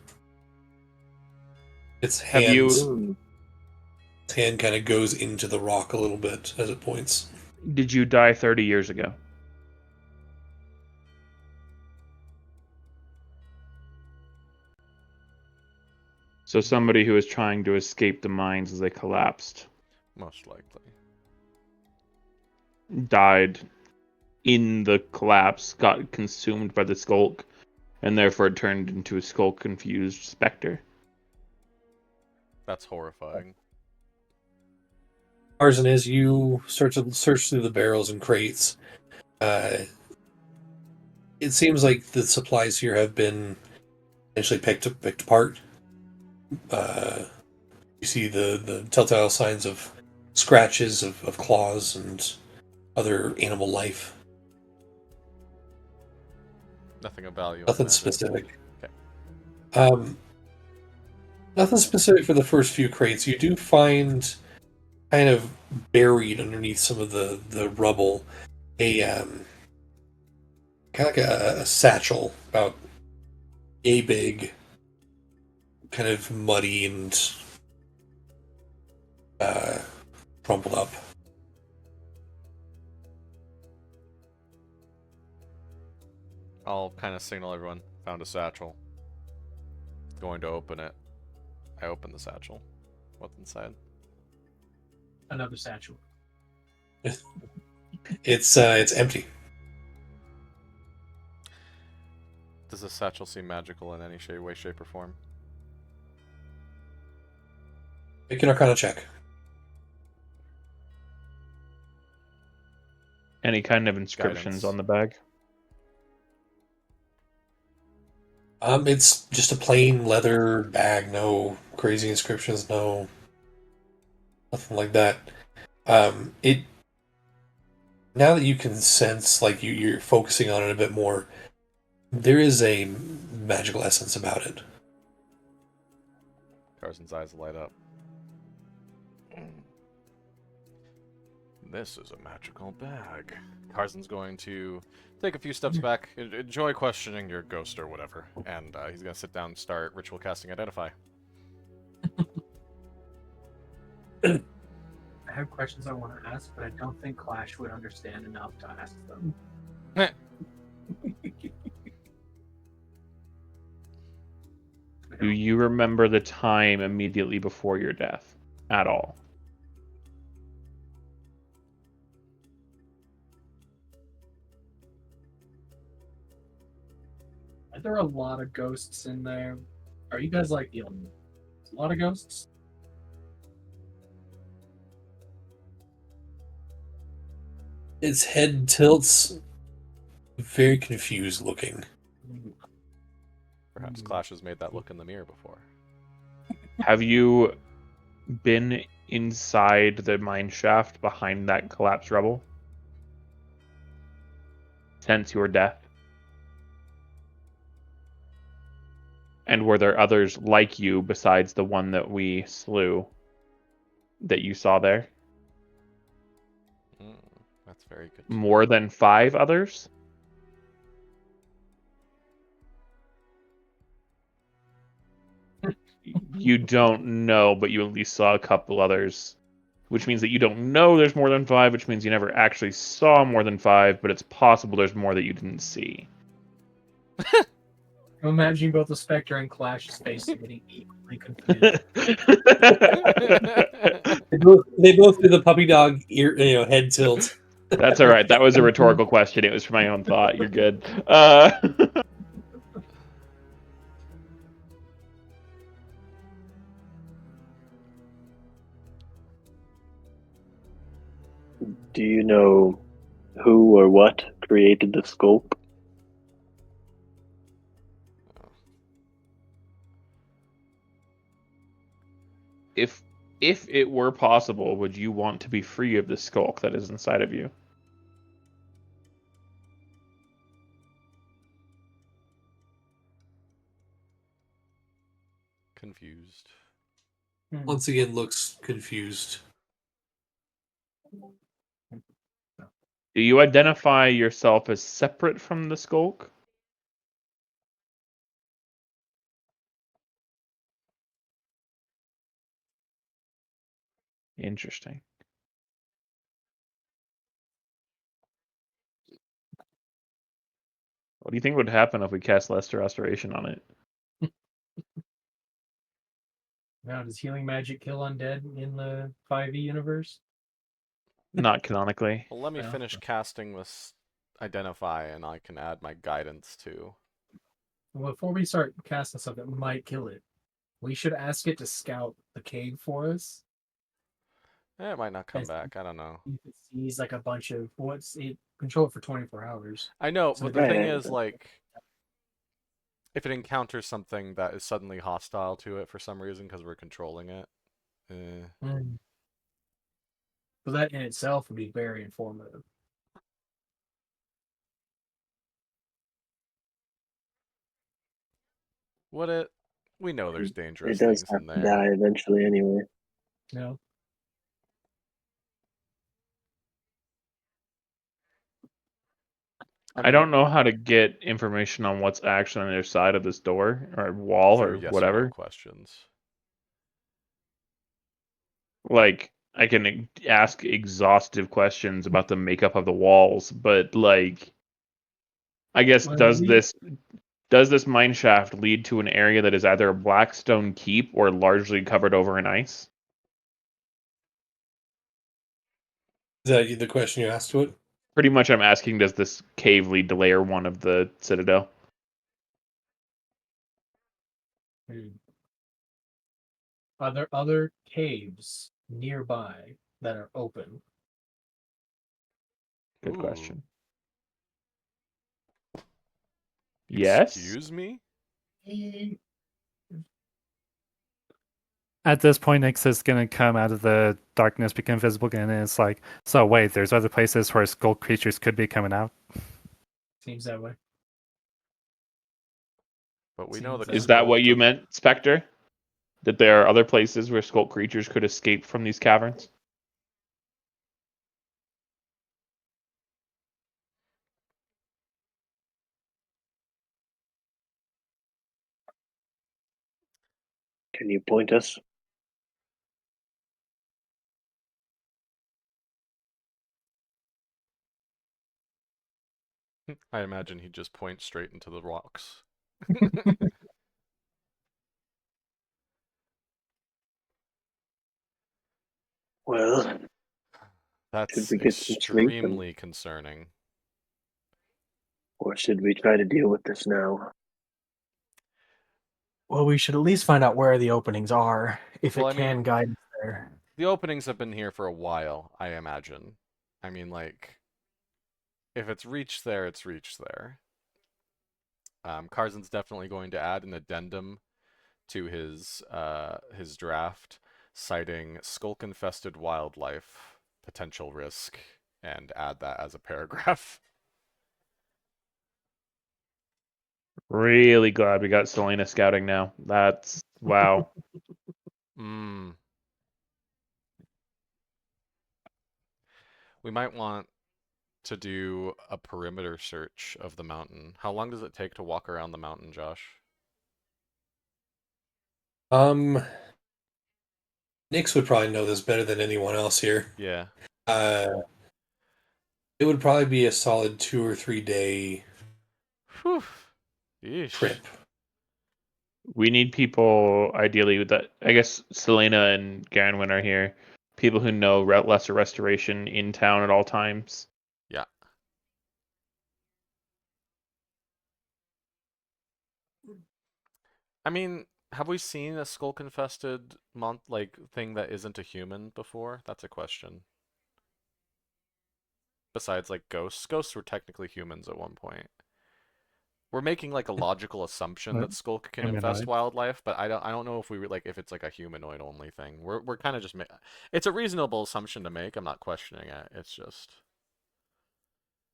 [SPEAKER 5] Its
[SPEAKER 2] Have
[SPEAKER 5] hand,
[SPEAKER 2] you-
[SPEAKER 5] its hand kind of goes into the rock a little bit as it points.
[SPEAKER 2] Did you die 30 years ago? So somebody who was trying to escape the mines as they collapsed
[SPEAKER 1] Most likely.
[SPEAKER 2] died in the collapse, got consumed by the skulk, and therefore turned into a skull-confused specter.
[SPEAKER 1] That's horrifying.
[SPEAKER 5] Tarzan, as you start to search through the barrels and crates, it seems like the supplies here have been essentially picked apart. You see the telltale signs of scratches of claws and other animal life.
[SPEAKER 1] Nothing of value. I
[SPEAKER 5] Nothing
[SPEAKER 1] imagine.
[SPEAKER 5] specific.
[SPEAKER 1] Okay.
[SPEAKER 5] Nothing specific for the first few crates. You do find kind of buried underneath some of the rubble, a kind of like a satchel about a big, kind of muddy and crumpled up.
[SPEAKER 1] I'll kind of signal everyone. Found a satchel. Going to open it. I open the satchel. What's inside?
[SPEAKER 4] Another satchel.
[SPEAKER 5] It's empty.
[SPEAKER 1] Does the satchel seem magical in any way, shape, or form?
[SPEAKER 5] Make an Arcana check.
[SPEAKER 2] Any kind of inscriptions
[SPEAKER 1] Guidance.
[SPEAKER 2] on the bag?
[SPEAKER 5] It's just a plain leather bag. No crazy inscriptions. No, nothing like that. It now that you can sense, like you're focusing on it a bit more, there is a magical essence about it.
[SPEAKER 1] Carson's eyes light up. This is a magical bag. Carson's going to take a few steps back, enjoy questioning your ghost or whatever, and he's going to sit down and start ritual casting Identify.
[SPEAKER 4] I have questions I want to ask, but I don't think Clash would understand enough to ask them.
[SPEAKER 2] Do you remember the time immediately before your death at all?
[SPEAKER 4] Are there a lot of ghosts in there? Are you guys like dealing with a lot of ghosts?
[SPEAKER 5] Its head tilts, very confused looking.
[SPEAKER 1] Perhaps Clash has made that look in the mirror before.
[SPEAKER 2] Have you been inside the mine shaft behind that collapsed rubble since your death? And were there others like you besides the one that we slew that you saw there?
[SPEAKER 1] That's very good.
[SPEAKER 2] More than 5 others? You don't know, but you at least saw a couple others, which means that you don't know there's more than 5, which means you never actually saw more than 5, but it's possible there's more that you didn't see.
[SPEAKER 4] I'm imagining both the Spectre and Clash's face getting equally confused.
[SPEAKER 5] They both do the puppy dog ear, head tilt.
[SPEAKER 2] That's all right. That was a rhetorical question. It was for my own thought. You're good.
[SPEAKER 6] Do you know who or what created the sculk?
[SPEAKER 2] If it were possible, would you want to be free of the skulk that is inside of you?
[SPEAKER 1] Confused.
[SPEAKER 5] Once again, looks confused.
[SPEAKER 2] Do you identify yourself as separate from the skulk? Interesting. What do you think would happen if we cast Lesser Restoration on it?
[SPEAKER 4] Now, does healing magic kill undead in the 5e universe?
[SPEAKER 2] Not canonically.
[SPEAKER 1] Well, let me
[SPEAKER 4] Yeah.
[SPEAKER 1] finish casting this Identify, and I can add my guidance too.
[SPEAKER 4] Before we start casting stuff that might kill it, we should ask it to scout the cave for us.
[SPEAKER 1] It might not come
[SPEAKER 4] Yes.
[SPEAKER 1] back. I don't know.
[SPEAKER 4] If it sees like a bunch of control it for 24 hours.
[SPEAKER 1] I know,
[SPEAKER 4] So
[SPEAKER 1] but the
[SPEAKER 6] Right,
[SPEAKER 1] thing
[SPEAKER 6] right,
[SPEAKER 1] is,
[SPEAKER 6] but-
[SPEAKER 1] like, if it encounters something that is suddenly hostile to it for some reason because we're controlling it,
[SPEAKER 4] So that in itself would be very informative.
[SPEAKER 1] would it? We know there's
[SPEAKER 6] It
[SPEAKER 1] dangerous
[SPEAKER 6] does
[SPEAKER 1] things
[SPEAKER 6] have
[SPEAKER 1] in
[SPEAKER 6] to
[SPEAKER 1] there.
[SPEAKER 6] die eventually anyway.
[SPEAKER 4] No.
[SPEAKER 2] I don't know how to get information on what's actually on the other side of this door or wall
[SPEAKER 1] through
[SPEAKER 2] or
[SPEAKER 1] yes or
[SPEAKER 2] whatever.
[SPEAKER 1] no questions.
[SPEAKER 2] Like, I can ask exhaustive questions about the makeup of the walls, but like, I guess
[SPEAKER 4] Well,
[SPEAKER 2] does this mine shaft lead to an area that is either a black stone keep or largely covered over in ice?
[SPEAKER 5] Is that the question you asked to it?
[SPEAKER 2] Pretty much, I'm asking, does this cave lead to layer 1 of the citadel?
[SPEAKER 4] Are there other caves nearby that are open?
[SPEAKER 2] Good
[SPEAKER 1] Ooh.
[SPEAKER 2] question. Yes.
[SPEAKER 1] Excuse me?
[SPEAKER 3] At this point, Nyx is going to come out of the darkness, become visible again, and it's like, so wait, there's other places where skull creatures could be coming out?
[SPEAKER 4] Seems that way.
[SPEAKER 1] But we know the
[SPEAKER 4] Seems
[SPEAKER 2] Is that what you
[SPEAKER 1] skull
[SPEAKER 2] meant, Spectre? That there are other places where skull creatures could escape from these caverns?
[SPEAKER 6] Can you point us?
[SPEAKER 1] I imagine he'd just point straight into the rocks.
[SPEAKER 6] Well,
[SPEAKER 1] That's
[SPEAKER 6] we get some sleep and-
[SPEAKER 1] extremely concerning.
[SPEAKER 6] or should we try to deal with this now?
[SPEAKER 4] Well, we should at least find out where the openings are, if
[SPEAKER 1] Well,
[SPEAKER 4] it
[SPEAKER 1] I mean-
[SPEAKER 4] can guide us there.
[SPEAKER 1] The openings have been here for a while, I imagine. I mean, like, if it's reached there, it's reached there. Carson's definitely going to add an addendum to his draft, citing skulk-infested wildlife potential risk, and add that as a paragraph.
[SPEAKER 2] Really glad we got Selena scouting now. That's wow.
[SPEAKER 1] Mm. We might want to do a perimeter search of the mountain. How long does it take to walk around the mountain, Josh?
[SPEAKER 5] Nyx would probably know this better than anyone else here.
[SPEAKER 1] Yeah.
[SPEAKER 5] It would probably be a solid 2 or 3 day
[SPEAKER 1] Whew. Yeesh.
[SPEAKER 5] trip.
[SPEAKER 2] We need people, ideally, with that. I guess Selena and Garenwin are here. People who know lesser restoration in town at all times.
[SPEAKER 1] Yeah. I mean, have we seen a skulk-infested thing that isn't a human before? That's a question. Besides, like, ghosts. Ghosts were technically humans at one point. We're making like a logical assumption that skulk can infest
[SPEAKER 3] Humanoid.
[SPEAKER 1] wildlife, but I don't know if if it's like a humanoid only thing. We're kind of just it's a reasonable assumption to make. I'm not questioning it. It's just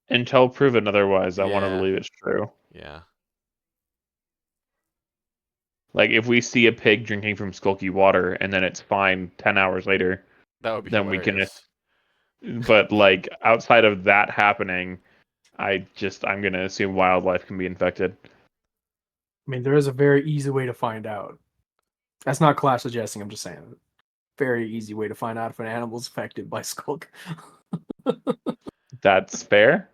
[SPEAKER 2] Until proven otherwise, I want to
[SPEAKER 1] Yeah.
[SPEAKER 2] believe it's true.
[SPEAKER 1] yeah.
[SPEAKER 2] Like, if we see a pig drinking from skulky water and then it's fine 10 hours later,
[SPEAKER 1] That would be
[SPEAKER 2] then we can.
[SPEAKER 1] hilarious.
[SPEAKER 2] But, like, outside of that happening, I'm going to assume wildlife can be infected.
[SPEAKER 4] I mean, there is a very easy way to find out. That's not class suggesting, I'm just saying. Very easy way to find out if an animal's affected by skulk.
[SPEAKER 2] That's fair.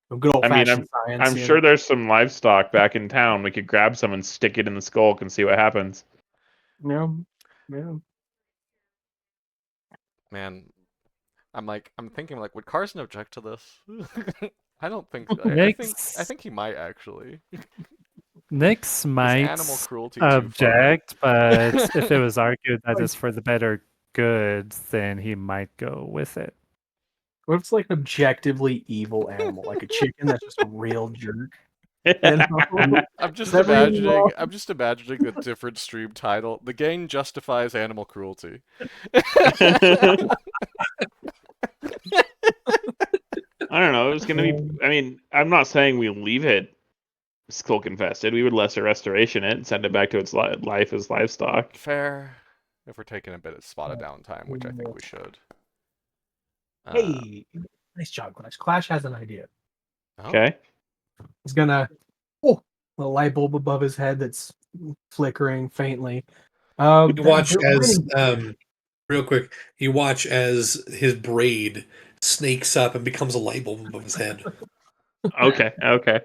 [SPEAKER 4] Good old
[SPEAKER 2] I mean,
[SPEAKER 4] fashioned science.
[SPEAKER 2] I'm sure there's some livestock back in town. We could grab some and stick it in the skulk and see what happens.
[SPEAKER 4] Yeah. Yeah.
[SPEAKER 1] Man, I'm thinking like, would Carson object to this? I don't think. I think he might actually.
[SPEAKER 3] Nyx might
[SPEAKER 1] animal cruelty too far.
[SPEAKER 3] object, but if it was argued that it's for the better good, then he might go with it.
[SPEAKER 4] What if it's like an objectively evil animal, like a chicken that's just a real jerk? You know?
[SPEAKER 1] I'm just
[SPEAKER 4] Is that really
[SPEAKER 1] imagining.
[SPEAKER 4] wrong?
[SPEAKER 1] I'm just imagining the different stream title. The game justifies animal cruelty.
[SPEAKER 2] I don't know. It was going to be. I mean, I'm not saying we leave it skulk infested. We would lesser restoration it and send it back to its life as livestock.
[SPEAKER 1] Fair. If we're taking a bit of spot of downtime, which I think we should.
[SPEAKER 4] Hey, Nice job, Clash. Clash has an idea.
[SPEAKER 1] Oh,
[SPEAKER 2] Okay.
[SPEAKER 4] He's gonna the light bulb above his head that's flickering faintly.
[SPEAKER 5] You watch
[SPEAKER 4] The
[SPEAKER 5] as
[SPEAKER 4] mining-
[SPEAKER 5] real quick. You watch as his braid snakes up and becomes a light bulb above his head.
[SPEAKER 2] Okay. Okay.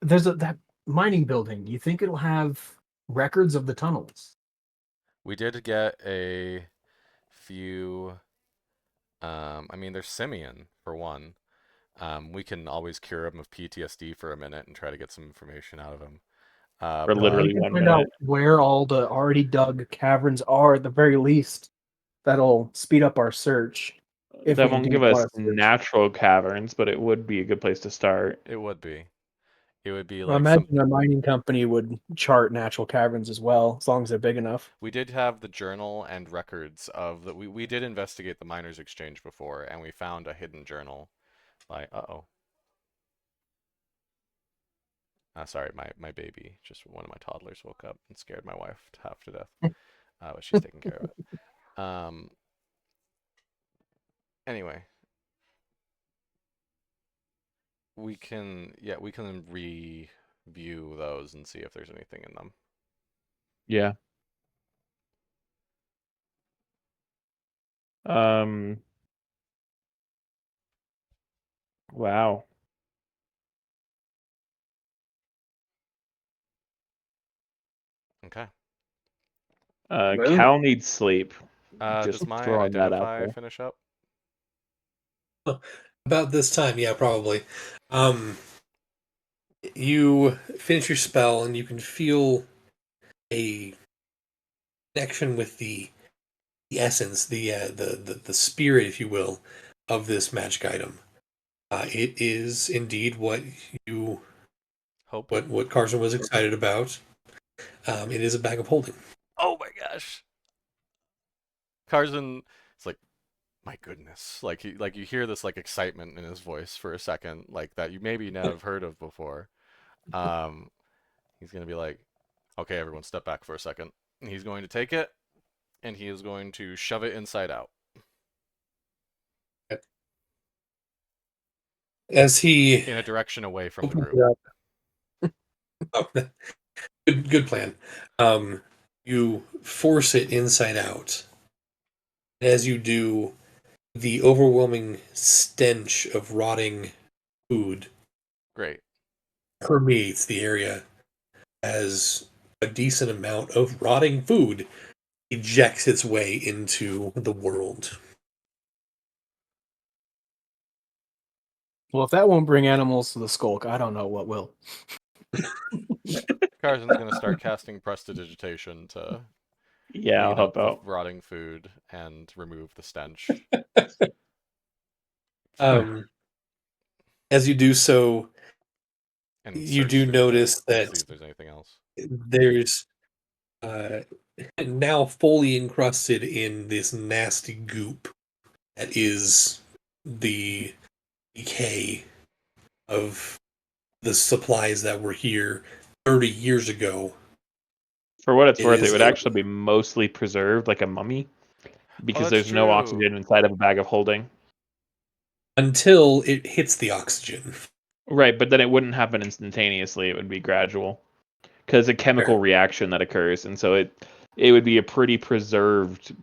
[SPEAKER 4] there's that mining building. You think it'll have records of the tunnels?
[SPEAKER 1] we did get a few. I mean, there's Simeon for one. We can always cure him of PTSD for a minute and try to get some information out of him.
[SPEAKER 2] For
[SPEAKER 4] No,
[SPEAKER 2] literally
[SPEAKER 4] you can
[SPEAKER 2] 1
[SPEAKER 4] find
[SPEAKER 2] minute.
[SPEAKER 4] out where all the already dug caverns are at the very least. That'll speed up our search. If
[SPEAKER 2] That
[SPEAKER 4] we
[SPEAKER 2] won't
[SPEAKER 4] do
[SPEAKER 2] give us
[SPEAKER 4] want to search.
[SPEAKER 2] natural caverns, but it would be a good place to start.
[SPEAKER 1] It would be. It would be
[SPEAKER 4] I
[SPEAKER 1] like some.
[SPEAKER 4] imagine a mining company would chart natural caverns as well, as long as they're big enough.
[SPEAKER 1] We did have the journal and records of the. We did investigate the miners' exchange before, and we found a hidden journal. Like, uh-oh. Sorry, my baby, just one of my toddlers woke up and scared my wife half to death. But she's taking care of it. Anyway, we can review those and see if there's anything in them.
[SPEAKER 2] Yeah. Wow.
[SPEAKER 1] Okay.
[SPEAKER 6] Well,
[SPEAKER 2] Cal needs sleep. Just
[SPEAKER 1] Does my
[SPEAKER 2] throwing that out
[SPEAKER 1] identify
[SPEAKER 2] there.
[SPEAKER 1] finish up?
[SPEAKER 5] About this time, yeah, probably. You finish your spell and you can feel a connection with the essence, the spirit, if you will, of this magic item. It is indeed you
[SPEAKER 1] Hope.
[SPEAKER 5] what Carson was excited about. It is a bag of holding.
[SPEAKER 1] Oh my gosh. Carson, it's like, my goodness. Like you hear this like excitement in his voice for a second, like that you maybe never have heard of before. Um, he's gonna be like, okay, everyone, step back for a second. And he's going to take it, and he is going to shove it inside out.
[SPEAKER 5] As he
[SPEAKER 1] In a direction away from the
[SPEAKER 5] opens
[SPEAKER 1] group.
[SPEAKER 5] it up, oh, good plan. You force it inside out. As you do, the overwhelming stench of rotting food
[SPEAKER 1] Great.
[SPEAKER 5] permeates the area as a decent amount of rotting food ejects its way into the world.
[SPEAKER 4] Well, if that won't bring animals to the skulk, I don't know what will.
[SPEAKER 1] Carson's gonna start casting prestidigitation to
[SPEAKER 2] Yeah, I'll
[SPEAKER 1] clean up
[SPEAKER 2] help
[SPEAKER 1] the
[SPEAKER 2] out.
[SPEAKER 1] rotting food and remove the stench.
[SPEAKER 5] Um, as you do so,
[SPEAKER 1] And
[SPEAKER 5] you
[SPEAKER 1] search
[SPEAKER 5] do
[SPEAKER 1] through the room
[SPEAKER 5] notice
[SPEAKER 1] to see
[SPEAKER 5] that
[SPEAKER 1] if there's anything else.
[SPEAKER 5] there's uh, now fully encrusted in this nasty goop that is the decay of the supplies that were here 30 years ago.
[SPEAKER 2] For what it's
[SPEAKER 5] It
[SPEAKER 2] worth, it
[SPEAKER 5] is
[SPEAKER 2] would actually be mostly preserved like a mummy because
[SPEAKER 1] that's
[SPEAKER 2] there's no
[SPEAKER 1] true.
[SPEAKER 2] oxygen inside of a bag of holding.
[SPEAKER 5] until it hits the oxygen.
[SPEAKER 2] Right, but then it wouldn't happen instantaneously. It would be gradual because a chemical
[SPEAKER 5] Fair.
[SPEAKER 2] reaction that occurs, and so it would be a pretty preserved.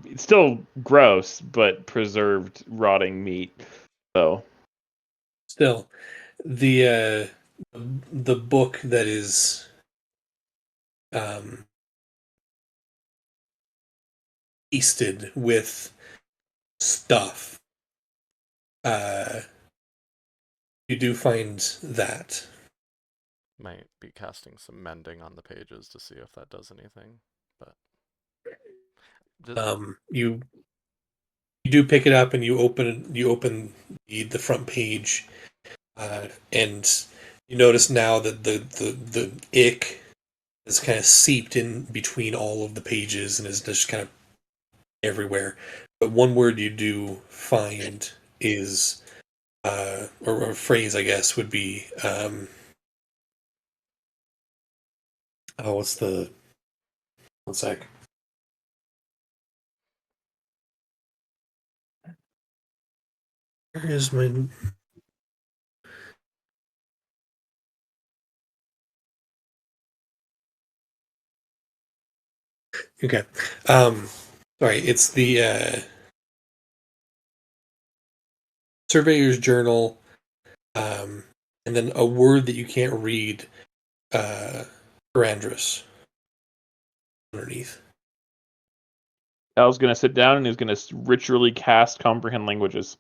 [SPEAKER 2] It's still gross, but preserved rotting meat. So
[SPEAKER 5] Still, the book that is um, feasted with stuff. You do find that.
[SPEAKER 1] Might be casting some mending on the pages to see if that does anything. But
[SPEAKER 5] You do pick it up and you open the front page, and you notice now that the ick is kind of seeped in between all of the pages and is just kind of everywhere. But one word you do find is, or a phrase, I guess, would be, what's the, one sec. Where is my? Okay. Sorry, it's the Surveyor's Journal, and then a word that you can't read, Arandris, underneath.
[SPEAKER 2] Al's going to sit down and he's going to ritually cast Comprehend Languages.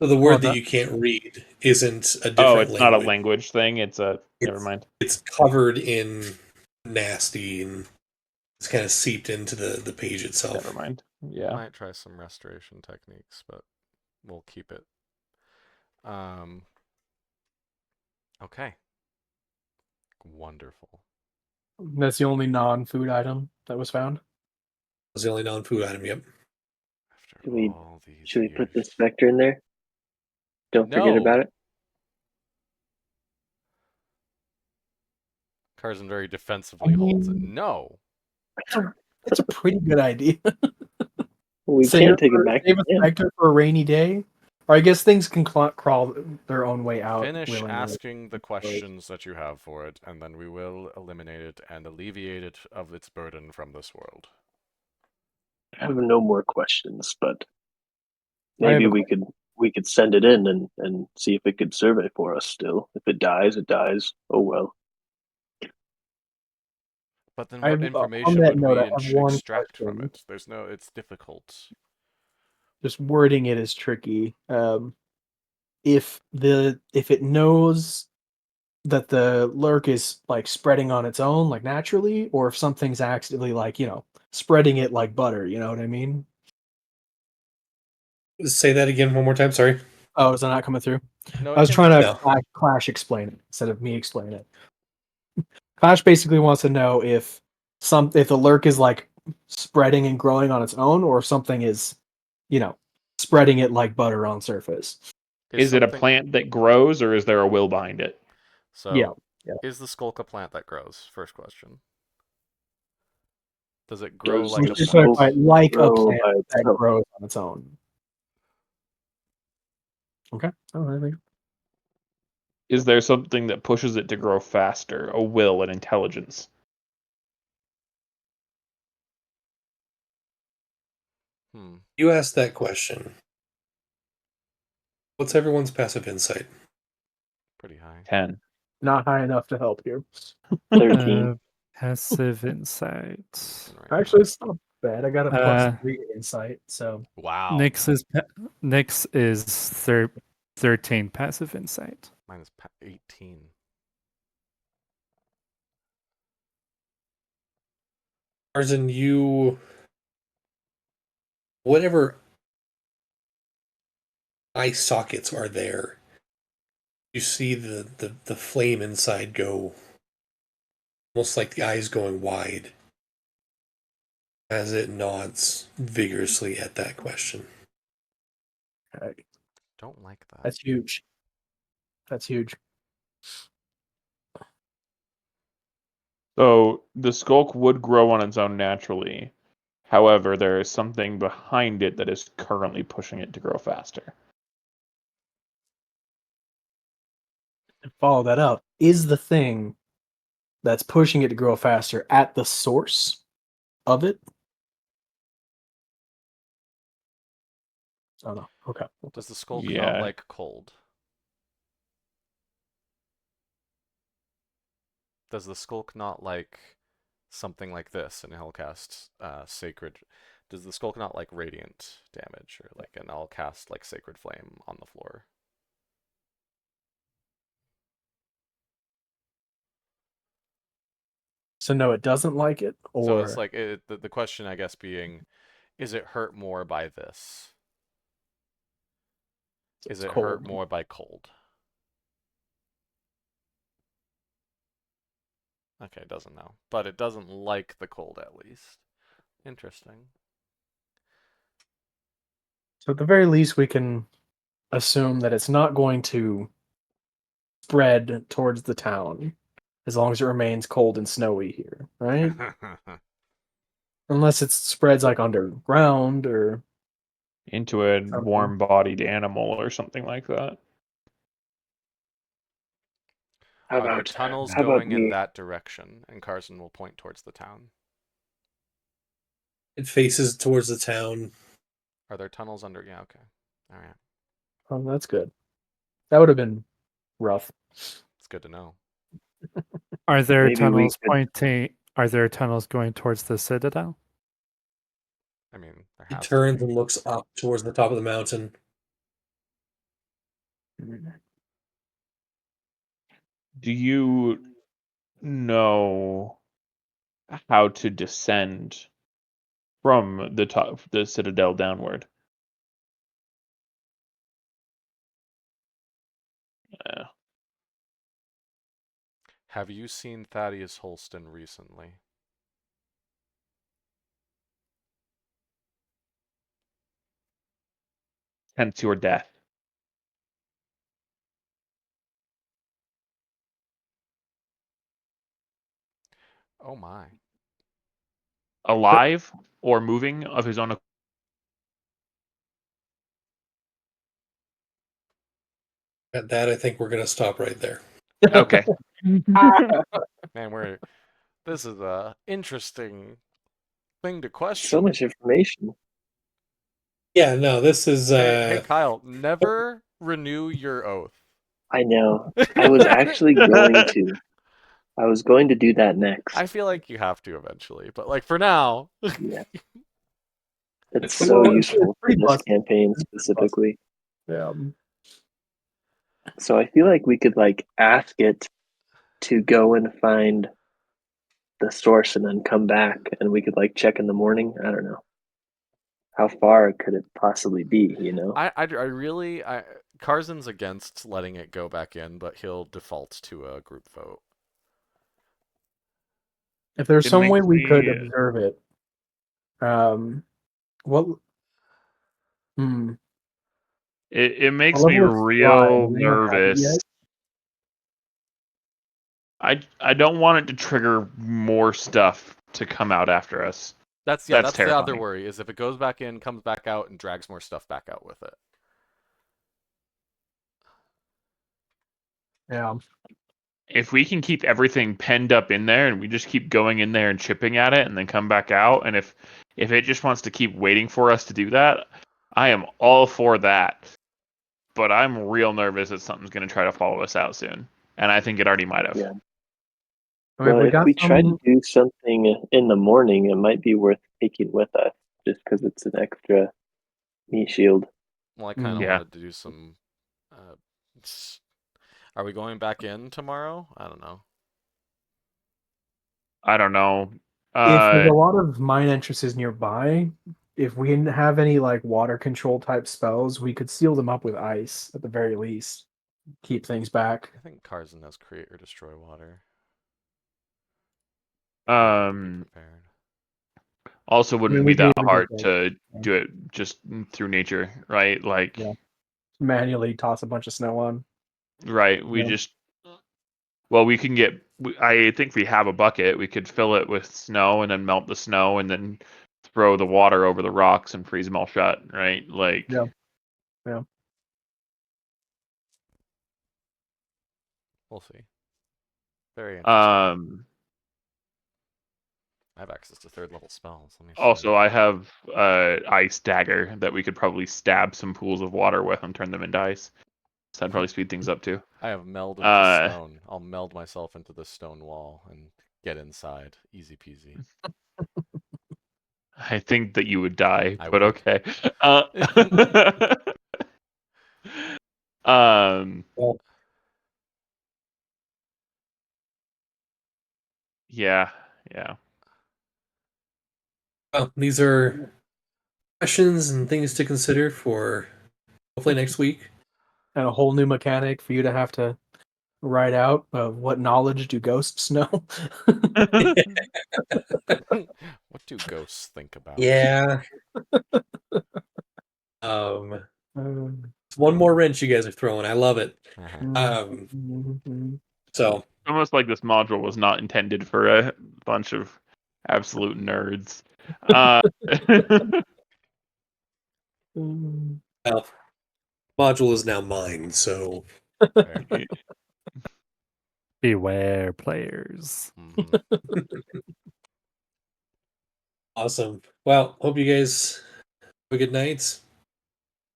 [SPEAKER 5] So the word that
[SPEAKER 3] that-
[SPEAKER 5] you can't read isn't a different
[SPEAKER 2] Oh, it's not a
[SPEAKER 5] language.
[SPEAKER 2] language thing. It's a... Never mind.
[SPEAKER 5] It's covered in nasty and it's kind of seeped into the page itself.
[SPEAKER 2] Never mind. Yeah.
[SPEAKER 1] Might try some restoration techniques, but we'll keep it. Okay. Wonderful.
[SPEAKER 4] That's the only non-food item that was found.
[SPEAKER 5] It's the only non-food item. Yep.
[SPEAKER 1] After
[SPEAKER 6] Should we-
[SPEAKER 1] all these
[SPEAKER 6] Should we put the
[SPEAKER 1] years.
[SPEAKER 6] specter in there? Don't forget
[SPEAKER 1] No.
[SPEAKER 6] about it.
[SPEAKER 1] Carson very defensively holds it.
[SPEAKER 4] mean-
[SPEAKER 1] No.
[SPEAKER 4] It's a pretty good idea.
[SPEAKER 6] We can't take it back.
[SPEAKER 4] Save a
[SPEAKER 6] Yeah.
[SPEAKER 4] specter for a rainy day. Or I guess things can crawl their own way out.
[SPEAKER 1] Finish
[SPEAKER 4] willingly.
[SPEAKER 1] asking the questions that you have for it, and then we will eliminate it and alleviate it of its burden from this world.
[SPEAKER 6] I have no more questions, but
[SPEAKER 4] I have
[SPEAKER 6] maybe
[SPEAKER 4] a
[SPEAKER 6] we could send it in and see if it could survey for us still. If it dies, it dies. Oh well.
[SPEAKER 1] But then
[SPEAKER 4] I
[SPEAKER 1] what
[SPEAKER 4] have- on
[SPEAKER 1] information
[SPEAKER 4] that
[SPEAKER 1] would
[SPEAKER 4] note,
[SPEAKER 1] we
[SPEAKER 4] I have one
[SPEAKER 1] extract from
[SPEAKER 4] question.
[SPEAKER 1] it? There's no, it's difficult.
[SPEAKER 4] Just wording it is tricky. If it knows that the lurk is like spreading on its own, like naturally, or if something's actively like spreading it like butter. You know what I mean?
[SPEAKER 5] Say that again one more time. Sorry.
[SPEAKER 4] Oh, is that not coming through?
[SPEAKER 1] No,
[SPEAKER 4] I was trying to
[SPEAKER 5] No.
[SPEAKER 4] Clash explain it instead of me explain it. Clash basically wants to know if the lurk is like spreading and growing on its own, or if something is, spreading it like butter on surface.
[SPEAKER 2] Is it a
[SPEAKER 1] something-
[SPEAKER 2] plant that grows, or is there a will behind it?
[SPEAKER 1] So,
[SPEAKER 4] Yeah.
[SPEAKER 1] is the skulk a plant that grows? First question. Does it grow
[SPEAKER 6] Does
[SPEAKER 1] like
[SPEAKER 6] the
[SPEAKER 1] a
[SPEAKER 4] Just
[SPEAKER 6] skulk
[SPEAKER 1] plant?
[SPEAKER 4] like a
[SPEAKER 6] grow
[SPEAKER 4] plant
[SPEAKER 6] by
[SPEAKER 4] that
[SPEAKER 6] itself?
[SPEAKER 4] grows on its own. Okay. Oh, I think
[SPEAKER 2] Is there something that pushes it to grow faster? A will, an intelligence?
[SPEAKER 5] You asked that question. What's everyone's passive insight?
[SPEAKER 1] Pretty high.
[SPEAKER 2] 10.
[SPEAKER 4] not high enough to help here.
[SPEAKER 6] 13.
[SPEAKER 3] Passive insight.
[SPEAKER 1] Right
[SPEAKER 4] Actually,
[SPEAKER 1] now.
[SPEAKER 4] it's not bad. I got a
[SPEAKER 3] Uh,
[SPEAKER 4] +3 to insight, so
[SPEAKER 1] Wow.
[SPEAKER 3] Nyx is 13 passive insight.
[SPEAKER 1] Mine is 18.
[SPEAKER 5] Tarzan, you whatever eye sockets are there, you see the flame inside go almost like the eyes going wide as it nods vigorously at that question.
[SPEAKER 4] okay.
[SPEAKER 1] Don't like that.
[SPEAKER 4] That's huge. That's huge.
[SPEAKER 2] So the skulk would grow on its own naturally. However, there is something behind it that is currently pushing it to grow faster.
[SPEAKER 4] Follow that up. Is the thing that's pushing it to grow faster at the source of it? Oh no. Okay.
[SPEAKER 1] Does the skulk
[SPEAKER 2] Yeah.
[SPEAKER 1] not like cold? Does the skulk not like something like this in Hellcast Sacred? Does the skulk not like radiant damage, or like an I'll cast like Sacred Flame on the floor?
[SPEAKER 4] So no, it doesn't like it, or
[SPEAKER 1] So it's like the question, I guess, being, is it hurt more by this? Is
[SPEAKER 4] it's
[SPEAKER 1] it
[SPEAKER 4] cold.
[SPEAKER 1] hurt more by cold? Okay, it doesn't know. But it doesn't like the cold, at least. Interesting.
[SPEAKER 4] So at the very least, we can assume that it's not going to spread towards the town as long as it remains cold and snowy here, right? Unless it spreads like underground or
[SPEAKER 2] into a warm-bodied animal or something like that.
[SPEAKER 6] How
[SPEAKER 1] Are there
[SPEAKER 6] about
[SPEAKER 1] tunnels
[SPEAKER 6] how about
[SPEAKER 1] going in
[SPEAKER 6] we?
[SPEAKER 1] that direction? And Carson will point towards the town.
[SPEAKER 5] It faces towards the town.
[SPEAKER 1] Are there tunnels under? Yeah, okay. All right.
[SPEAKER 7] Oh, that's good. That would have been rough.
[SPEAKER 1] It's good to know.
[SPEAKER 3] Are there
[SPEAKER 6] Maybe we
[SPEAKER 3] tunnels
[SPEAKER 6] could-
[SPEAKER 3] pointing? Are there tunnels going towards the citadel?
[SPEAKER 1] I mean, there
[SPEAKER 5] He
[SPEAKER 1] has to
[SPEAKER 5] turns
[SPEAKER 1] be.
[SPEAKER 5] and looks up towards the top of the mountain.
[SPEAKER 2] Do you know how to descend from the top, the citadel downward?
[SPEAKER 1] Have you seen Thaddeus Holston recently?
[SPEAKER 2] Hence your death.
[SPEAKER 1] Oh my.
[SPEAKER 2] Alive or moving of his own.
[SPEAKER 5] At that, I think we're going to stop right there.
[SPEAKER 2] Okay.
[SPEAKER 1] Man, this is a interesting thing to question.
[SPEAKER 6] So much information.
[SPEAKER 5] Yeah, no, this is.
[SPEAKER 1] Hey, Kyle, never renew your oath.
[SPEAKER 6] I know. I was actually going to. I was going to do that next.
[SPEAKER 1] I feel like you have to eventually, but like for now.
[SPEAKER 6] Yeah. It's
[SPEAKER 5] Well,
[SPEAKER 6] so
[SPEAKER 5] it's
[SPEAKER 6] useful for
[SPEAKER 7] pretty
[SPEAKER 6] this
[SPEAKER 7] busted.
[SPEAKER 6] campaign specifically.
[SPEAKER 7] Yeah.
[SPEAKER 6] So I feel like we could like ask it to go and find the source and then come back and we could like check in the morning. I don't know. How far could it possibly be, you know?
[SPEAKER 1] I really Carson's against letting it go back in, but he'll default to a group vote.
[SPEAKER 7] If there's
[SPEAKER 2] It
[SPEAKER 7] some way
[SPEAKER 2] makes
[SPEAKER 7] we could
[SPEAKER 2] me-
[SPEAKER 7] observe it, what? Hmm.
[SPEAKER 2] It makes
[SPEAKER 7] What
[SPEAKER 2] me
[SPEAKER 7] level is
[SPEAKER 2] real
[SPEAKER 7] Sly? Do we not have it
[SPEAKER 2] nervous. I don't want it to trigger more stuff to come out after us.
[SPEAKER 1] That's
[SPEAKER 2] That's
[SPEAKER 1] the other
[SPEAKER 2] terrifying.
[SPEAKER 1] worry is if it goes back in, comes back out, and drags more stuff back out with it.
[SPEAKER 7] Yeah.
[SPEAKER 2] If we can keep everything penned up in there and we just keep going in there and chipping at it and then come back out, and if it just wants to keep waiting for us to do that, I am all for that. But I'm real nervous that something's going to try to follow us out soon. And I think it already might have.
[SPEAKER 6] Yeah.
[SPEAKER 7] I mean,
[SPEAKER 6] Well,
[SPEAKER 7] we
[SPEAKER 6] if
[SPEAKER 7] got
[SPEAKER 6] we try to
[SPEAKER 7] some.
[SPEAKER 6] do something in the morning, it might be worth taking with us just because it's an extra meat shield.
[SPEAKER 1] Well, I kind of
[SPEAKER 2] Yeah.
[SPEAKER 1] wanted to do some. Are we going back in tomorrow? I don't know.
[SPEAKER 2] I don't know.
[SPEAKER 7] If there's a lot of mine entrances nearby, if we didn't have any like water control type spells, we could seal them up with ice at the very least. Keep things back.
[SPEAKER 1] I think Carson has create or destroy water. Be prepared.
[SPEAKER 2] Also wouldn't
[SPEAKER 7] we'd
[SPEAKER 2] be
[SPEAKER 7] be
[SPEAKER 2] that
[SPEAKER 7] able to
[SPEAKER 2] hard
[SPEAKER 7] do
[SPEAKER 2] to
[SPEAKER 7] that.
[SPEAKER 2] do it just through nature, right? Like,
[SPEAKER 7] Yeah. Manually toss a bunch of snow on.
[SPEAKER 2] right? We
[SPEAKER 7] Yeah.
[SPEAKER 2] just, well, we can get. I think we have a bucket. We could fill it with snow and then melt the snow and then throw the water over the rocks and freeze them all shut, right? Like,
[SPEAKER 7] Yeah. Yeah.
[SPEAKER 1] We'll see. Very interesting. I have access to third level spells. Let me see.
[SPEAKER 2] Also, I have ice dagger that we could probably stab some pools of water with and turn them into ice. So that'd probably speed things up too.
[SPEAKER 1] I have meld into stone. I'll meld myself into the stone wall and get inside. Easy peasy.
[SPEAKER 2] I think that you would die,
[SPEAKER 1] I
[SPEAKER 2] but
[SPEAKER 1] would.
[SPEAKER 2] okay.
[SPEAKER 5] Well,
[SPEAKER 2] Yeah.
[SPEAKER 5] well, these are questions and things to consider for hopefully next week.
[SPEAKER 7] And a whole new mechanic for you to have to write out of what knowledge do ghosts know.
[SPEAKER 1] What do ghosts think about?
[SPEAKER 5] Yeah. It's one more wrench you guys are throwing. I love it. So
[SPEAKER 2] Almost like this module was not intended for a bunch of absolute nerds.
[SPEAKER 5] Well, module is now mine, so
[SPEAKER 1] Fair.
[SPEAKER 3] Beware, players.
[SPEAKER 1] Mhm.
[SPEAKER 5] awesome. Well, hope you guys have a good night,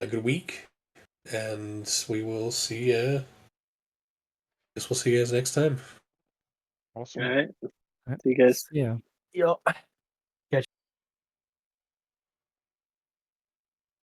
[SPEAKER 5] a good week, and we will see you. Guess we'll see you guys next time.
[SPEAKER 2] Awesome.
[SPEAKER 6] All right.
[SPEAKER 3] Right.
[SPEAKER 6] See you guys.
[SPEAKER 3] Yeah.
[SPEAKER 7] Yep.